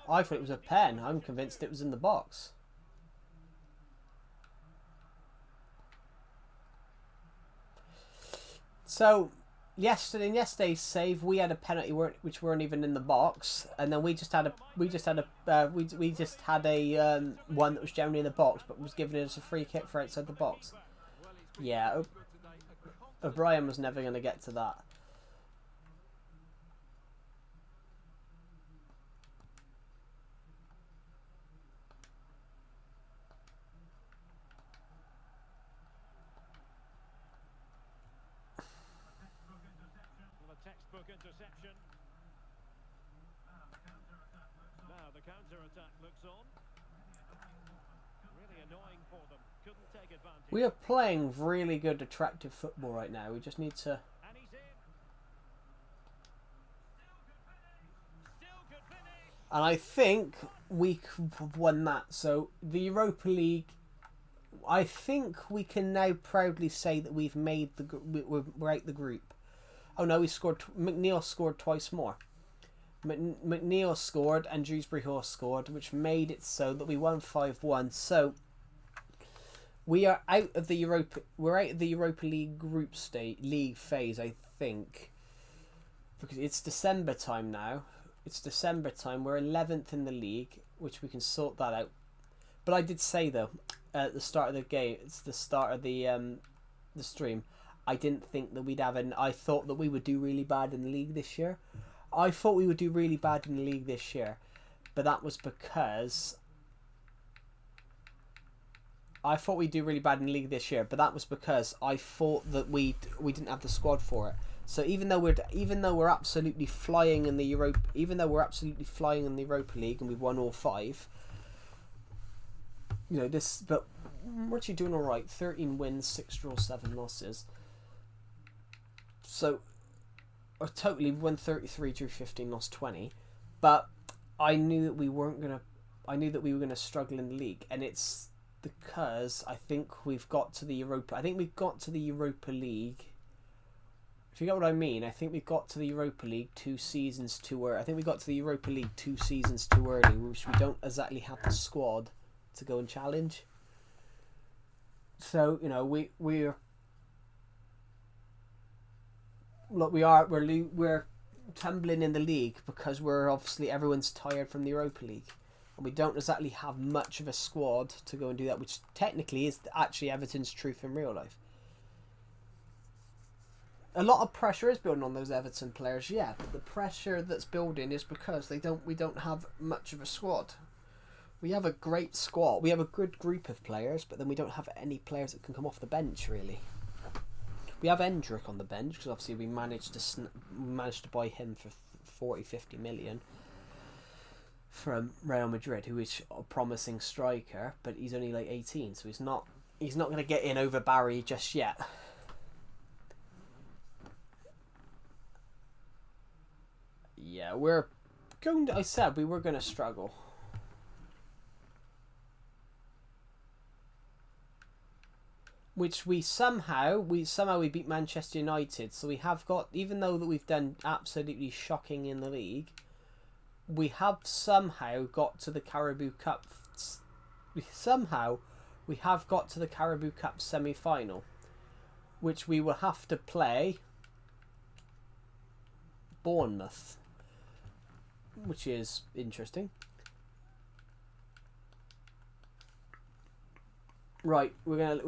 I thought it was a pen. I'm convinced it was in the box. So, in yesterday's save, we had a penalty which weren't even in the box, and then we just had a one that was generally in the box, but was given us a free kick for outside the box. Yeah, O'Brien was never going to get to that. Well, a textbook interception. Now the counter-attack looks on. Really annoying for them. Couldn't take advantage. We are playing really good, attractive football right now. We just need to. And he's in. Still could finish. And I think we have won that. So the Europa League, I think we can now proudly say that we've made we're out the group. Oh no, McNeil scored twice more. McNeil scored and Dewsbury Horse scored, which made it so that we won 5-1. So we are out of the Europa. We're out of the Europa League league phase, I think, because it's December time now. It's December time. We're 11th in the league, which we can sort that out. But I did say though, at the start of the game, it's the start of the stream, I didn't think that we'd have I thought that we would do really bad in the league this year. I thought we would do really bad in the league this year, but that was because I thought we'd do really bad in the league this year, but that was because I thought that we didn't have the squad for it. So even though we're absolutely flying in the Europa League and we've won all 5, you know this, but we're actually doing all right. 13 wins, 6 draws, 7 losses. So, totally won 33, drew 15, lost 20. But I knew that we were gonna struggle in the league, and it's because I think we've got to the Europa. I think we've got to the Europa League. If you get what I mean, I think we got to the Europa League 2 seasons too early. I think we got to the Europa League 2 seasons too early, which we don't exactly have the squad to go and challenge. So you know we're tumbling in the league because we're obviously everyone's tired from the Europa League, and we don't exactly have much of a squad to go and do that, which technically is actually Everton's truth in real life. A lot of pressure is building on those Everton players, yeah, but the pressure that's building is because we don't have much of a squad. We have a great squad. We have a good group of players, but then we don't have any players that can come off the bench, really. We have Endrick on the bench, because obviously we managed to buy him for 40-50 million from Real Madrid, who is a promising striker, but he's only like 18, so he's not going to get in over Barry just yet. Yeah, I said we were going to struggle. Which we somehow beat Manchester United. So we have got, even though that we've done absolutely shocking in the league, we have somehow got to the Carabao Cup. We have got to the Carabao Cup semi-final, which we will have to play Bournemouth, which is interesting. Right, we're gonna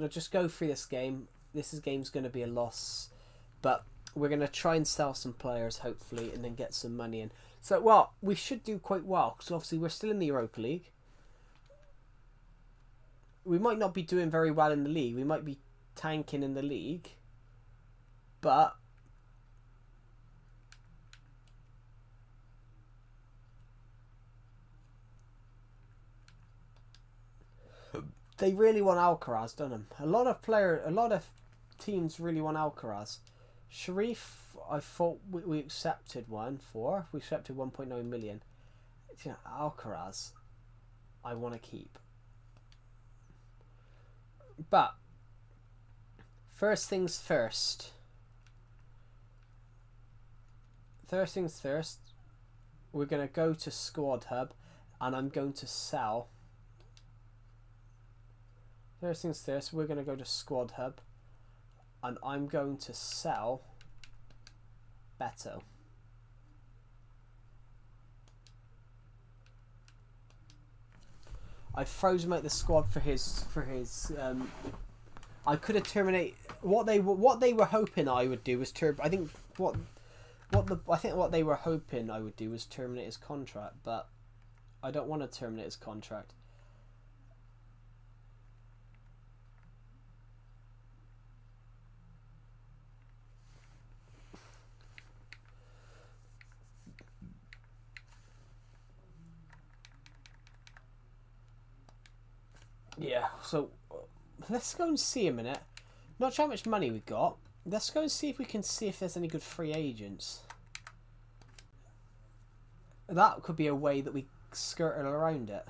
just go through this game. Game's gonna be a loss, but we're gonna try and sell some players hopefully, and then get some money in. So, well, we should do quite well because obviously we're still in the Europa League. We might not be doing very well in the league. We might be tanking in the league, but they really want Alcaraz, don't they? A lot of teams really want Alcaraz. Sharif, I thought we accepted we accepted 1.9 million. You know, Alcaraz, I want to keep. But first things first. First things first. We're gonna go to Squad Hub, and I'm going to sell. First things first, we're going to go to Squad Hub, and I'm going to sell Beto. I froze him out the squad for his. I could have terminated what they were hoping I would do was I think what they were hoping I would do was terminate his contract, but I don't want to terminate his contract. Yeah, so let's go and see a minute. Not sure how much money we've got. Let's go and see if we can see if there's any good free agents. That could be a way that we skirt around it.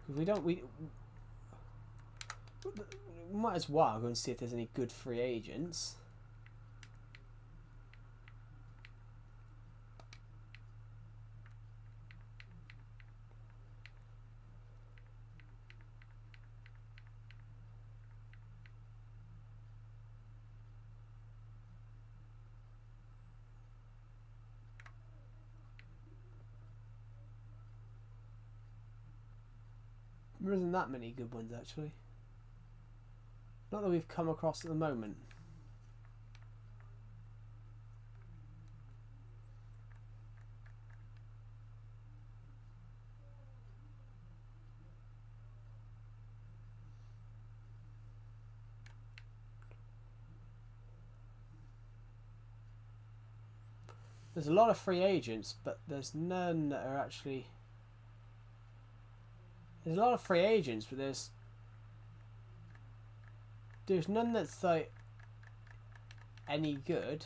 We might as well go and see if there's any good free agents. There isn't that many good ones, actually. Not that we've come across at the moment. There's a lot of free agents, but there's none that are actually... There's a lot of free agents, but there's none that's like any good.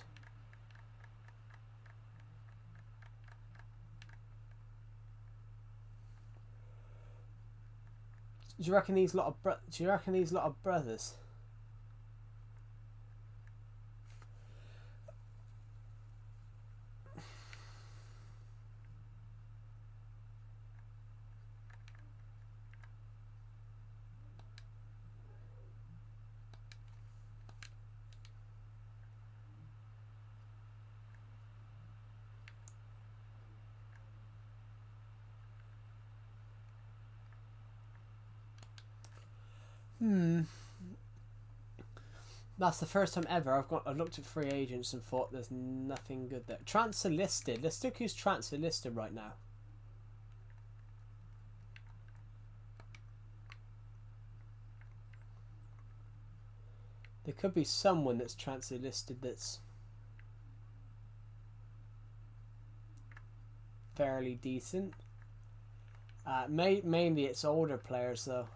Do you reckon these lot of brothers? That's the first time ever I've looked at free agents and thought there's nothing good there. Transfer listed. Let's look who's transfer listed right now. There could be someone that's transfer listed that's fairly decent. Mainly it's older players though.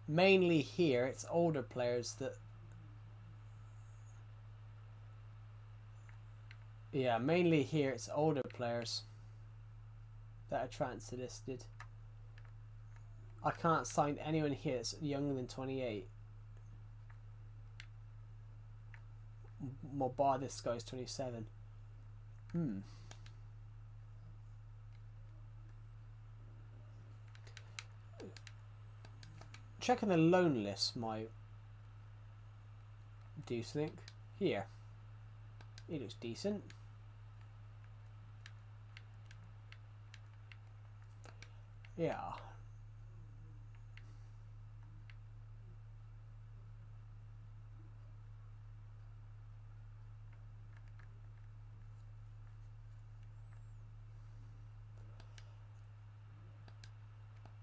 Mainly here it's older players that... Yeah, mainly here it's older players that are transfer listed. I can't sign anyone here that's younger than 28. Well, bar this guy's 27. Checking the loan list might do something. Here. He looks decent. Yeah.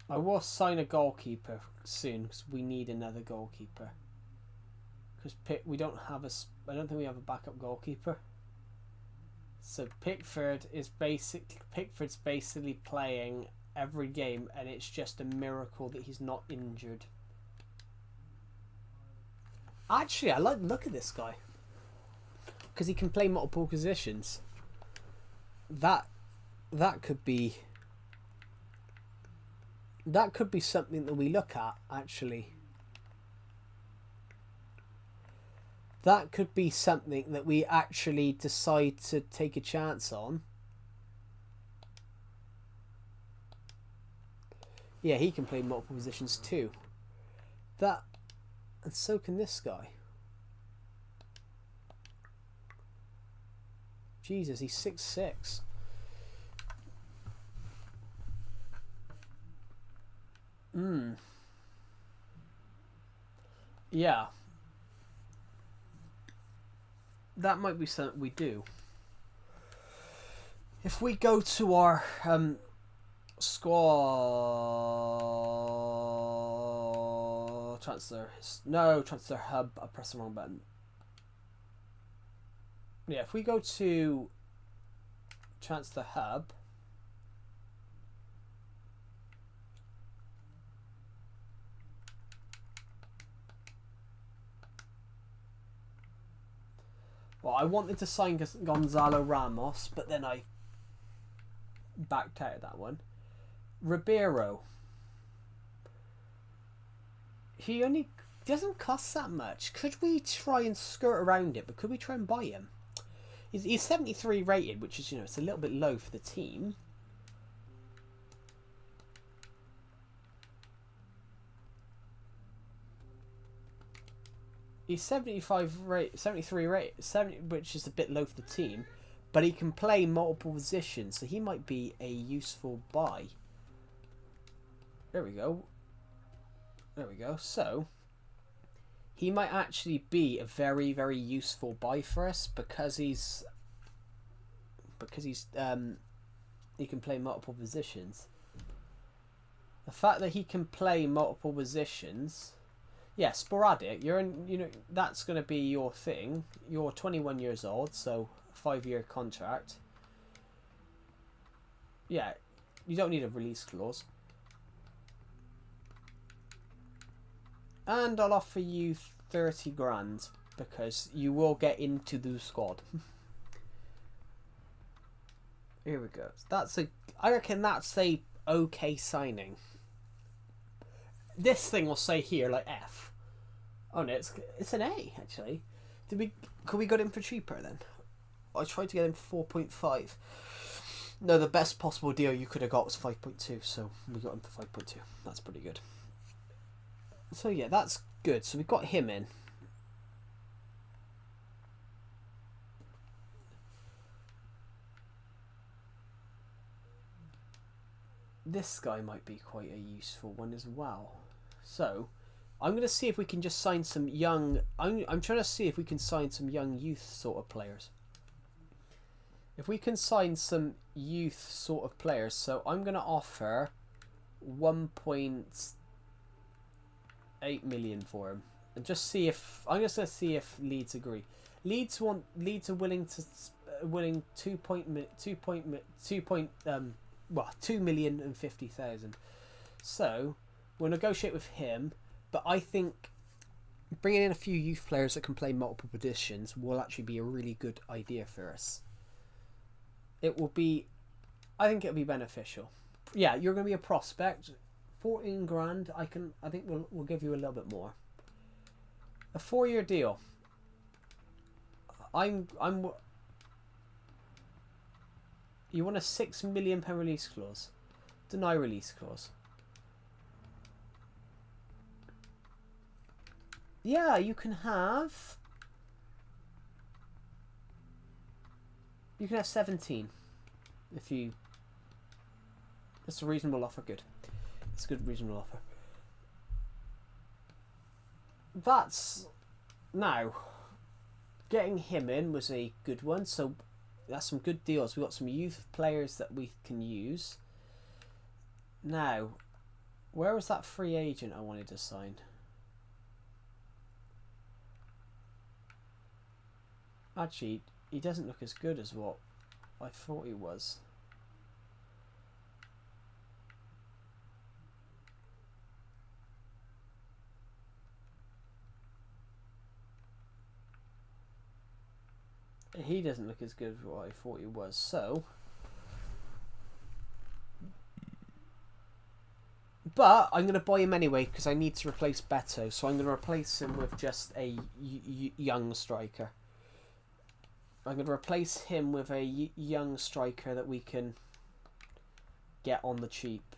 I will sign a goalkeeper soon because we need another goalkeeper. Because we don't have I don't think we have a backup goalkeeper. So Pickford's basically playing every game, and it's just a miracle that he's not injured. Actually, I like the look at this guy because he can play multiple positions. That could be something that we look at, actually. That could be something that we actually decide to take a chance on. Yeah, he can play multiple positions too. And so can this guy. Jesus, he's 6'6". Yeah. That might be something we do. If we go to our squad transfer hub, I pressed the wrong button. Yeah, if we go to transfer hub, well, I wanted to sign Gonzalo Ramos, but then I backed out of that one. Ribeiro. He only doesn't cost that much. Could we try and skirt around it? But could we try and buy him? He's 73 rated, which is, it's a little bit low for the team. He's 73 rate, which is a bit low for the team, but he can play multiple positions, so he might be a useful buy. There we go. So he might actually be a very, very useful buy for us because he can play multiple positions. The fact that he can play multiple positions. Yeah, sporadic. That's going to be your thing. You're 21 years old, so 5-year contract. Yeah, you don't need a release clause. And I'll offer you 30 grand because you will get into the squad. Here we go. I reckon that's a okay signing. This thing will say here like F. Oh no, it's an A actually. Could we got him for cheaper then? I tried to get him for 4.5. No, the best possible deal you could have got was 5.2, so we got him for 5.2. That's pretty good. So yeah, that's good. So we've got him in. This guy might be quite a useful one as well. So I'm going to see if we can just sign some young... I'm trying to see if we can sign some young youth sort of players. If we can sign some youth sort of players, so I'm going to offer 1.8 million for him, and just see if I'm just going to see if Leeds agree. Leeds are willing 2,050,000. So we'll negotiate with him, but I think bringing in a few youth players that can play multiple positions will actually be a really good idea for us. I think it'll be beneficial. Yeah, you're going to be a prospect. 14 grand. I think we'll give you a little bit more. A 4-year deal. You want a £6 million release clause? Deny release clause. Yeah, you can have 17 if you... That's a reasonable offer. Good. It's a good reasonable offer. That's... Now, getting him in was a good one, so that's some good deals. We've got some youth players that we can use. Now, Where was that free agent I wanted to sign? Actually, he doesn't look as good as what I thought he was. He doesn't look as good as what I thought he was, so... But I'm going to buy him anyway because I need to replace Beto, so I'm going to replace him with just a young striker. I'm going to replace him with a young striker that we can get on the cheap.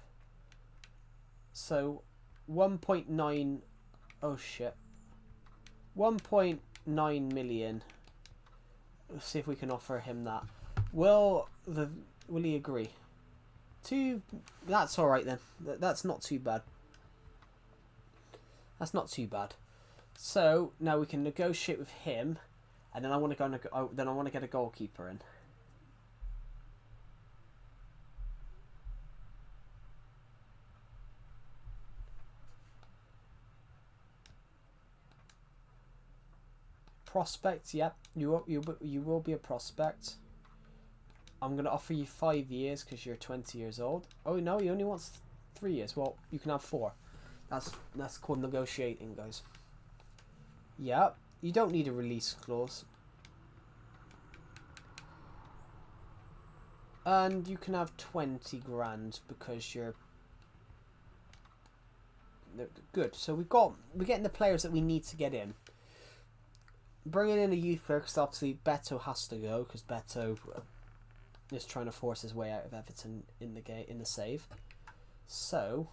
So 1.9... Oh shit. 1.9 million. Let's see if we can offer him that. Will he agree? That's alright then. That's not too bad. That's not too bad. So now we can negotiate with him, and then I want to go. Then I want to get a goalkeeper in. Prospect, yep. You will be a prospect. I'm going to offer you 5 years because you're 20 years old. Oh no, he only wants 3 years. Well, you can have 4. That's called negotiating, guys. Yeah, you don't need a release clause. And you can have 20 grand because you're good. So we're getting the players that we need to get in. Bringing in a youth player because obviously Beto has to go because Beto is trying to force his way out of Everton in the save. So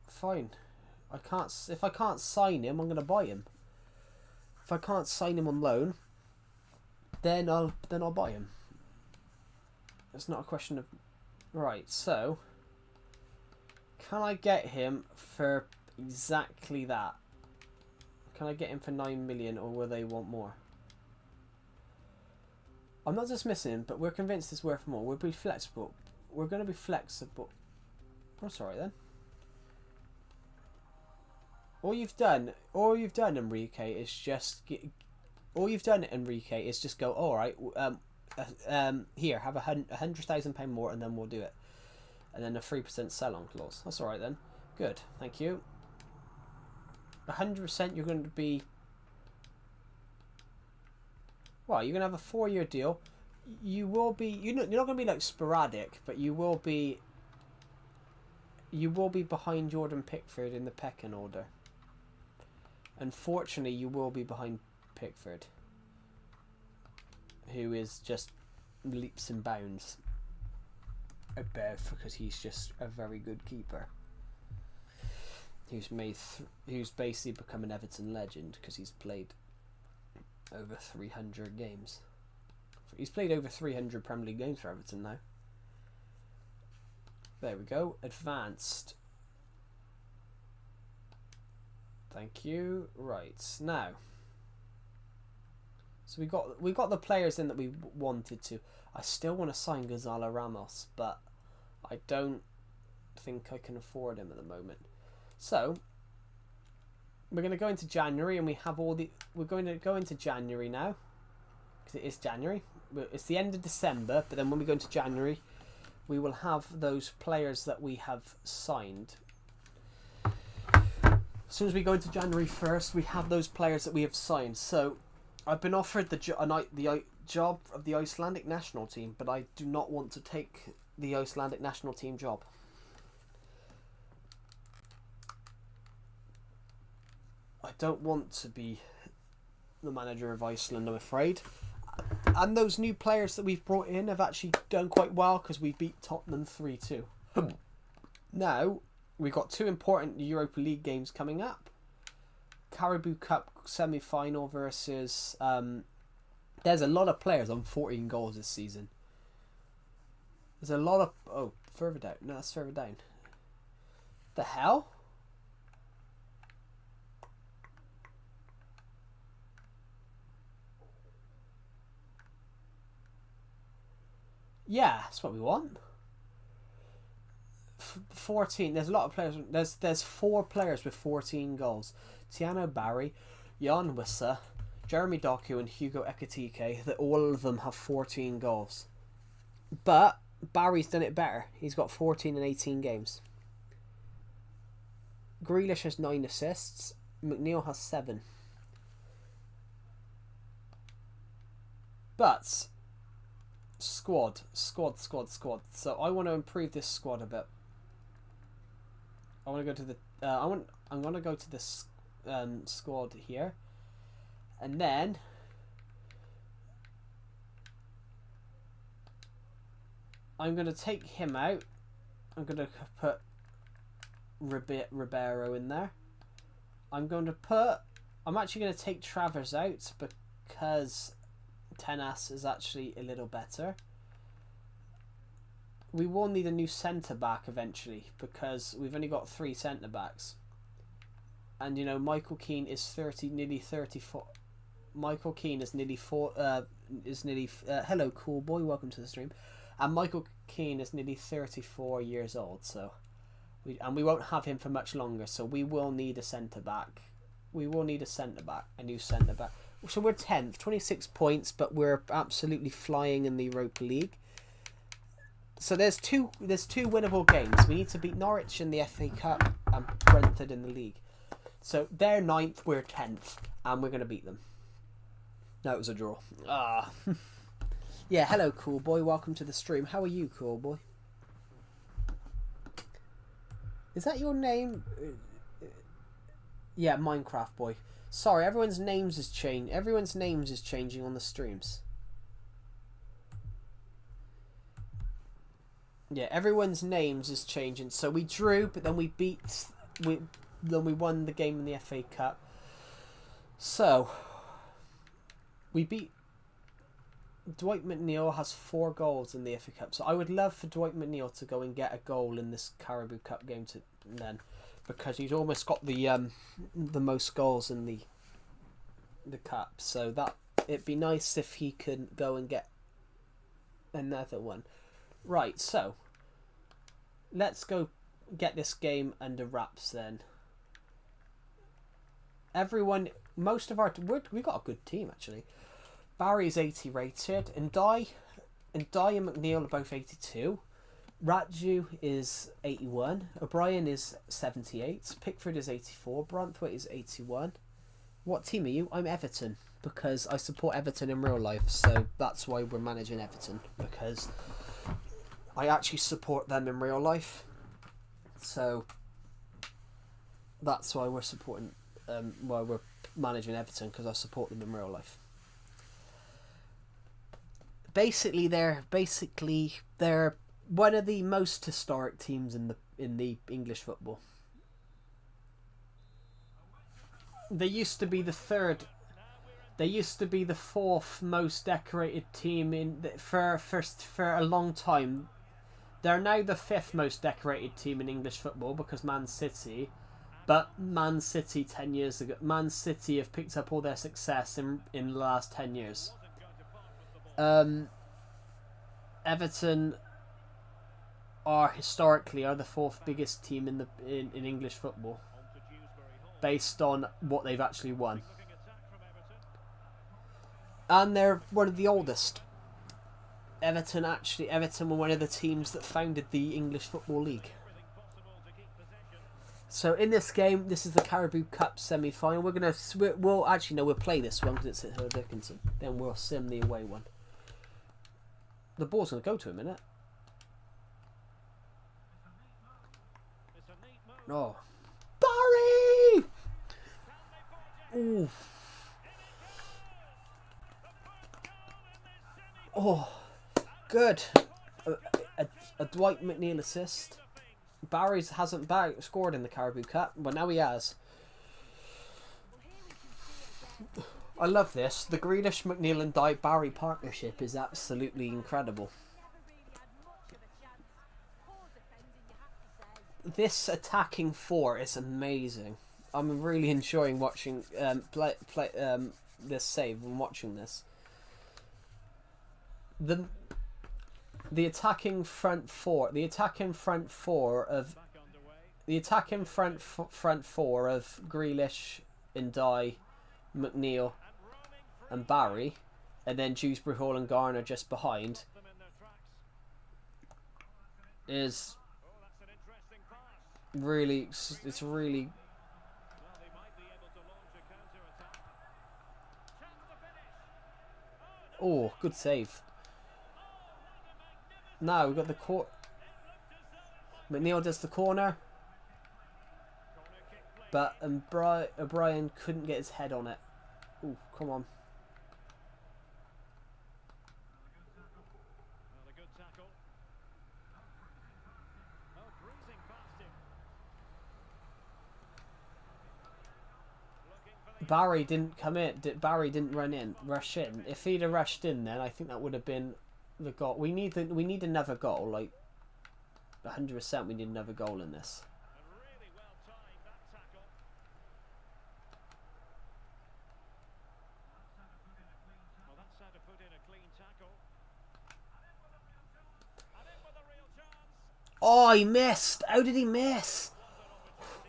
fine. If I can't sign him, I'm gonna buy him. If I can't sign him on loan, then I'll buy him. It's not a question of right. So can I get him for exactly that? Can I get him for 9 million, or will they want more? I'm not dismissing him, but we're convinced it's worth more. We'll be flexible. We're going to be flexible. I'm sorry then. All you've done, Enrique, is just go. All right, here, have £100,000 more, and then we'll do it. And then a 3% sell-on clause. That's all right then. Good, thank you. 100%. You're going to be. Well, you're going to have a 4-year deal. You will be. You're not going to be like sporadic, but you will be. You will be behind Jordan Pickford in the pecking order. Unfortunately, you will be behind Pickford, who is just leaps and bounds above because he's just a very good keeper. Who's basically become an Everton legend because he's played over 300 games. He's played over 300 Premier League games for Everton now. There we go. Advanced. Thank you. Right, now. So we got the players in that we wanted to. I still want to sign Gonzalo Ramos, but I don't think I can afford him at the moment. So we're going to go into January, and we have all the. We're going to go into January now because it is January. It's the end of December, but then when we go into January, we will have those players that we have signed. As soon as we go into January 1st, we have those players that we have signed. So I've been offered the job of the Icelandic national team, but I do not want to take the Icelandic national team job. I don't want to be the manager of Iceland, I'm afraid. And those new players that we've brought in have actually done quite well because we beat Tottenham 3-2. Now, we've got 2 important Europa League games coming up. Caribou Cup semi-final versus... there's a lot of players on 14 goals this season. There's a lot of... Oh, further down. No, that's further down. The hell? Yeah, that's what we want. 14. There's a lot of players. There's 4 players with 14 goals. Tiano Barry, Jan Wissa, Jeremy Doku, and Hugo Ekitike. That all of them have 14 goals. But Barry's done it better. He's got 14 in 18 games. Grealish has 9 assists. McNeil has 7. But squad. So I want to improve this squad a bit. I want to go to the. I'm going to go to this squad here, and then I'm going to take him out. I'm going to put Ribeiro in there. I'm actually going to take Travers out because Tenas is actually a little better. We will need a new centre back eventually because we've only got 3 centre backs. And you know, Michael Keane is nearly 34. Michael Keane is nearly hello, cool boy, welcome to the stream. And Michael Keane is nearly 34 years old, so we won't have him for much longer. So we will need a centre back. A new centre back. So we're 10th, 26 points, but we're absolutely flying in the Europa League. So there's two winnable games. We need to beat Norwich in the FA Cup and Brentford in the league. So they're 9th, we're 10th, and we're going to beat them. No, it was a draw. Yeah, hello, cool boy. Welcome to the stream. How are you, cool boy? Is that your name? Yeah, Minecraft boy. Sorry, everyone's names is changing. Everyone's names is changing on the streams. Yeah, everyone's names is changing. So we drew, but then we won the game in the FA Cup. So we beat. Dwight McNeil has 4 goals in the FA Cup. So I would love for Dwight McNeil to go and get a goal in this Carabao Cup game because he's almost got the most goals in the cup. So that it'd be nice if he could go and get another one. Right, so let's go get this game under wraps then. Everyone, most of we got a good team actually. Barry's 80 rated, and Dye and McNeil are both 82. Raju is 81. O'Brien is 78. Pickford is 84. Branthwaite is 81. What team are you? I'm Everton because I support Everton in real life, so that's why we're managing Everton, because I actually support them in real life. So that's why we're supporting why we're managing Everton, because I support them in real life. Basically they're one of the most historic teams in the English football. They used to be the 4th most decorated team for a long time. They're now the 5th most decorated team in English football because Man City. But Man City 10 years ago, Man City have picked up all their success in the last 10 years. Everton are historically the 4th biggest team in English football, based on what they've actually won. And they're one of the oldest. Everton were one of the teams that founded the English Football League. So in this game, this is the Carabao Cup semi-final. We'll play this one because it's at Hill Dickinson. Then we'll sim the away one. The ball's going to go to him, innit? Oh. Barry! Ooh. Oh. Good. A Dwight McNeil assist. Barry's hasn't scored in the Carabao Cup, but now he has. I love this. The Grealish, McNeil and Dwight Barry partnership is absolutely incredible. This attacking 4 is amazing. I'm really enjoying watching this save and watching this. the attacking front four. The attacking front four of Back underway. the attacking front four of Grealish, Ndiaye, McNeil, And roaming free. and Barry, and then Dewsbury Hall and Garner just behind Them in their tracks. is Oh, that's an interesting pass. really. It's really. Well, they might be able to launch a counter-attack. Chance to finish. Oh, good save. Now we've got the court. McNeil does the corner, Corner kick play. but O'Brien couldn't get his head on it. Oh, come on. Well, a good tackle. Oh, cruising past him. Looking for the Barry didn't come in. Barry didn't rush in. If he'd have rushed in, then I think that would have been the goal. We need another goal. Like 100%, we need another goal in this. and really well timed that tackle. Well, that's how to put in a clean tackle. And in with a real chance. Oh, he missed. How did he miss?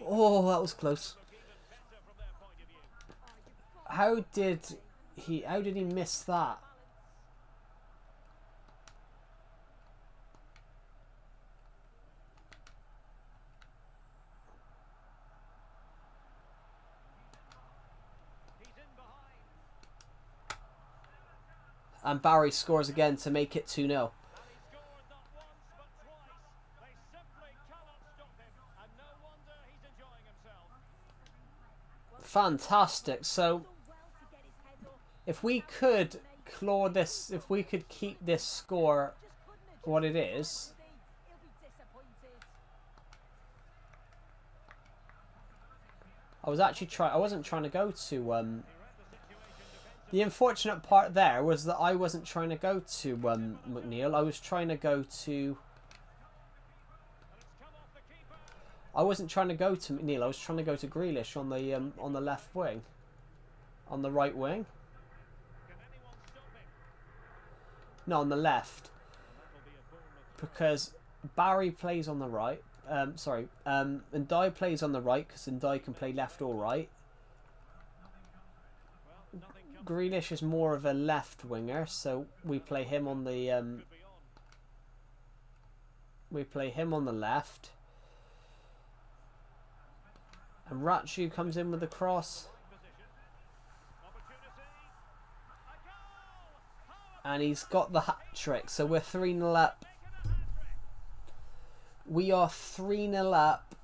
Oh, that was close. Look even better from their point of view. How did he miss that? He's in behind. And Barry scores again to make it 2-0. And he scored not once but twice. They simply cannot stop him. And no wonder he's enjoying himself. Fantastic. So Done well to get his head up. if we could claw this, if we could keep this score Just couldn't have what it driven it, is, would he? He'll be disappointed. I wasn't trying to go to the unfortunate part there was that I wasn't trying to go to McNeil. I was trying to go to I wasn't trying to go to McNeil. I was trying to go to Grealish on the left wing. On the right wing. Can anyone stop him? No, on the left. That'll be a Bournemouth. Because Barry plays on the right. And Ndiaye plays on the right because Ndiaye can play left or right. Well, nothing comes Grealish is more of a left winger, so we play him on the beyond. left. And Ratchu comes in with the cross, Position. Opportunity. A goal! and he's got the hat trick. So we're 3-0 up. Making a hat-trick. We are 3-0 up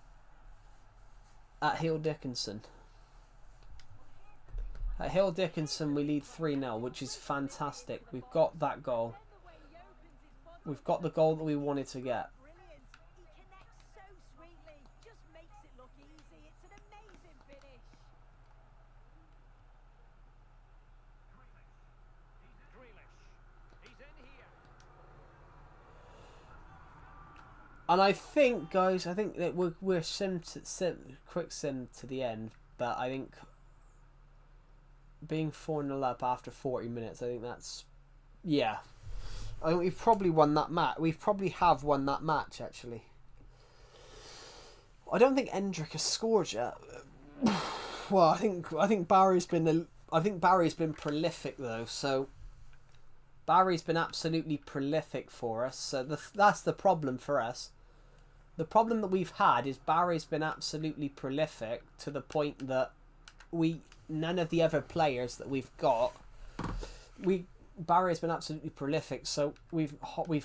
at Hill Dickinson. At Hill Dickinson, we lead 3-0, which is fantastic. We've got that goal. And the way he opens his body. We've got the goal that we wanted to get. Brilliant. He connects so sweetly. Just makes it look easy. It's an amazing finish. Grealish. He's in here. And I think, guys, that we're quick sim to the end, but I think being 4-0 up after 40 minutes, I think that's, yeah. I think we've probably won that match. We probably have won that match, actually. I don't think Endrick has scored yet. Well, I think Barry's been prolific though. So Barry's been absolutely prolific for us. So that's the problem for us. The problem that we've had is Barry's been absolutely prolific to the point that none of the other players that we've got, Barry's been absolutely prolific. So we've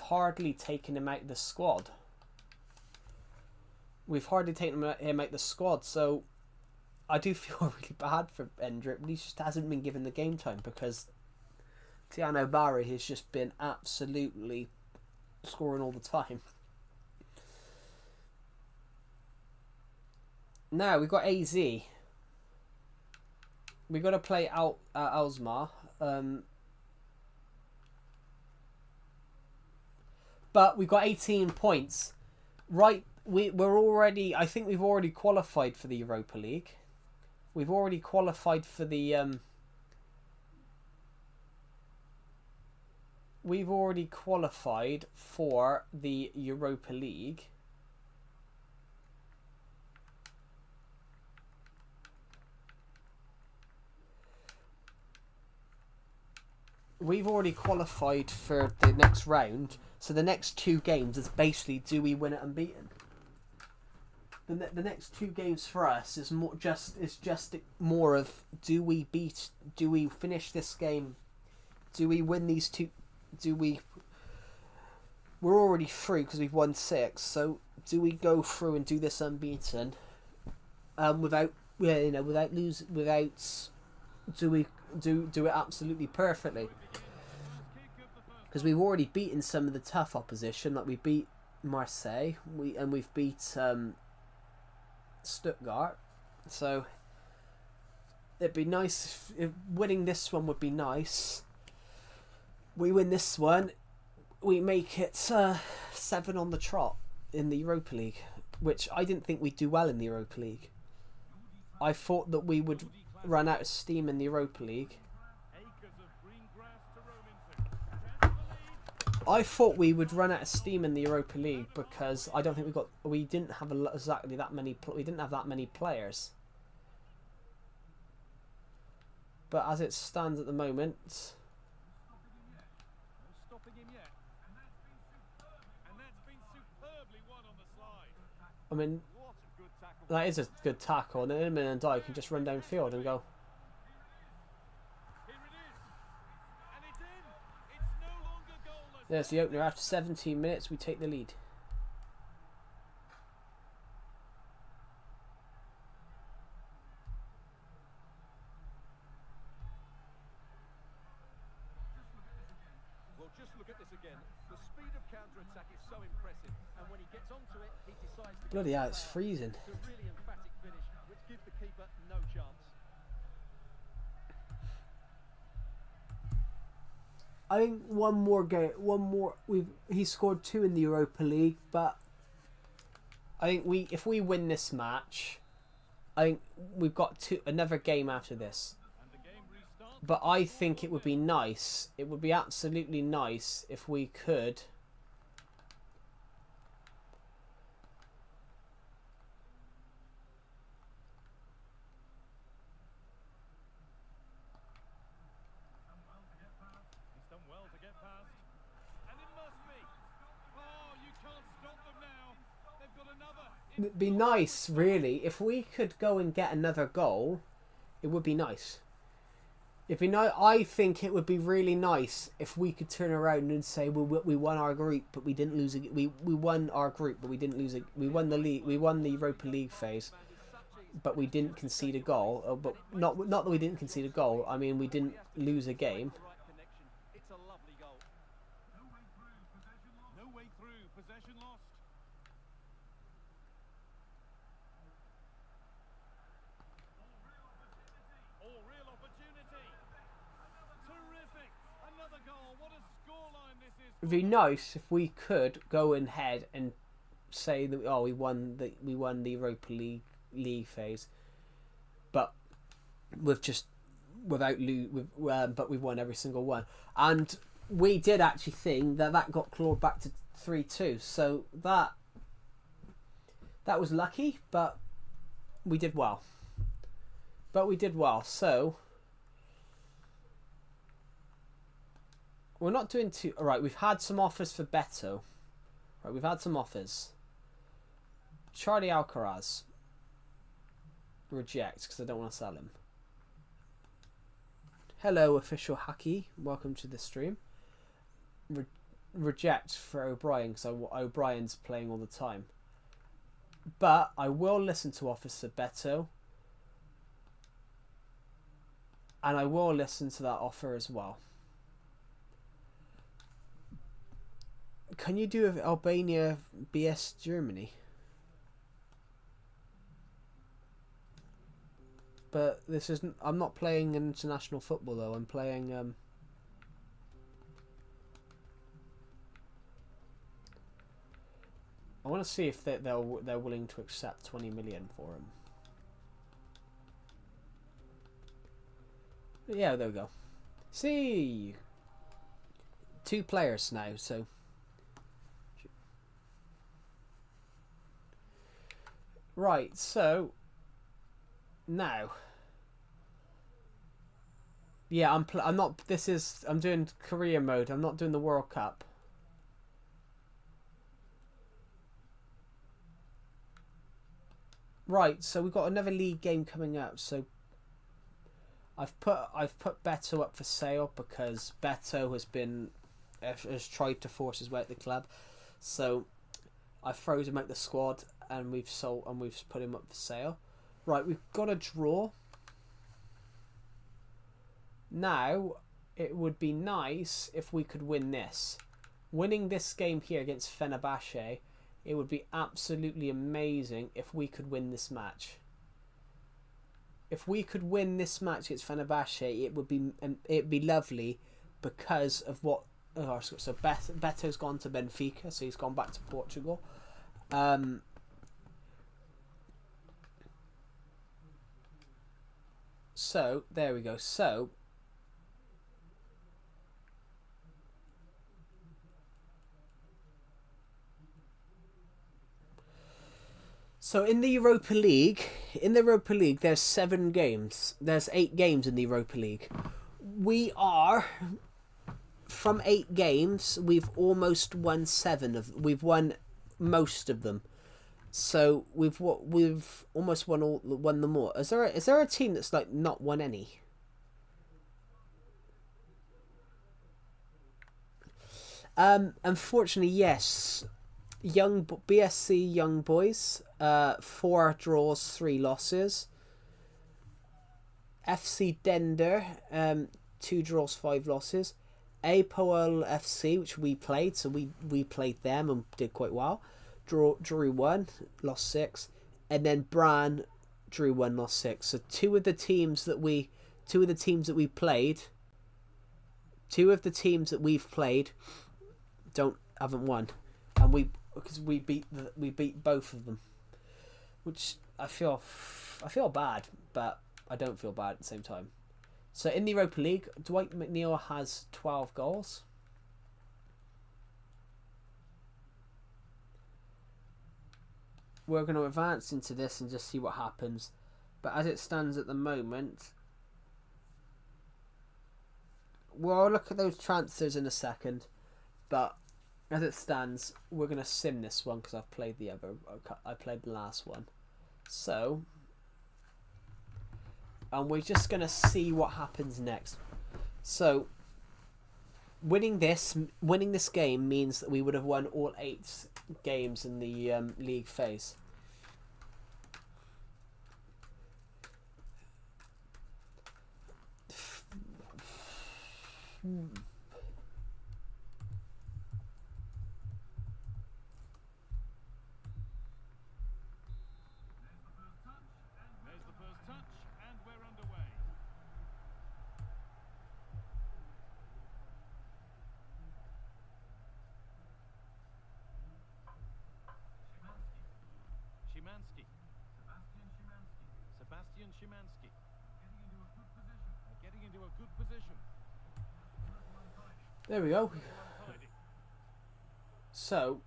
hardly taken him out of the squad. We've hardly taken him out the squad, so I do feel really bad for Endrick, but he just hasn't been given the game time because Tiano Barry has just been absolutely scoring all the time. Now we've got AZ. We've got to play out Alsmar. But we've got 18 points. Right, I think we've already qualified for the Europa League. We've already qualified for the we've already qualified for the Europa League. We've already qualified for the next round, so the next 2 games is basically, do we win it unbeaten? The next 2 games for us is just more of, do we finish this game? Do we win these 2? We're already through because we've won 6. So do we go through and do this unbeaten? Without do we do it absolutely perfectly? Because we've already beaten some of the tough opposition, like we beat Marseille, we've beat Stuttgart. So it'd be nice if winning this one would be nice. We win this one, we make it 7 on the trot in the Europa League, which I didn't think we'd do well in the Europa League. I thought that we would run out of steam in the Europa League. I thought we would run out of steam in the Europa League because I don't think we didn't have exactly that many. We didn't have that many players. But as it stands at the moment, Stopping him yet. And that's been superbly won on the slide. I mean, What a good tackle. that is a good tackle, and then Ilman and Dye can just run downfield and go. Here it is. And it's in. It's no longer goalless. There's the opener. After 17 minutes, we take the lead. Well, just look at this again. The speed of counter-attack is so impressive, and when he gets onto it, he decides to Bloody go hell, it's foul. freezing. It's a really emphatic finish, which gives the keeper no chance. I think one more. He scored 2 in the Europa League, but I think if we win this match, I think we've got another game after this. And the game restarts. But I think it would be nice. It would be absolutely nice if we could. He's done well to get past. And it must be. Oh, you can't stop them now. They've got another. It'd be nice, really, if we could go and get another goal. It would be nice. It'd be nice. I think it would be really nice if we could turn around and say we won our group, but we didn't lose. We won our group, but we didn't lose. We won the league. We won the Europa League phase, but we didn't concede a goal. But not that we didn't concede a goal. I mean, we didn't lose a game. Right connection. It's a lovely goal. No way through. Possession lost. All real opportunity. Terrific. Another goal. What a scoreline this is. It'd be nice if we could go ahead and say that we won the Europa League phase, but but we won every single one, and we did actually think that got clawed back to 3-2. So that was lucky, but we did well. So we're not doing too. All right, we've had some offers for Beto. Right, we've had some offers. Charlie Alcaraz. Reject, because I don't want to sell him. Hello, official Hacky. Welcome to the stream. Reject for O'Brien, because O'Brien's playing all the time. But I will listen to offers for Beto. And I will listen to that offer as well. Can you do Albania BS Germany? But this isn't. I'm not playing international football though. I'm playing. I want to see if they're willing to accept 20 million for him. Yeah, there we go. See, 2 players now, so right, so now yeah, I'm not, I'm doing career mode. I'm not doing the World Cup. Right, so we've got another league game coming up, so I've put Beto up for sale because Beto has tried to force his way at the club. So I froze him out the squad and we've put him up for sale. Right, we've got a draw. Now it would be nice if we could win this. Winning this game here against Fenerbahce, it would be absolutely amazing if we could win this match. If we could win this match against Fenerbahce, it'd be lovely because of what. Oh, so Beto's gone to Benfica, so he's gone back to Portugal. So there we go. So in the Europa League, there's 7 games. There's 8 games in the Europa League. We are, from 8 games, we've almost won 7 we've won most of them. So we've almost won them all. Is there a team that's like not won any? Unfortunately, yes. BSC Young Boys, 4 draws, 3 losses. FC Dender, 2 draws, 5 losses. Apoel FC, which we played, so we played them and did quite well. Drew 1, lost 6, and then Bran drew 1, lost 6. So two of the teams that we've played haven't won, and because we beat both of them, which I feel bad, but I don't feel bad at the same time. So in the Europa League, Dwight McNeil has 12 goals. We're going to advance into this and just see what happens. But as it stands at the moment, we'll look at those transfers in a second. But as it stands, we're going to sim this one because I've played I played the last one. So, and we're just going to see what happens next. So, winning this game means that we would have won all 8 games in the league phase. There's the first touch, and we're underway. Szymanski. Sebastian Szymanski. Getting into a good position. There we go. So,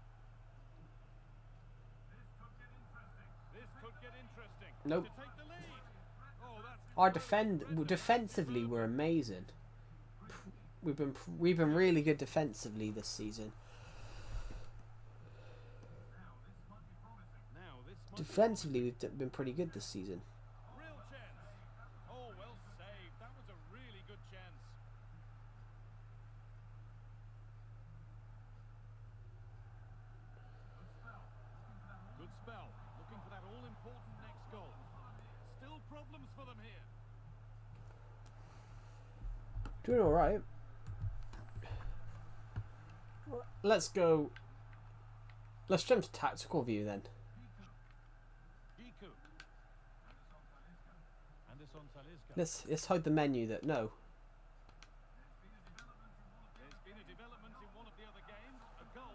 This could get interesting. Nope. To take the lead. Oh, that's our defensively we're amazing. We've been really good defensively this season. now this might Defensively, we've been pretty good this season. real chance. Oh, well saved. That was a really good chance. Good spell. Looking for that all-important next goal. Still problems for them here. Doing all right. Let's go. Let's jump to tactical view then. Giku. Anderson Talisca. Let's hide the menu. No. There's been a development in one of the other games. A goal.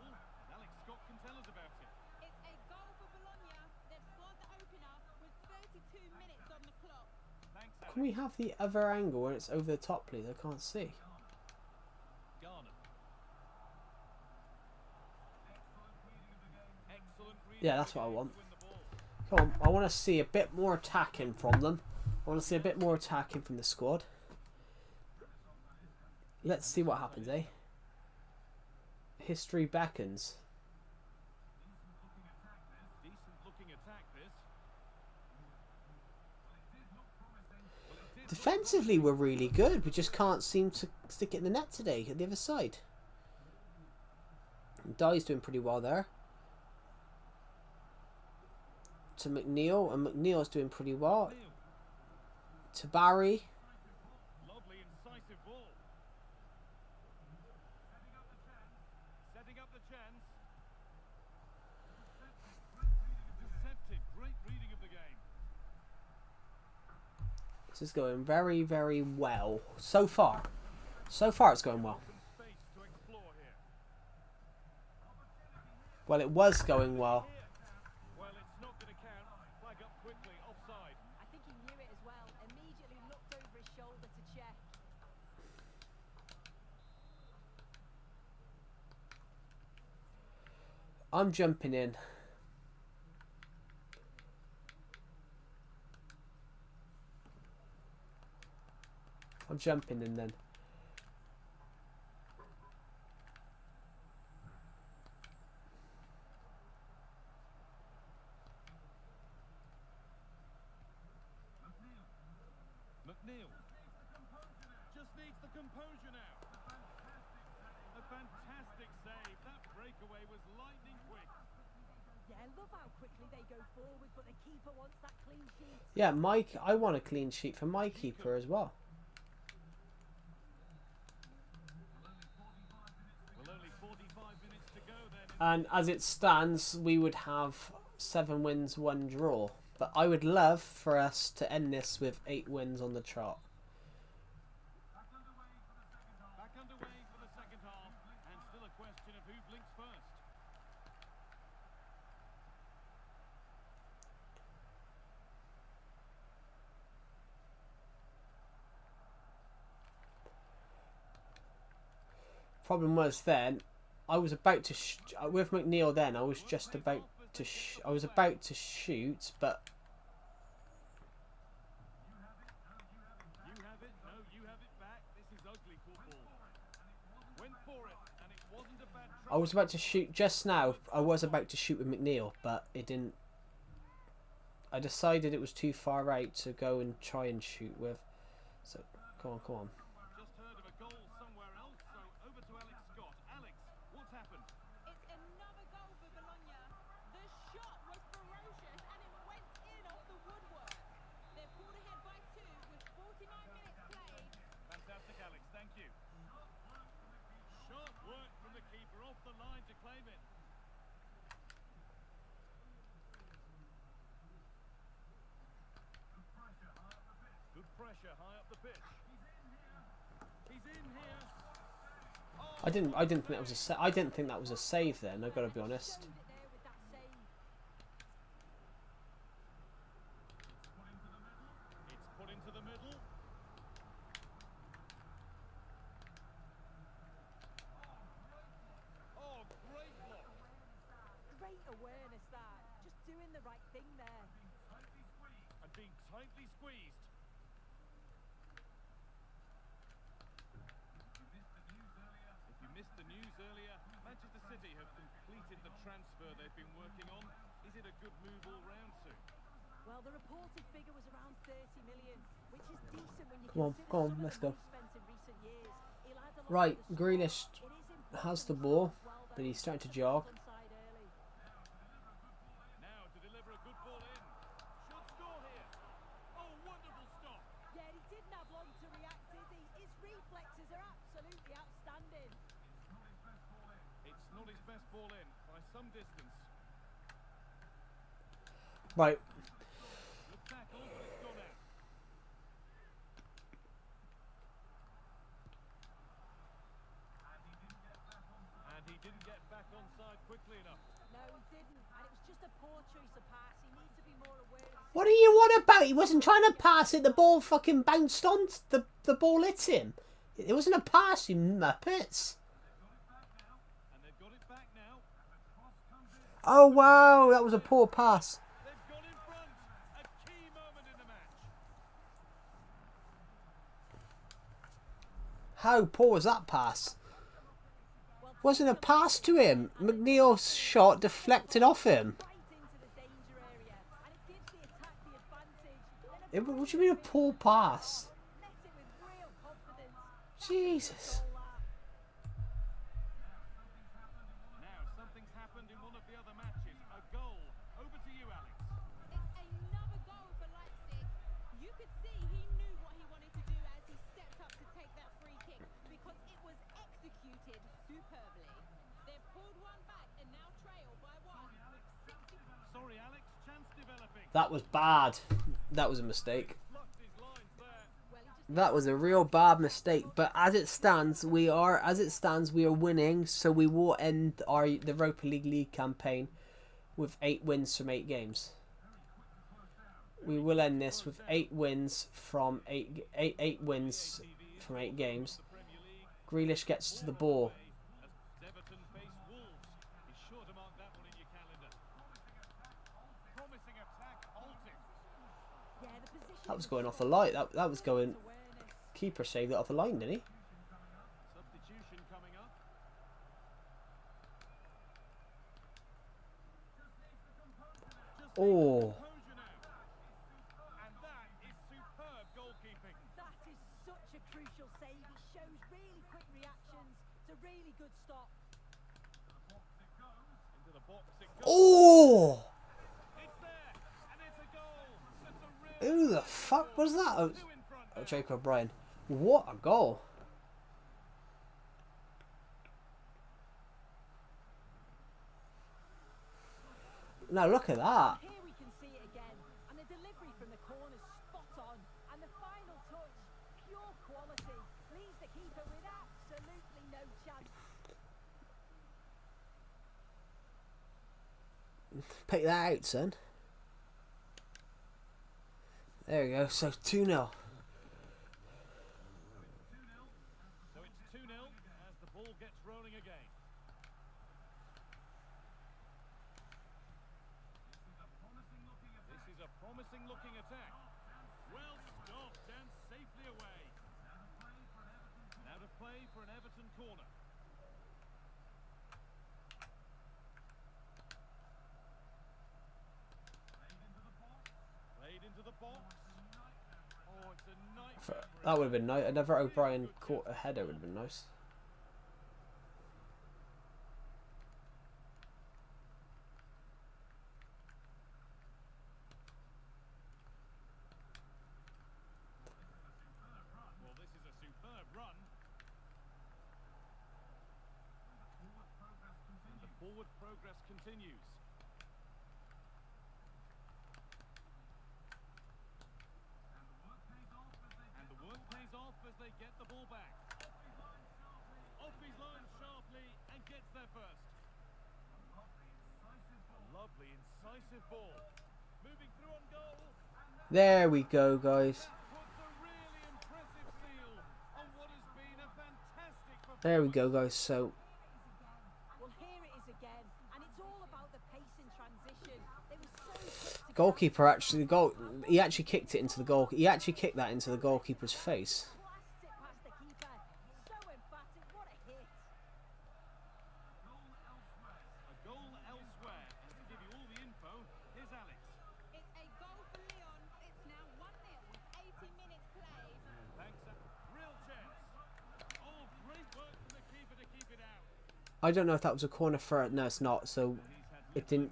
Alex Scott can tell us about it. It's a goal for Bologna. They've scored the opener with 32 minutes on the clock. Thanks, Alex. Can we have the other angle where it's over the top, please? I can't see. Garner. Yeah, that's what I want. Come on, I want to see a bit more attacking from them. I want to see a bit more attacking from the squad. Let's see what happens, eh? History beckons. Decent looking attack, this. Defensively, we're really good. We just can't seem to stick it in the net today at the other side. Dye's doing pretty well there. To McNeil, and McNeil's doing pretty well. To Barry. Lovely incisive ball. Setting up the chance. Deceptive, great reading of the game. This is going very, very well. So far. So far it's going well. Open space to explore here. Well, it was going well. Well, it's not going to count. Flag up quickly, offside. I think he knew it as well. Immediately looked over his shoulder to check. I'm jumping in. I'm jumping in then. McNeil. Just needs the composure now. A fantastic save. That breakaway was lightning quick. Yeah, I love how quickly they go forward, but the keeper wants that clean sheet. Yeah, Mike, I want a clean sheet for my keeper as well. Well, only 45 minutes to go then. And as it stands, we would have 7 wins, 1 draw. But I would love for us to end this with 8 wins on the chart. Back underway for the second half, and still a question of who blinks first. Problem was then, I was about to with McNeil. Then I was just about to I was about to shoot, but You have it, no, you have it back. This is ugly football. Went for it, and it wasn't a bad try. I was about to shoot just now. I was about to shoot with McNeil, but it didn't. I decided it was too far out to go and try and shoot with. So come on, come on. Just heard of a goal somewhere else, so over to Alex Scott. Alex, what's happened? It's another goal for Bologna. The shot was ferocious and it went in off the woodwork. They're pulled ahead by 2 with 49 minutes played. Fantastic, Alex, thank you. Sharp work from the keeper off the line to claim it. Good pressure high up the pitch. He's in here. I didn't think that was a I didn't think that was a save. Then I got to be honest. Showed it there with that save. It's put into the middle. Oh, great block. Great awareness that. Just doing the right thing there. And being tightly squeezed. If you missed the news earlier, Manchester City have completed the transfer they've been working on. Is it a good move all round, Sue? Well, the reported figure was around 30 million, which is decent when you Come on, consider come on, some of let's the go. money spent in recent years. He'll add a lot Right, to the Grealish squad. It is important has the to ball, score as well, but though. he's starting to jog. Onside early. Now to deliver a good ball in. Should score here. Oh, wonderful stop. Yeah, he didn't have long to react, did he? His reflexes are absolutely outstanding. It's not his best ball in by some distance. Right, Good tackle, but it's gone out. And he didn't get back onside quickly enough. No, he didn't, and it was just a poor choice of pass. He needs to be more aware of his what are you on about? He wasn't trying to pass it. The ball fucking bounced on. The ball hit him. It wasn't a pass, you muppets. And they've got it back now. Oh wow, that was a poor pass. They've gone in front. A key moment in the match. How poor was that pass? Wasn't a pass to him. McNeil's shot deflected off him. Right into the danger area, and it gives the attack the advantage. What do you mean a poor pass? Met it with real confidence. Jesus. Goal that. Now something's happened in one of the other matches. A goal. Over to you, Alex. It's another goal for Leipzig. You could see he knew what he wanted to do as he stepped up to take that free kick because it was executed superbly. They've pulled one back and now trail by one with 60. Sorry, Alex. Chance developing. That was bad. That was a mistake. Fluffed his lines there. Well, he just That was a real bad mistake. But as it stands, we are winning. So we will end the Europa League campaign with 8 wins from 8 games. We will end this with 8 wins from 8 wins from 8 games. Grealish gets to the ball. As Everton face Wolves, be sure to mark that one in your calendar. Promising attack halting. Yeah, the position That was going off the line. That was going. awareness. Keeper saved it off the line, didn't he? Substitution coming up. Oh, Composure now. And that is superb goalkeeping. That is such a crucial save. It shows really quick reactions. It's a really good stop. Into the box it goes. oh! It's there. And it's a goal. That's a real Who the fuck was that? Oh, two in front. oh, Jake O'Brien. What a goal! Now look at that. Here we can see it again. And the delivery from the corner spot on. And the final touch, pure quality. Leaves the keeper with absolutely no chance. Pick that out, son. There we go. So 2-0. So it's 2-0 as the ball gets rolling again. This is a promising looking attack. Well stopped and safely away. Now to play for an Everton corner. Played into the box. Oh, it's a nightmare. That would have been nice. Another O'Brien caught a header would have been nice. Well, this is a superb run. And the forward progress continues. And the work pays off as they get the ball back. Off his line sharply and gets there first. A lovely, incisive ball. Moving through on goal. There we go, guys. Puts a really impressive seal on what has been a fantastic performance. There we go, guys. So Well, here it is again. And it's all about the pace in transition. They were so quick to goalkeeper actually he actually kicked it into the goal. He actually kicked that into the goalkeeper's face. blast it past the keeper. So emphatic. What a hit. A goal elsewhere. And to give you all the info, here's Alex. It's a goal for Lyon. It's now 1-0 with 80 minutes played. Thanks. Real chance. Oh, great work from the keeper to keep it out. I don't know if that was a corner for it. No, it's not. So it didn't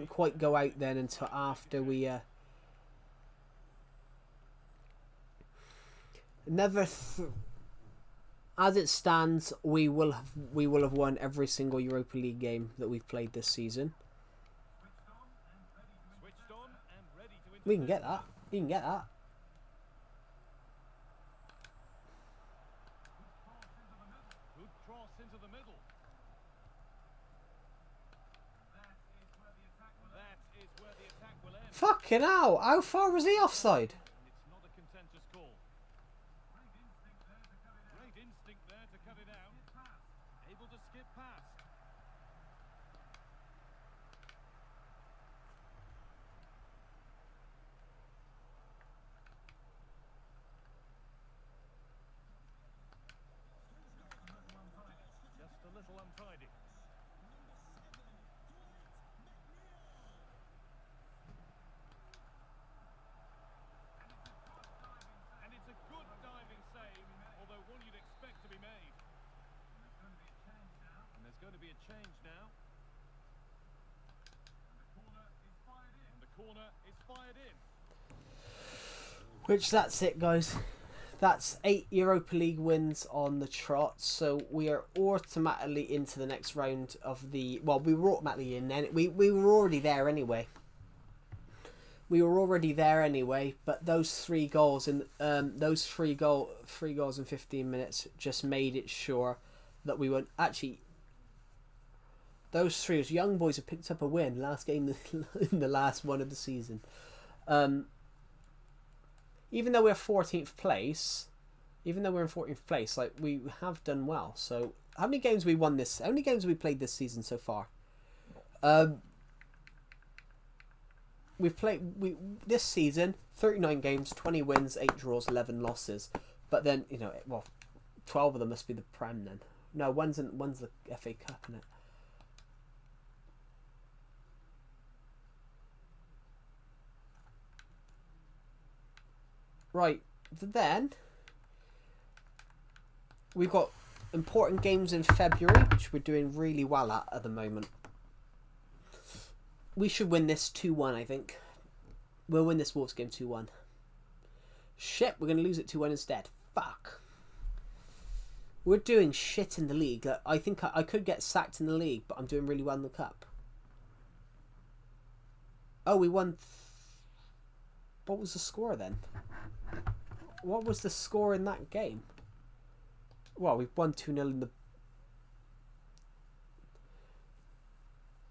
quite go out then until after we as it stands, we will have won every single Europa League game that we've played this season. Switched on and ready to We can get that. You can get that. Good cross into the middle. That is where the attack will end. Fucking hell! How far was he offside? And it's not a contentious call. Great instinct there to cut it out. Able to skip past. little untidy. And it's a good diving save, although one you'd expect to be made. And there's going to be a change now. And the corner is fired in. Which, that's it, guys. That's 8 Europa League wins on the trot, so we are automatically into the next round of the... Well, we were automatically in then. We were already there anyway. We were already there anyway, but those 3 goals in those three goals in 15 minutes just made it sure that we were actually... Those 3 as young boys have picked up a win last game in the last one of the season. Even though we're 14th place, like, we have done well. So, how many games we won this? How many games have we played this season so far? We've played this season 39 games, 20 wins, 8 draws, 11 losses. But then, you know, well, 12 of them must be the Prem then. No, one's the FA Cup, isn't it? Right, then we've got important games in February, which we're doing really well at the moment. We should win this 2-1, I think. We'll win this Wolves game 2-1. Shit, we're going to lose it 2-1 instead. Fuck. We're doing shit in the league. I think I could get sacked in the league, but I'm doing really well in the cup. Oh, we won... What was the score then? What was the score in that game? Well, we won 2-0 in the...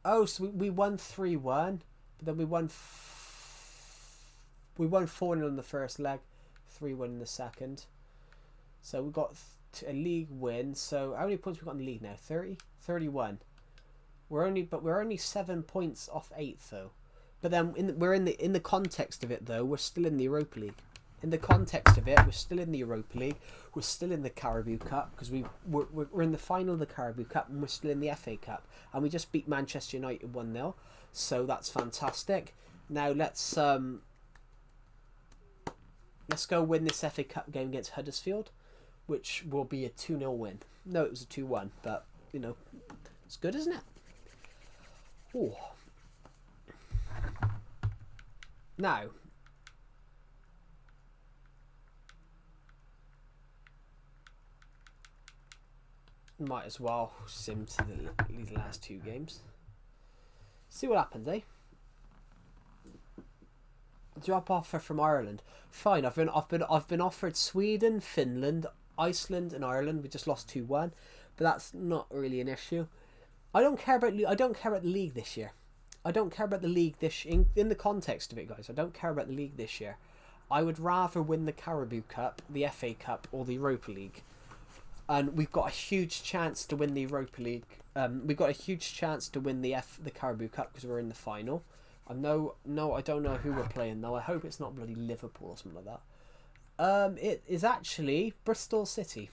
Oh, so we won 3-1, but then we won 4-0 in the first leg, 3-1 in the second. So we got a league win. So how many points we got in the league now? 30? 31. We're only 7 points off 8th though. But then we're in the context of it though, we're still in the Europa League. In the context of it, we're still in the Europa League. We're still in the Carabao Cup because we're in the final of the Carabao Cup and we're still in the FA Cup. And we just beat Manchester United 1-0, so that's fantastic. Now let's go win this FA Cup game against Huddersfield, which will be a 2-0 win. No, it was a 2-1, but you know, it's good, isn't it? Oh. Now, might as well sim to these last 2 games. See what happens, eh? Drop offer from Ireland. Fine. I've been offered Sweden, Finland, Iceland, and Ireland. We just lost 2-1, but that's not really an issue. I don't care about the league this year. I don't care about the league in the context of it, guys. I don't care about the league this year. I would rather win the Carabao Cup, the FA Cup, or the Europa League. And we've got a huge chance to win the Europa League. We've got a huge chance to win the Carabao Cup because we're in the final. I don't know who we're playing though. I hope it's not bloody Liverpool or something like that. It is actually Bristol City.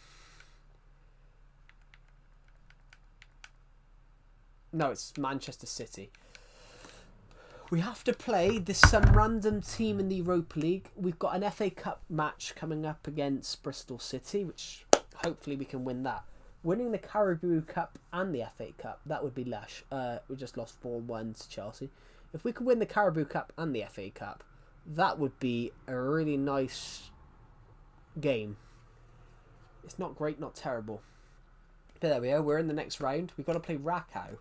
No, it's Manchester City. We have to play some random team in the Europa League. We've got an FA Cup match coming up against Bristol City, which hopefully we can win that. Winning the Carabao Cup and the FA Cup, that would be lush. We just lost 4-1 to Chelsea. If we could win the Carabao Cup and the FA Cup, that would be a really nice game. It's not great, not terrible. But there we are. We're in the next round. We've got to play Rakow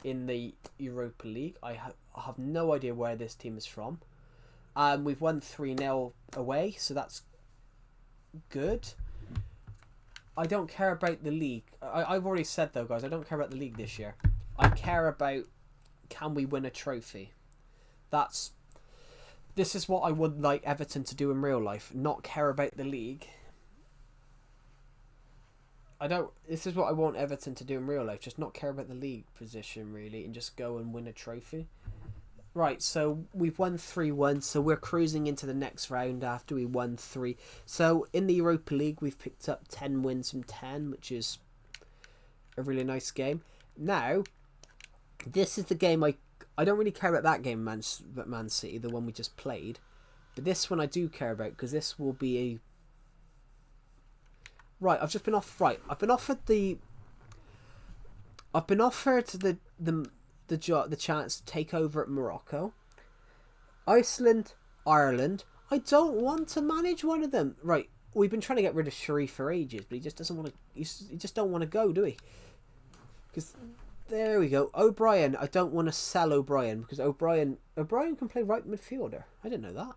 in the Europa League. I have no idea where this team is from. We've won 3-0 away, so that's good. I don't care about the league. I've already said though, guys, I don't care about the league this year. I care about, can we win a trophy? This is what I would like Everton to do in real life, not care about the league. This is what I want Everton to do in real life, just not care about the league position really, and just go and win a trophy. Right, so we've won 3-1, so we're cruising into the next round after we won 3. So in the Europa League, we've picked up 10 wins from 10, which is a really nice game. Now, this is the game I don't really care about that game, Man City, the one we just played. But this one I do care about because this will be a... Right, I've just been off... Right, I've been offered the chance to take over at Morocco. Iceland, Ireland. I don't want to manage one of them. Right, we've been trying to get rid of Sharif for ages, but he just doesn't want to... He just don't want to go, do he? Because... There we go. O'Brien. I don't want to sell O'Brien because O'Brien can play right midfielder. I didn't know that.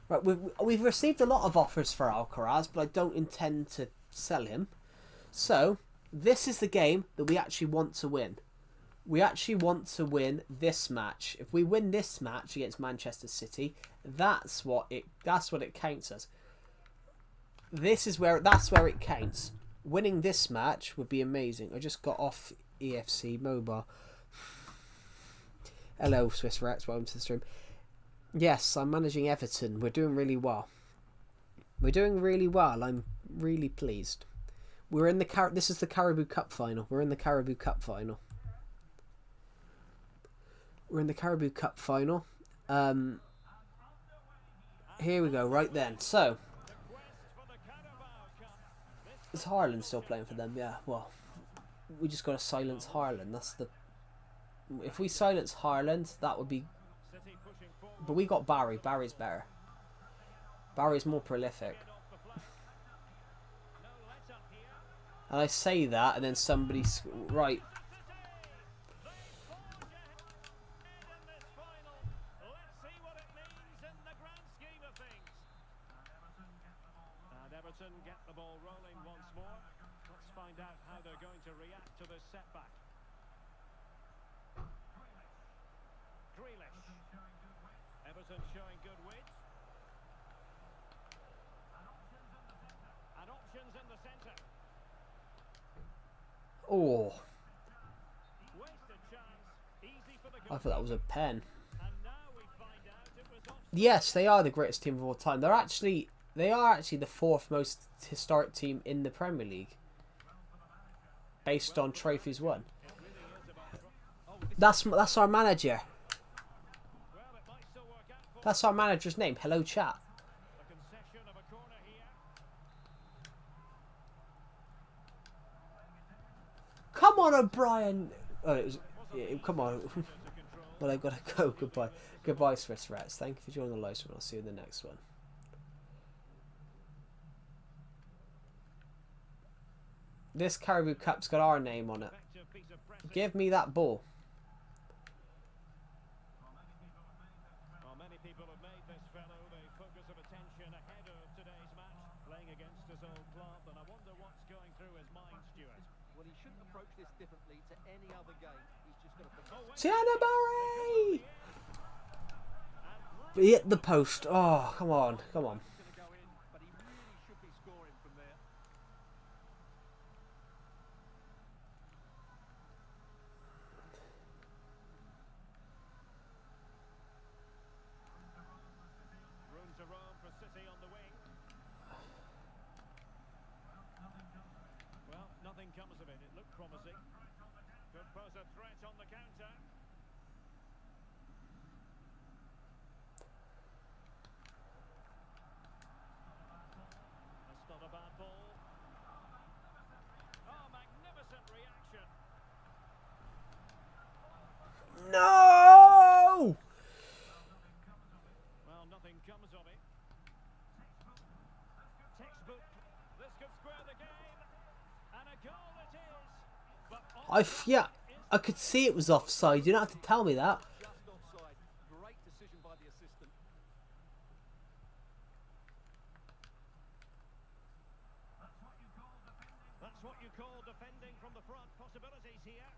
Right, we've received a lot of offers for Alcaraz, but I don't intend to sell him. So, this is the game that we actually want to win. We actually want to win this match. If we win this match against Manchester City, that's what it counts as. That's where it counts. Winning this match would be amazing. I just got off EFC Mobile. Hello, Swiss Rats. Welcome to the stream. Yes, I'm managing Everton. We're doing really well. We're doing really well. I'm really pleased. We're in the This is the Carabao Cup final. We're in the Carabao Cup final. We're in the Carabao Cup final. Here we go. Right then. So. Is Haaland still playing for them? Yeah, well, we just got to silence Haaland. That's the... If we silence Haaland, that would be... But we got Barry. Barry's better. Barry's more prolific. And I say that, and then somebody... Right. Everton get the ball rolling once more. Let's find out how they're going to react to this setback. Grealish. Everton showing good width. And options in the centre. Oh. Wasted chance. Easy for the I thought that was a pen. And now we find out it was offside. Yes, they are the greatest team of all time. They are actually the fourth most historic team in the Premier League, based on trophies won. That's our manager. That's our manager's name. Hello, chat. A concession of a corner here. Come on, O'Brien. Oh, it was. Yeah, come on. Well, I gotta go. Goodbye. Goodbye, Swiss Rats. Thank you for joining the live stream. I'll see you in the next one. This Carabao Cup's got our name on it. Effective piece of pressing. Give me that ball. Well, many people have made this fellow the focus of attention ahead of today's match, playing against his old club, and I wonder what's going through his mind, Stuart. Well, he shouldn't approach this differently to any other game. He's just got to... Tiana Barry! He hit the post. Oh, come on. Come on. Going to go in, but he really should be scoring from there. Room to roam for City on the wing. Well, nothing comes of it. It looked promising. Could pose a threat on the counter. That's not a bad ball. Oh, magnificent reaction. No! Well, nothing comes of it. Textbook. This could square the game. And a goal it is. But Yeah, I could see it was offside. You don't have to tell me that. Just offside. Great decision by the assistant. that's what you call defending from the front. Possibilities here.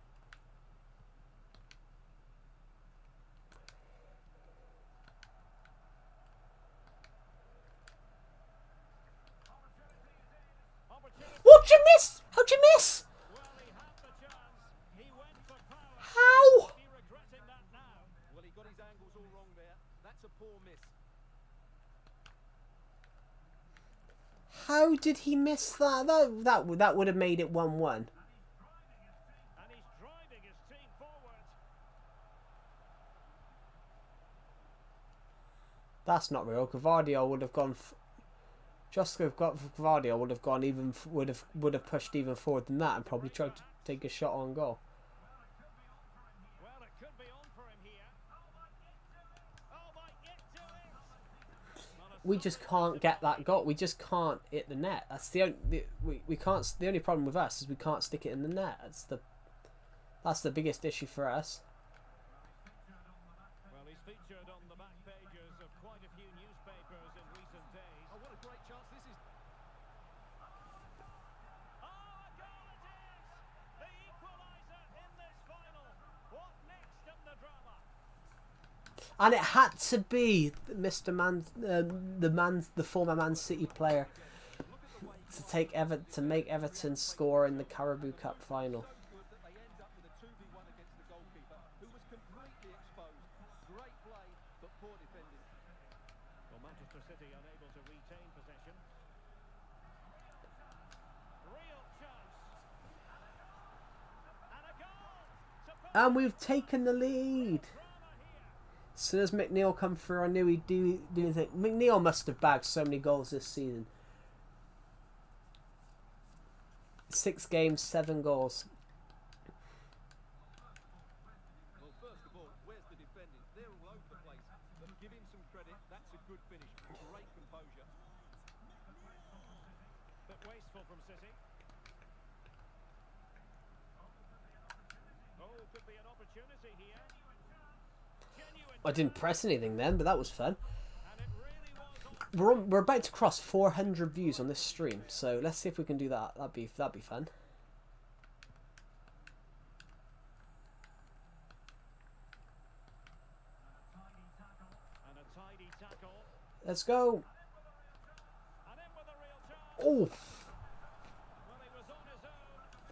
Opportunity. What'd you miss? How'd you miss? Well, he had the chance. He went for power. How? Be regretting that now. Well, he got his angles all wrong there. That's a poor miss. How did he miss that? That would have made it 1-1. And he's driving his team forward. That's not real. Gavardio would have gone. Gavardio would have gone even. Would have pushed even forward than that and probably tried to take a shot on goal. Well, it could be on for him here. Oh, might get to it. We just can't get that goal. We just can't hit the net. That's the only we can't. The only problem with us is we can't stick it in the net. That's the biggest issue for us. Well, he's featured on the back pages of quite a few newspapers in recent days. Oh, what a great chance this is. Oh, a goal it is! The equaliser in this final. What next in the drama? And it had to be Mr. the former Man City player to make Everton score in the Carabao Cup final. Good that they end up with a 2v1 against the goalkeeper, who was completely exposed. Great play, but poor defending. Well, Manchester City unable to retain possession. Real chance. And a goal to put And we've taken the lead. drama here. As soon as McNeil come through, I knew he'd do anything. McNeil must have bagged so many goals this season. 6 games, 7 goals. Well, first of all, where's the defending? They're all over the place. But give him some credit. That's a good finish. Great composure. Bit wasteful from City. Oh, could be an opportunity here. Genuine, I didn't press anything then, but that was fun. and it really was on. We're about to cross 400 views on this stream, so let's see if we can do that. That'd be fun. And a tidy tackle. Let's go. And in with a real chance. Oh, Well, he was on his own.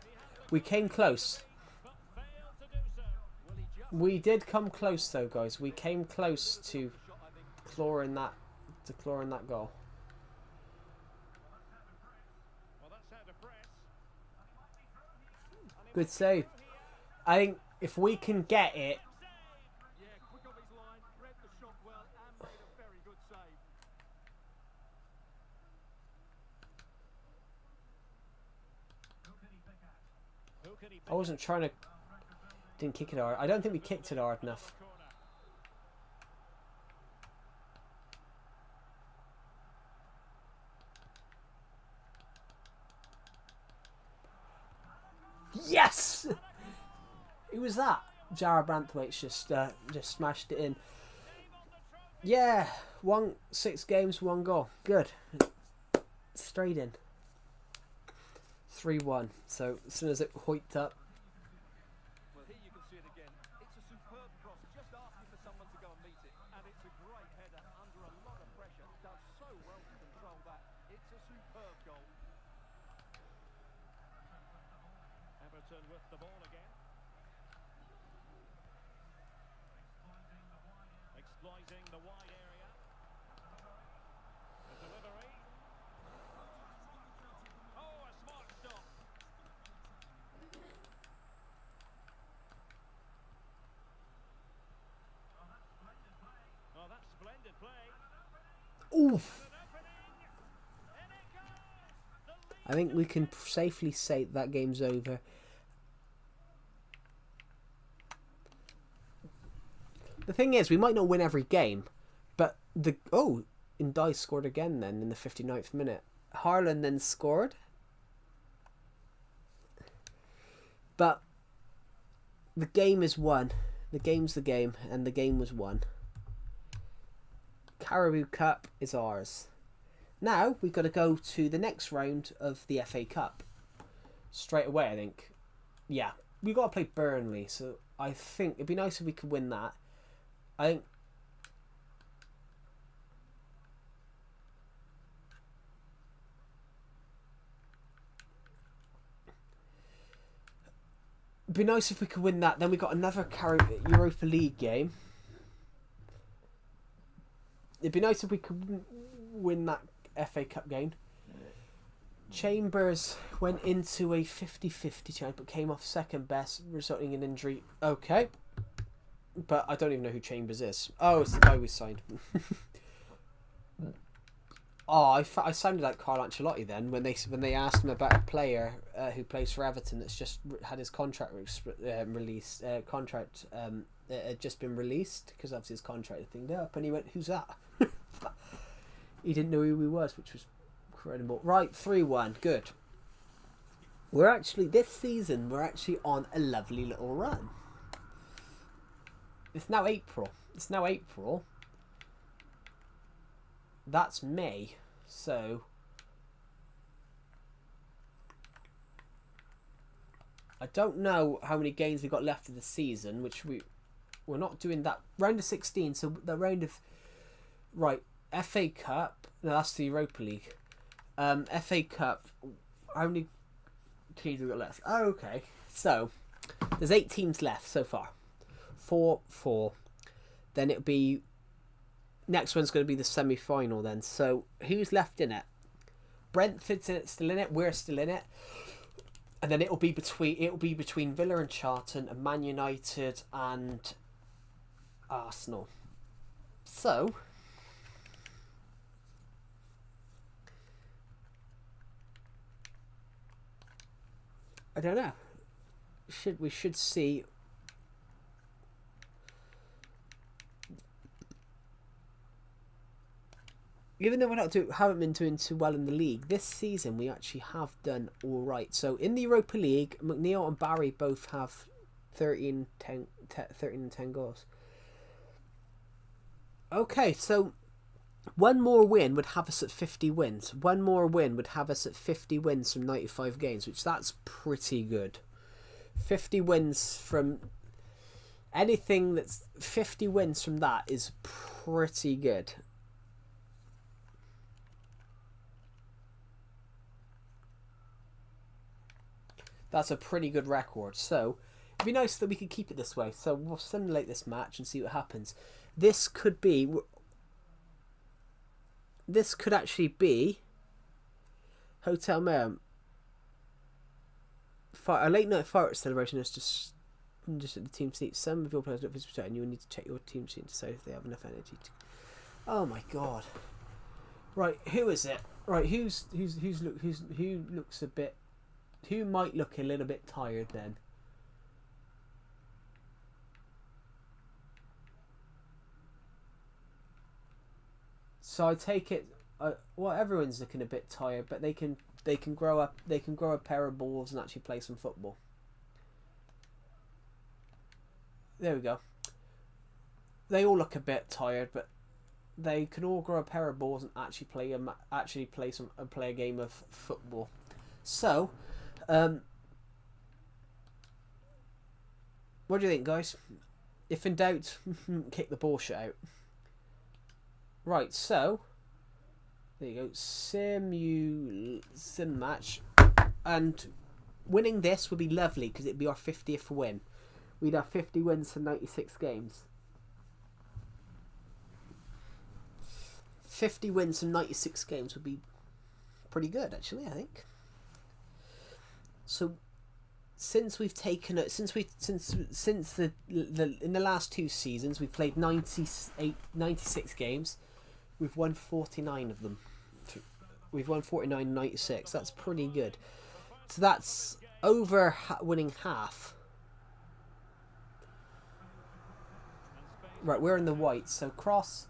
He had the we came close. but failed to do so. Well, he just We did come close though, guys. We came close to shot, I think. clawing that goal. Well, that's how to press. And he Good might save. go here. I think if we can get it, Yeah, quick off his line, read the shot well, and made a very good save. Who can he pick I wasn't trying to. Didn't kick it hard. I don't think we kicked it hard enough. corner? Yes! Who was that? Jara Branthwaite's just smashed it in. Yeah, 6 games, 1 goal. Good. Straight in. 3-1. So as soon as it hoiked up. Well, here you can see it again. It's a superb cross, just asking for someone to go and meet it. And it's a great header under a lot of pressure. Does so well to control that. It's a superb goal. Everton with the ball again. Exploiting the wide area. The delivery. Oh, a smart stop. Oh, that's splendid play. Oof. An opening. In it goes. The lead. I think we can safely say that game's over. The thing is, we might not win every game, but Ndiaye scored again then in the 59th minute. Haaland then scored. But the game is won. The game's the game, and the game was won. Carabao Cup is ours. Now we've got to go to the next round of the FA Cup. Straight away, I think. Yeah, we've got to play Burnley, so I think it'd be nice if we could win that. I think it'd be nice if we could win that. Then we got another Europa League game. It'd be nice if we could win that FA Cup game. Chambers went into a 50-50 chance but came off second best, resulting in injury. Okay. But I don't even know who Chambers is. Oh, it's the guy we signed. Oh, I sounded like Carlo Ancelotti then when they asked him about a player who plays for Everton that's just had his contract released. Had just been released because obviously his contract had thinged up, and he went, "Who's that?" He didn't know who he was, which was incredible. Right, 3-1, good. This season we're actually on a lovely little run. It's now April. That's May, so I don't know how many games we got left of the season, which we're not doing that round of 16. So the round of FA Cup. No, that's the Europa League. FA Cup. How many teams we got left? Oh, okay. So there's 8 teams left so far. 4. Then it'll be. Next one's going to be the semi-final then. So who's left in it? Brentford's still in it. We're still in it. And then it'll be between Villa and Charlton and Man United and Arsenal. So I don't know. We should see. Even though haven't been doing too well in the league, this season we actually have done all right. So in the Europa League, McNeil and Barry both have 13 and 10 goals. Okay, so one more win would have us at 50 wins. One more win would have us at 50 wins from 95 games, which that's pretty good. 50 wins from anything that's 50 wins from that is pretty good. That's a pretty good record. So it'd be nice that we could keep it this way. So we'll simulate this match and see what happens. This could actually be Hotel Mare. A late night fireworks celebration is just at the team seat. Some of your players look physically and you will need to check your team sheet to say if they have enough energy to... Oh my god. Right, who is it? Right, who looks a bit... Who might look a little bit tired then? So I take it, well, everyone's looking a bit tired, but they can grow up. They can grow a pair of balls and actually play some football. There we go. They all look a bit tired, but they can all grow a pair of balls and actually play a game of football. So. What do you think, guys? If in doubt, kick the bullshit out. Right, so there you go. Sim match, and winning this would be lovely because it'd be our 50th win. We'd have 50 wins for 96 games. 50 wins from 96 games would be pretty good, actually, I think. So, since we've taken it, since the in the last 2 seasons we've played 96 games, we've won 49 of them. We've won 49, 96. That's pretty good. So that's over winning half. Right, we're in the white. So cross.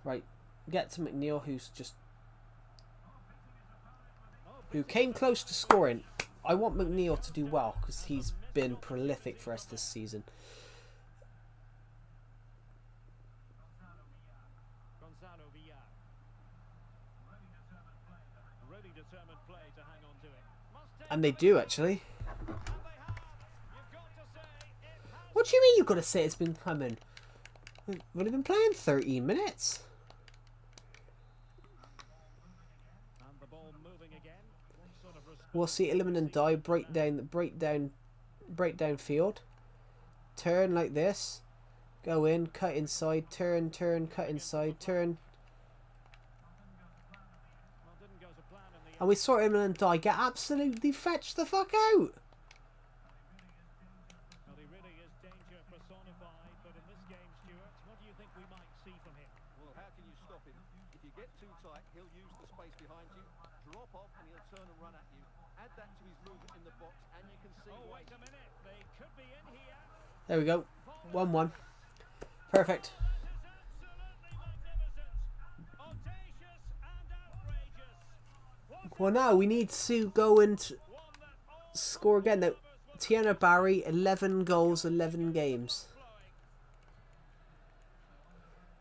Right, get to McNeil, who came close to scoring. I want McNeil to do well because he's been prolific for us this season. And they do, actually. What do you mean you've got to say it's been coming? We've only been playing 13 minutes. We'll see Illiman and Die break down field. Turn like this. Go in, cut inside, turn, cut inside, turn. And we saw him and Dye get absolutely fetched the fuck out. Well, he really is danger personified, but in this game, Stuart, what do you think we might see from him? Well, how can you stop him? If you get too tight, he'll use the space behind you, drop off, and he'll turn and run at you. Add that to his movement in the box, and you can see Oh, why. wait a minute. They could be in here. There we go. 1-1. Perfect. That is absolutely magnificent. Audacious and outrageous. What Well, now we need to go and one that all score again. Now, Tiana Barry, 11 goals, 11 games. flowing.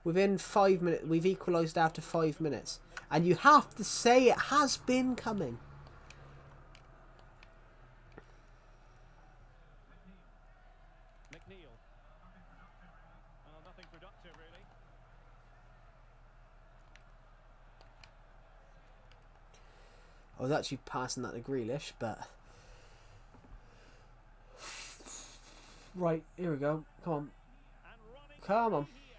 Within 5 minutes, we've equalised after 5 minutes. And you have to say it has been coming. McNeil. Nothing productive, really. I was actually passing that to Grealish, but... Right, here we go. Come on. And running Come on. here.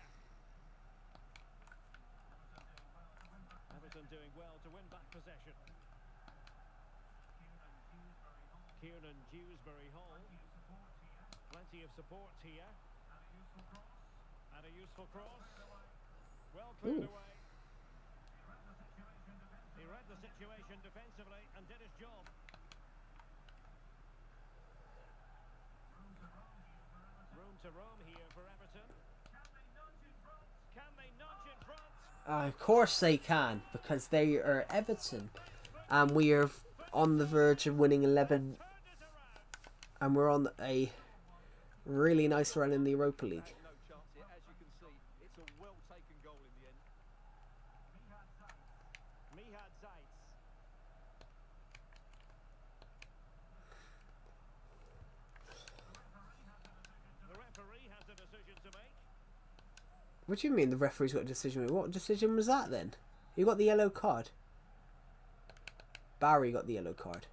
Everton doing well to win back possession. Kieran Dewsbury Hall. Plenty of support here. And a useful cross. Well cleared Ooh. away. He read the situation defensively and did his job. Room to roam here for Everton. Can they nudge in front? Of course they can, because they are Everton. And we are on the verge of winning 11. Turned it around. And we're on a really nice run in the Europa League. No chance here, as you can see. It's a well-taken goal in the end. Mihad Zaitz. The referee has a decision to make. What do you mean the referee's got a decision? What decision was that then? He got the yellow card. Barry got the yellow card.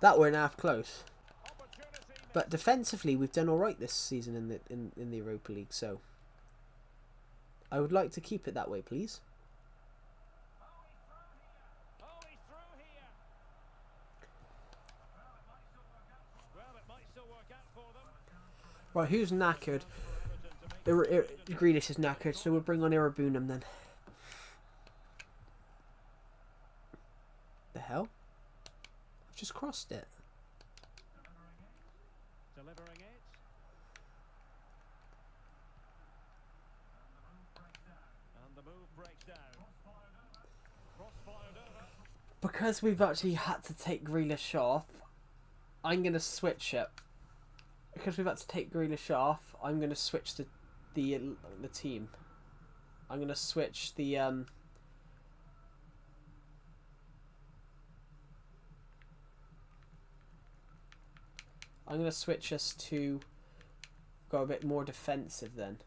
That weren't half close. Opportunity missed. But defensively, we've done all right this season in the Europa League. So I would like to keep it that way, please. Oh, he's through here. Well, it might still work out for them. Right, who's knackered? For Everton to make Grealish is knackered, so we'll bring on Irabunum then. The hell? I've just crossed it. delivering it. And the move breaks down. Cross-fired over. Because we've actually had to take Grealish off, I'm going to switch it. Because we've had to take Grealish off, I'm going to switch the team. I'm going to switch the I'm going to switch us to go a bit more defensive then.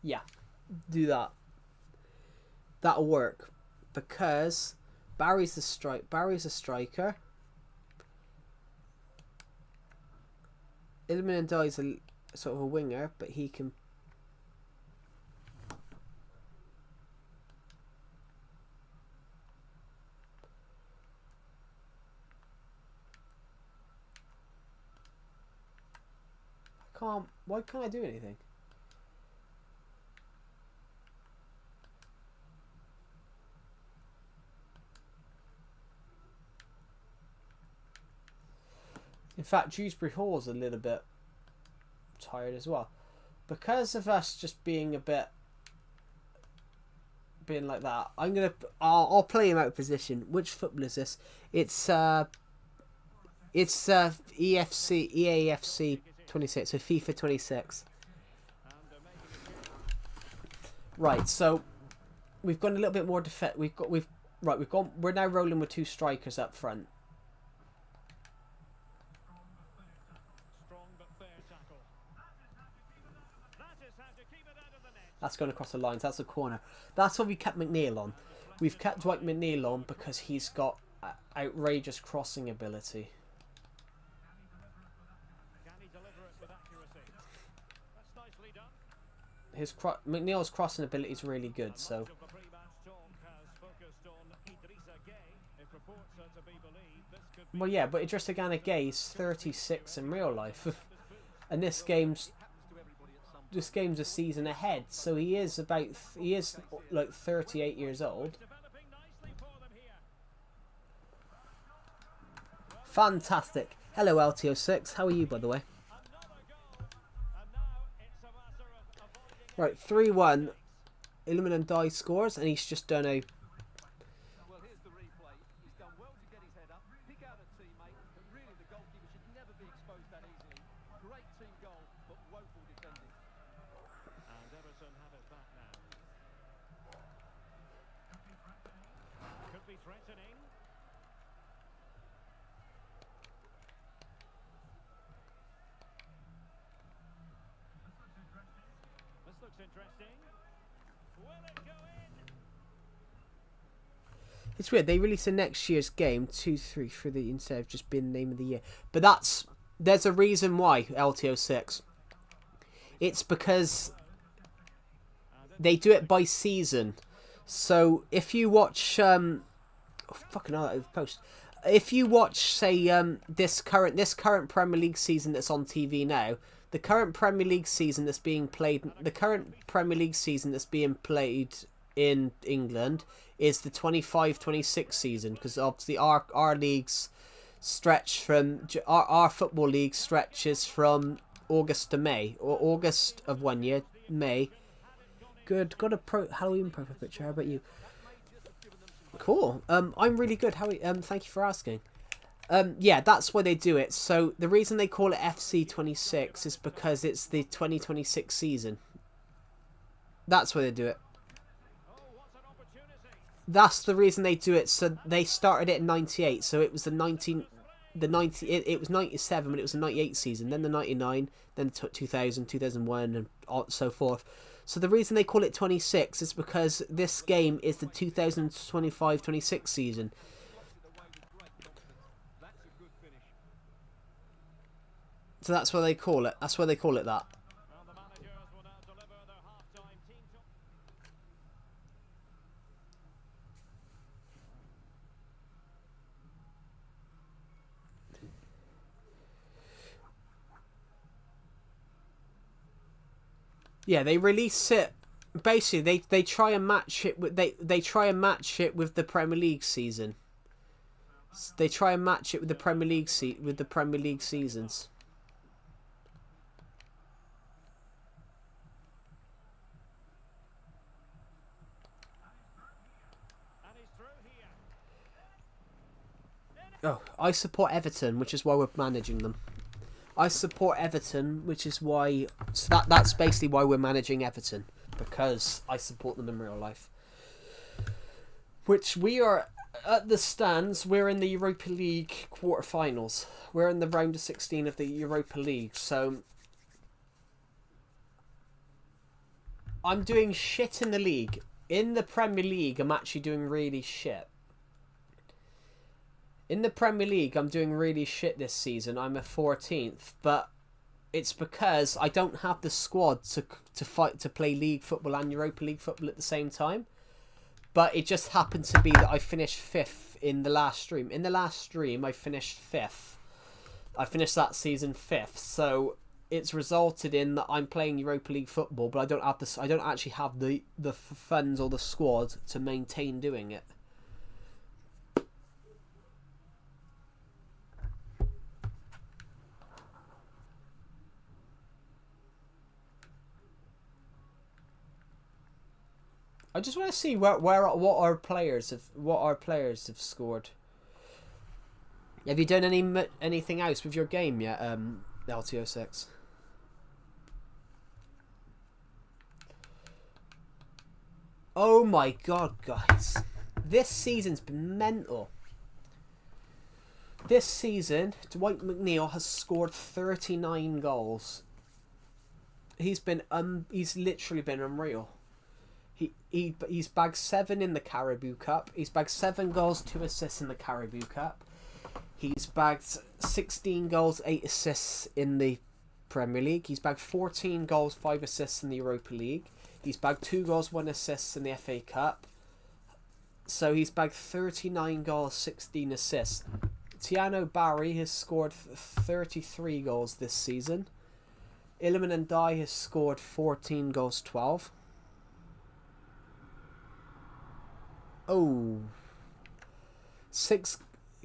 Yeah, do that. That'll work because Barry's a striker. Ilman Ndiaye's a sort of a winger, but he can. Why can't I do anything? In fact, Dewsbury Hall's a little bit tired as well. Because of us just being like that, I'll play him out of position. Which football is this? It's EAFC 26, so FIFA 26. Right, so we've gone a little bit more we're now rolling with two strikers up front. Strong but fair tackle. That is how to keep it out of the net. That's going across the lines. That's a corner. That's why we kept McNeil on. We've kept Dwight McNeil on because he's got outrageous crossing ability. Can he deliver it with accuracy? That's nicely done. McNeil's crossing ability is really good. So Much of the pre-match talk has focused on Idrissa Gueye. If reports are to be believed, this could be well, yeah, but Idrissa Gana Gueye is 36 in real life, and this game's a season ahead. So he is like 38 years old. developing nicely for them here. Fantastic. Hello LTO6. How are you, by the way? Another goal, and now it's a matter of avoiding. Right, 3-1. Illuminum Die scores, and he's just done a. Well, here's the replay. He's done well to get his head up, pick out a teammate, but really the goalkeeper should never be exposed that easily. Great team goal, but woeful defending. And Everton have it back now. Could be threatening. This looks interesting. Will it go in? It's weird. They released a next year's game 2-3 for the instead of just being the name of the year. But there's a reason why LTO6. It's because they do it by season. So if you watch fucking hell, that was post. If you watch, say, this current Premier League season that's on TV now, the current Premier League season that's being played in England is the 25-26 season, because obviously our leagues stretch from our football league stretches from August to May, or August of one year, May. Good, got a Halloween profile picture. How about you? Cool. I'm really good. Thank you for asking. Yeah, that's why they do it. So the reason they call it FC26 is because it's the 2026 season. That's why they do it. That's the reason they do it. So they started it in '98. So it was it was '97, but it was the '98 season. Then the '99, then 2000, 2001, and so forth. So the reason they call it 26 is because this game is the 2025-26 season. So that's why they call it. That's why they call it that. Well, the managers will now deliver their half-time team talk. Yeah, they release it. Basically, they try and match it with they try and match it with the Premier League season. They try and match it with the Premier League seasons. And he's through here. Oh, I support Everton, which is why we're managing them. I support Everton, which is why. So that's basically why we're managing Everton, because I support them in real life. Which we are at the stands. We're in the Europa League quarterfinals. We're in the round of 16 of the Europa League. So I'm doing shit in the league. In the Premier League, I'm actually doing really shit. In the Premier League, I'm doing really shit this season. I'm a 14th, but it's because I don't have the squad to play league football and Europa League football at the same time. But it just happened to be that I finished 5th in the last stream. In the last stream, I finished 5th. I finished that season 5th, so it's resulted in that I'm playing Europa League football, but I don't actually have the funds or the squad to maintain doing it. I just want to see what our players have scored. Have you done anything else with your game yet, LTO6? Oh my god, guys. This season's been mental. This season, Dwight McNeil has scored 39 goals. He's literally been unreal. He's bagged 7 in the Caribou Cup. He's bagged 7 goals, 2 assists in the Caribou Cup. He's bagged 16 goals, 8 assists in the Premier League. He's bagged 14 goals, 5 assists in the Europa League. He's bagged 2 goals, 1 assist in the FA Cup. So he's bagged 39 goals, 16 assists. Tiano Barry has scored 33 goals this season. Iliman Ndiaye has scored 14 goals, 12. Oh. 6.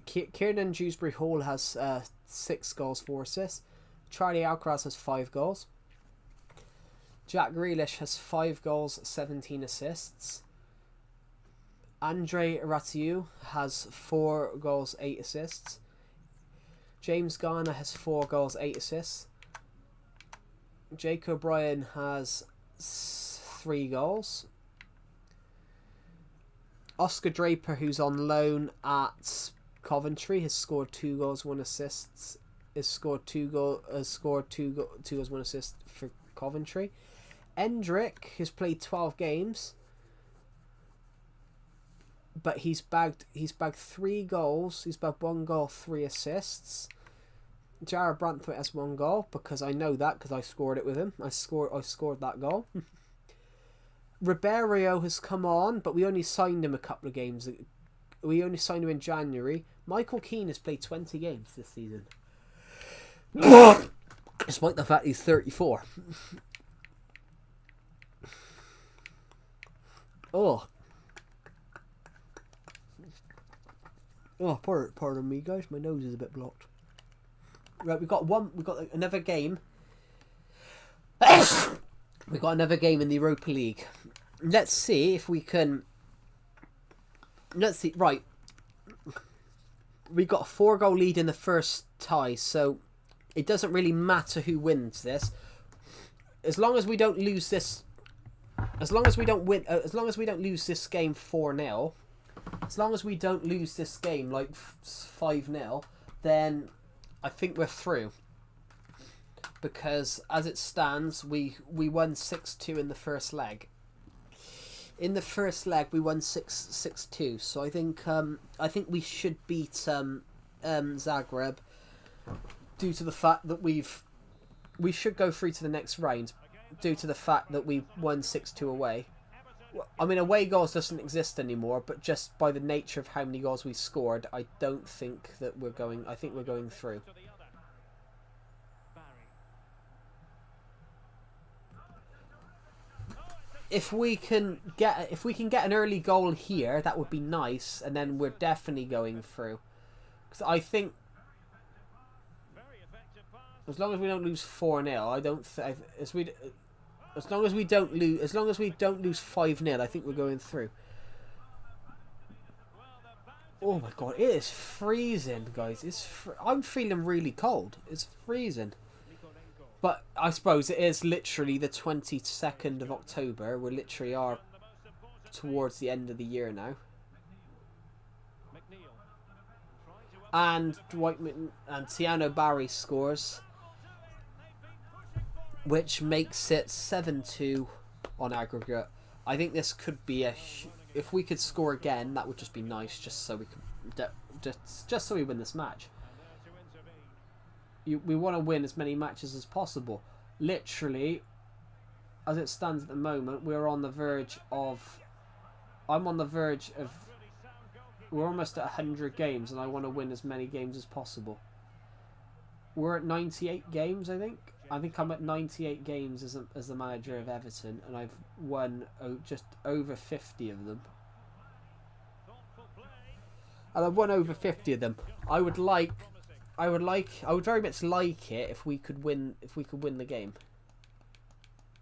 Kiernan Dewsbury Hall has 6 goals, 4 assists. Charlie Alcaraz has 5 goals. Jack Grealish has 5 goals, 17 assists. Andre Ratiu has 4 goals, 8 assists. James Garner has 4 goals, 8 assists. Jake O'Brien has 3 goals. Oscar Draper, who's on loan at Coventry, has scored 2 goals, 1 assist. Has scored 2 goals, 1 assist for Coventry. Endrick has played 12 games, but he's bagged 3 goals. He's bagged 1 goal, 3 assists. Jared Branthwaite has 1 goal because I know that because I scored it with him. I scored that goal. Ribeiro has come on, but we only signed him a couple of games. We only signed him in January. Michael Keane has played 20 games this season, despite the fact he's 34. Oh, pardon me, guys. My nose is a bit blocked. Right, we've got another game. We've got another game in the Europa League. Let's see if we can. Let's see. Right, we got a 4-goal lead in the first tie, so it doesn't really matter who wins this, as long as we don't lose this. As long as we don't win. As long as we don't lose this game 4-0. As long as we don't lose this game like 5-0, then I think we're through. Because as it stands, we won 6-2 in the first leg. In the first leg, we won 6-2. So I think we should beat Zagreb due to the fact that we should go through to the next round due to the fact that we won 6-2 away. I mean, away goals doesn't exist anymore, but just by the nature of how many goals we scored, I don't think that we're going. I think we're going through. If we can get an early goal here, that would be nice, and then we're definitely going through. Because I think, as long as we don't lose 4-0, I don't. As long as we don't lose 5-0, I think we're going through. Oh my god, it is freezing, guys. I'm feeling really cold. It's freezing. But I suppose it is literally the 22nd of October. We literally are towards the end of the year now. And Tiano Barry scores, which makes it 7-2 on aggregate. I think this could be if we could score again, that would just be nice, just so we could just so we win this match. We want to win as many matches as possible. Literally, as it stands at the moment, we're on the verge of. I'm on the verge of. We're almost at 100 games, and I want to win as many games as possible. We're at 98 games, I think. I think I'm at 98 games as the manager of Everton, and I've won just over 50 of them. And I've won over 50 of them. I would very much like it if we could win the game.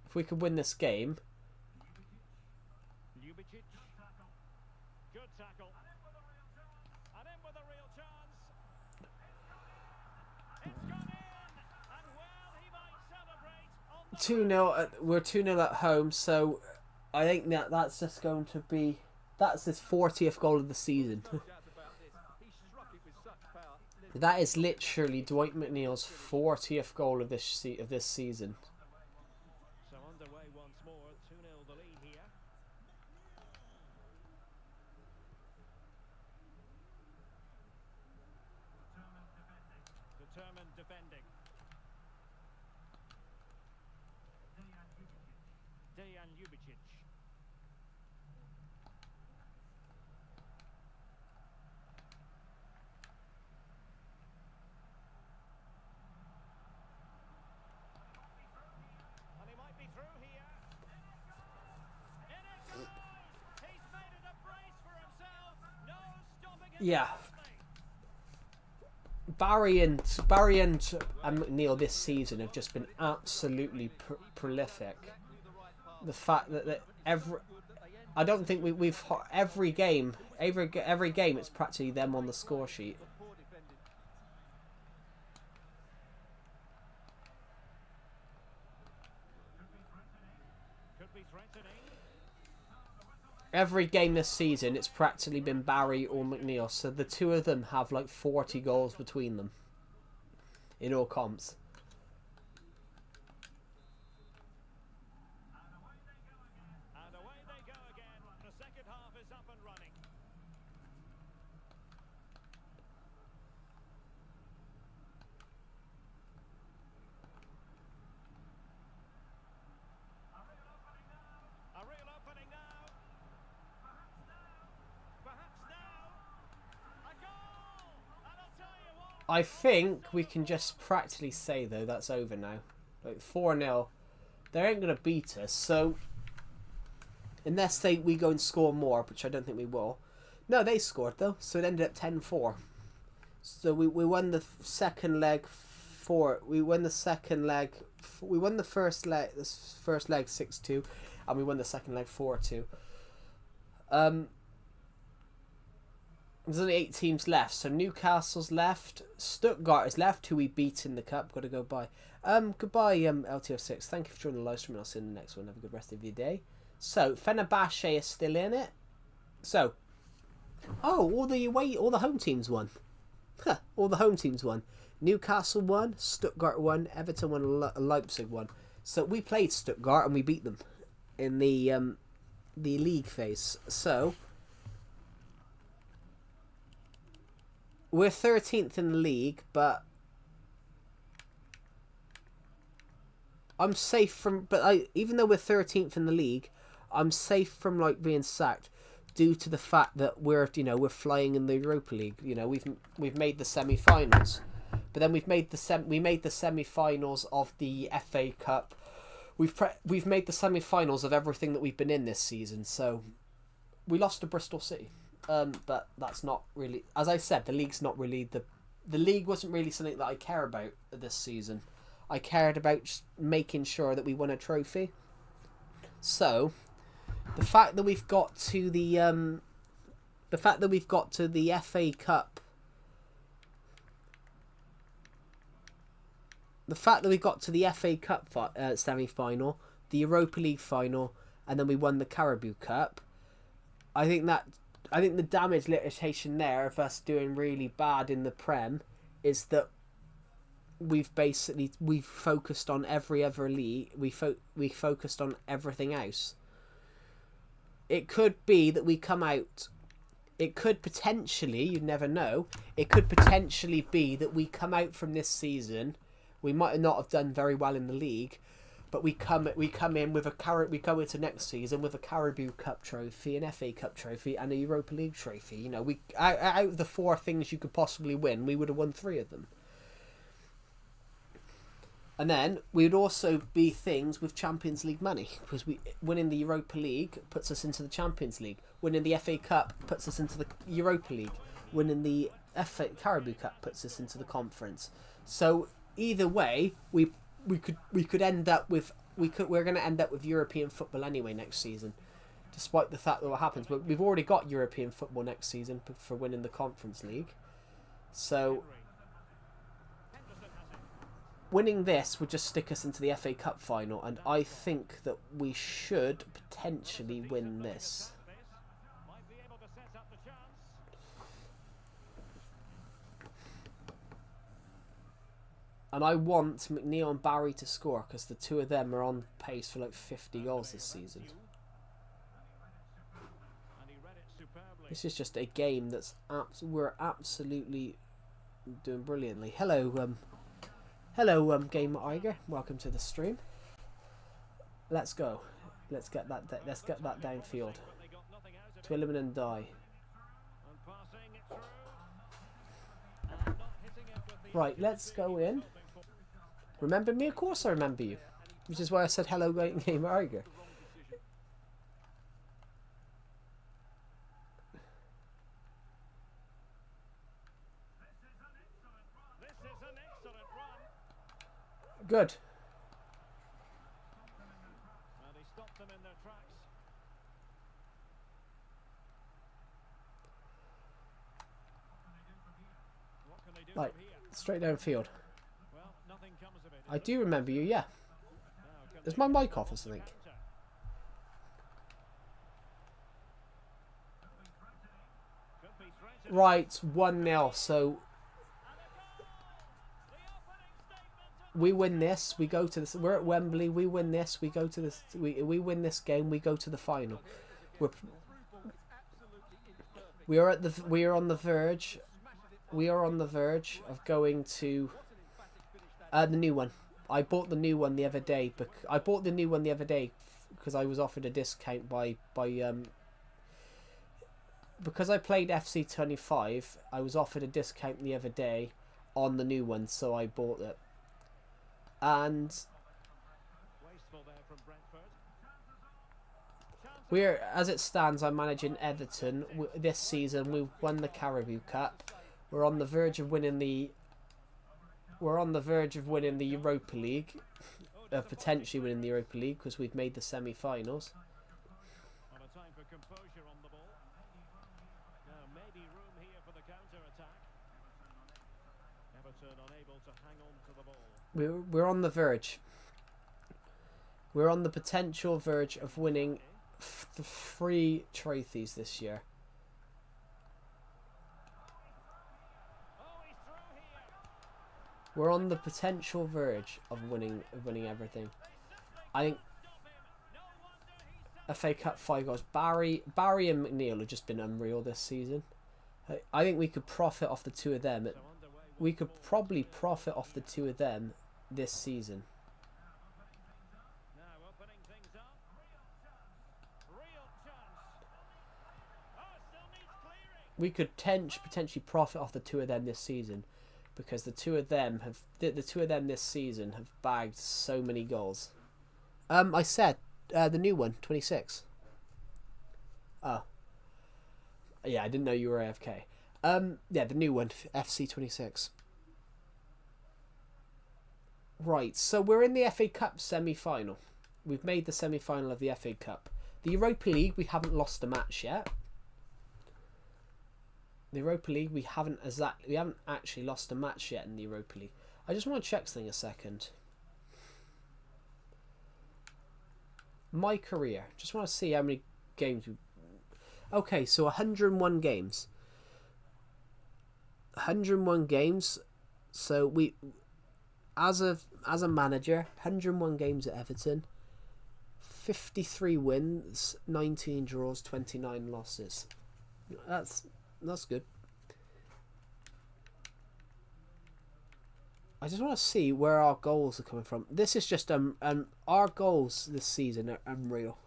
If we could win this game. Good tackle. And in with a real chance. It's gone in. And well, he might celebrate on the 2-0. We're 2-0 at home, so I think that's just going to be. That's his 40th goal of the season. That is literally Dwight McNeil's 40th goal of this season. So underway once more, 2-0 the lead here. Determined defending. Marian Ljubicic. And he might be through here. In it goes! He's made it a brace for himself. No stopping him. Yeah. Barry and McNeil this season have just been absolutely prolific. The fact that I don't think we've every game it's practically them on the score sheet. Could be threatening. Every game this season, it's practically been Barry or McNeil. So the two of them have like 40 goals between them in all comps. And away they go again. The second half is up and running. A real opening now. Perhaps now. A goal! And I'll tell you what. I think we can just practically say though that's over now. Like 4-0, they ain't gonna beat us. So unless we go and score more, which I don't think we will. No, they scored though, so it ended up 10-4. So we won the second leg. We won the second leg. We won the first leg. This first leg 6-2, and we won the second leg 4-2. There's only 8 teams left. So Newcastle's left. Stuttgart is left, who we beat in the cup. Got to go by. Goodbye, LTO6. Thank you for joining the live stream, and I'll see you in the next one. Have a good rest of your day. So Fenerbahce is still in it. So, all the home teams won. Huh, all the home teams won. Newcastle won, Stuttgart won, Everton won, Leipzig won. So we played Stuttgart and we beat them in the league phase. So we're 13th in the league, but I'm safe from. But even though we're 13th in the league, I'm safe from like being sacked due to the fact that we're flying in the Europa League. You know, we've made the semi-finals. But then we made the semi-finals of the FA Cup. We've made the semi-finals of everything that we've been in this season. So we lost to Bristol City, but that's not really. As I said, the league's not really the league wasn't really something that I care about this season. I cared about just making sure that we won a trophy. So the fact that we've got to the FA Cup. The fact that we got to the FA Cup semi-final, the Europa League final, and then we won the Carabao Cup, I think the damage limitation there of us doing really bad in the Prem is that we've focused on every other league. We focused on everything else. It could be that we come out. It could potentially, you never know. It could potentially be that we come out from this season. We might not have done very well in the league, but we come in with we go into next season with a Carabao Cup trophy, an FA Cup trophy, and a Europa League trophy. You know, we out of the 4 things you could possibly win, we would have won 3 of them. And then we would also be things with Champions League money, because winning the Europa League puts us into the Champions League. Winning the FA Cup puts us into the Europa League. Winning the Carabao Cup puts us into the Conference. So either way, we're going to end up with European football anyway next season, despite the fact that what happens. But we've already got European football next season for winning the Conference League. So winning this would just stick us into the FA Cup final, and I think that we should potentially win this. Might be able to set up the chance. And I want McNeil and Barry to score, because the two of them are on pace for like 50 goals this season. And he read it superbly. This is just a game that's we're absolutely doing brilliantly. Hello, Gamer Iger. Welcome to the stream. Let's go. Let's get that. Let's get that downfield. But they got nothing out of it. Twillman and die. And passing it through. And not hitting it with the Right, let's go in. hoping for. Remember me? Of course I remember you. Which is why I said hello, Game Arger. This is an excellent run. Good. And he stopped them in their tracks. What can they do Right, from here? straight downfield. Well, nothing comes of it. I do remember you, yeah. Now, can Is they my mic off or something? counter? Could be threatened. Right, 1-0. So we win this. We go to this. We're at Wembley. We win this. We go to this. We win this game. We go to the final. We are at the. We are on the verge. We are on the verge of going to the new one. I bought the new one the other day. I bought the new one the other day because I was offered a discount by because I played FC25. I was offered a discount the other day on the new one, so I bought it. And Wasteful there from Brentford. we're, as it stands, I'm managing Everton this season. We've won the Carabao Cup. We're on the verge of winning the. We're on the verge of winning the Europa League, of potentially winning the Europa League because we've made the semi-finals. On a time for composure on the ball. Now maybe room here for the counter-attack. Everton unable to hang on to the ball. We're on the verge. We're on the potential verge of winning 3 trophies this year. Oh, he's through here. We're on the potential verge of winning everything. I think FA Cup 5 goals. Barry and McNeil have just been unreal this season. I think we could profit off the two of them. We could probably profit off the two of them this season. Now opening things up. Real chance. Oh, it still needs clearing. We could potentially profit off the two of them this season, because the two of them this season have bagged so many goals. I said the new one, 26. Oh, yeah, I didn't know you were AFK. Yeah, the new one, FC 26. Right, so we're in the FA Cup semi-final. We've made the semi-final of the FA Cup. The Europa League, we haven't lost a match yet. The Europa League, we haven't actually lost a match yet in the Europa League. I just want to check something a second. My career. Just want to see how many games we... Okay, so 101 games. 101 games. So we, as a manager, 101 games at Everton. 53 wins, 19 draws, 29 losses. That's good. I just want to see where our goals are coming from. This is just our goals this season are unreal.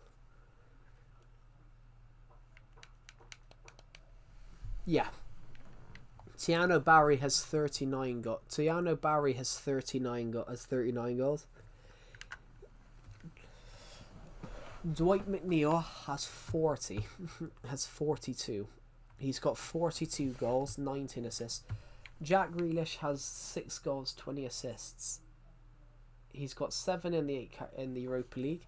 Yeah. Tiano Barry has 39 goals. Has 39 goals. Dwight McNeil has 40. Has 42. He's got 42 goals, 19 assists. Jack Grealish has 6 goals, 20 assists. He's got 7 in the Europa League.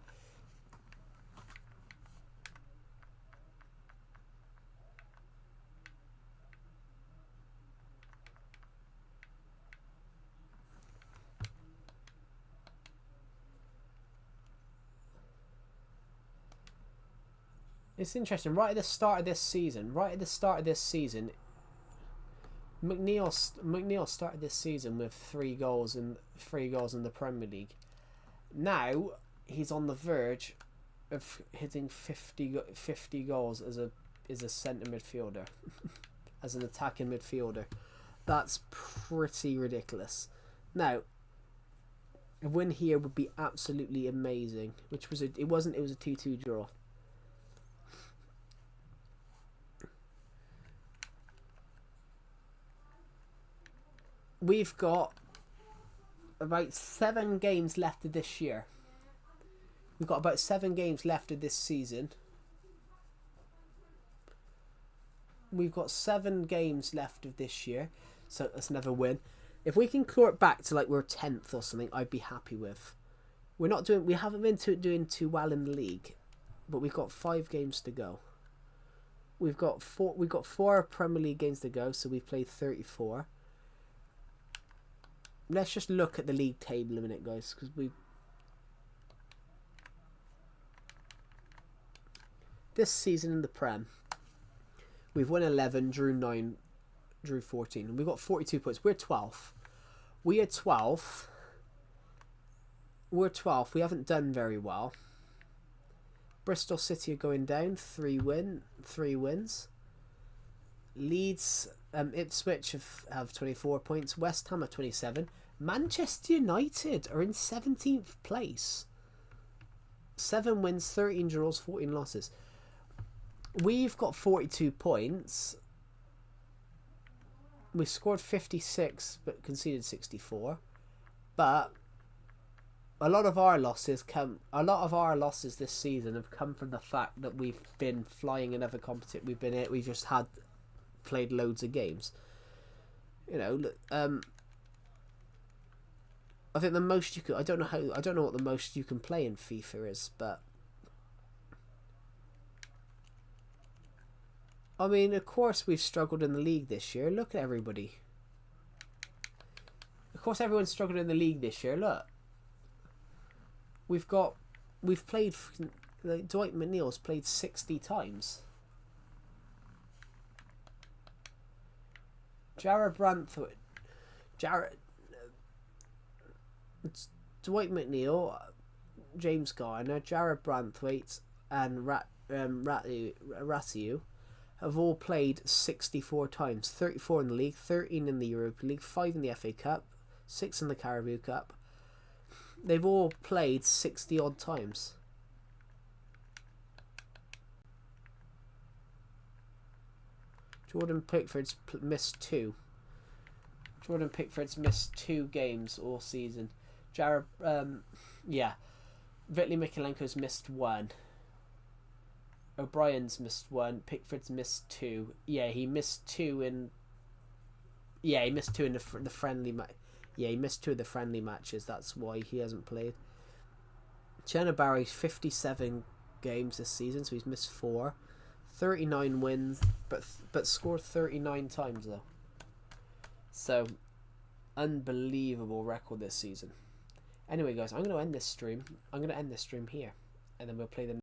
It's interesting. Right at the start of this season, McNeil started this season with 3 goals in the Premier League. Now he's on the verge of hitting 50 goals as a centre midfielder, as an attacking midfielder. That's pretty ridiculous. Now, A win here would be absolutely amazing. Which was it was a 2-2 draw. We've got about 7 games left of this year. We've got about 7 games left of this season. We've got 7 games left of this year, so that's another win. If we can claw it back to like we're 10th or something, I'd be happy with. We haven't been doing too well in the league, but we've got 5 games to go. We've got 4 Premier League games to go, so we've played 34. Let's just look at the league table a minute, guys, because this season in the Prem, we've won 11, drew 9, drew 14, and we've got 42 points. We're 12th. We are 12th. We're 12th. We haven't done very well. Bristol City are going down. 3 wins. Leeds, Ipswich have 24 points. West Ham are 27. Manchester United are in 17th place. 7 wins, 13 draws, 14 losses. We've got 42 points. We scored 56 but conceded 64. But a lot of our losses this season have come from the fact that we've been flying in other competitions. We've just played loads of games. You know, I think the most you could. I don't know what the most you can play in FIFA is, but I mean, of course we've struggled in the league this year. Look at everybody. Of course, everyone's struggled in the league this year. Look, we've played. Like, Dwight McNeil's played 60 times. Dwight McNeil, James Garner, Jared Branthwaite, and Ratiu have all played 64 times. 34 in the league, 13 in the Europa League, 5 in the FA Cup, 6 in the Carabao Cup. They've all played 60 odd times. Jordan Pickford's missed 2. Jordan Pickford's missed 2 games all season. Vitaly Mykolenko's missed 1. O'Brien's missed 1. Pickford's missed 2. Yeah, he missed 2 in. Yeah, he missed 2 in the friendly match. Yeah, he missed 2 of the friendly matches. That's why he hasn't played. Chenna Barry's 57 games this season, so he's missed 4. 39 wins, but scored 39 times though. So, unbelievable record this season. Anyway, guys, I'm going to end this stream. I'm going to end this stream here, and then we'll play the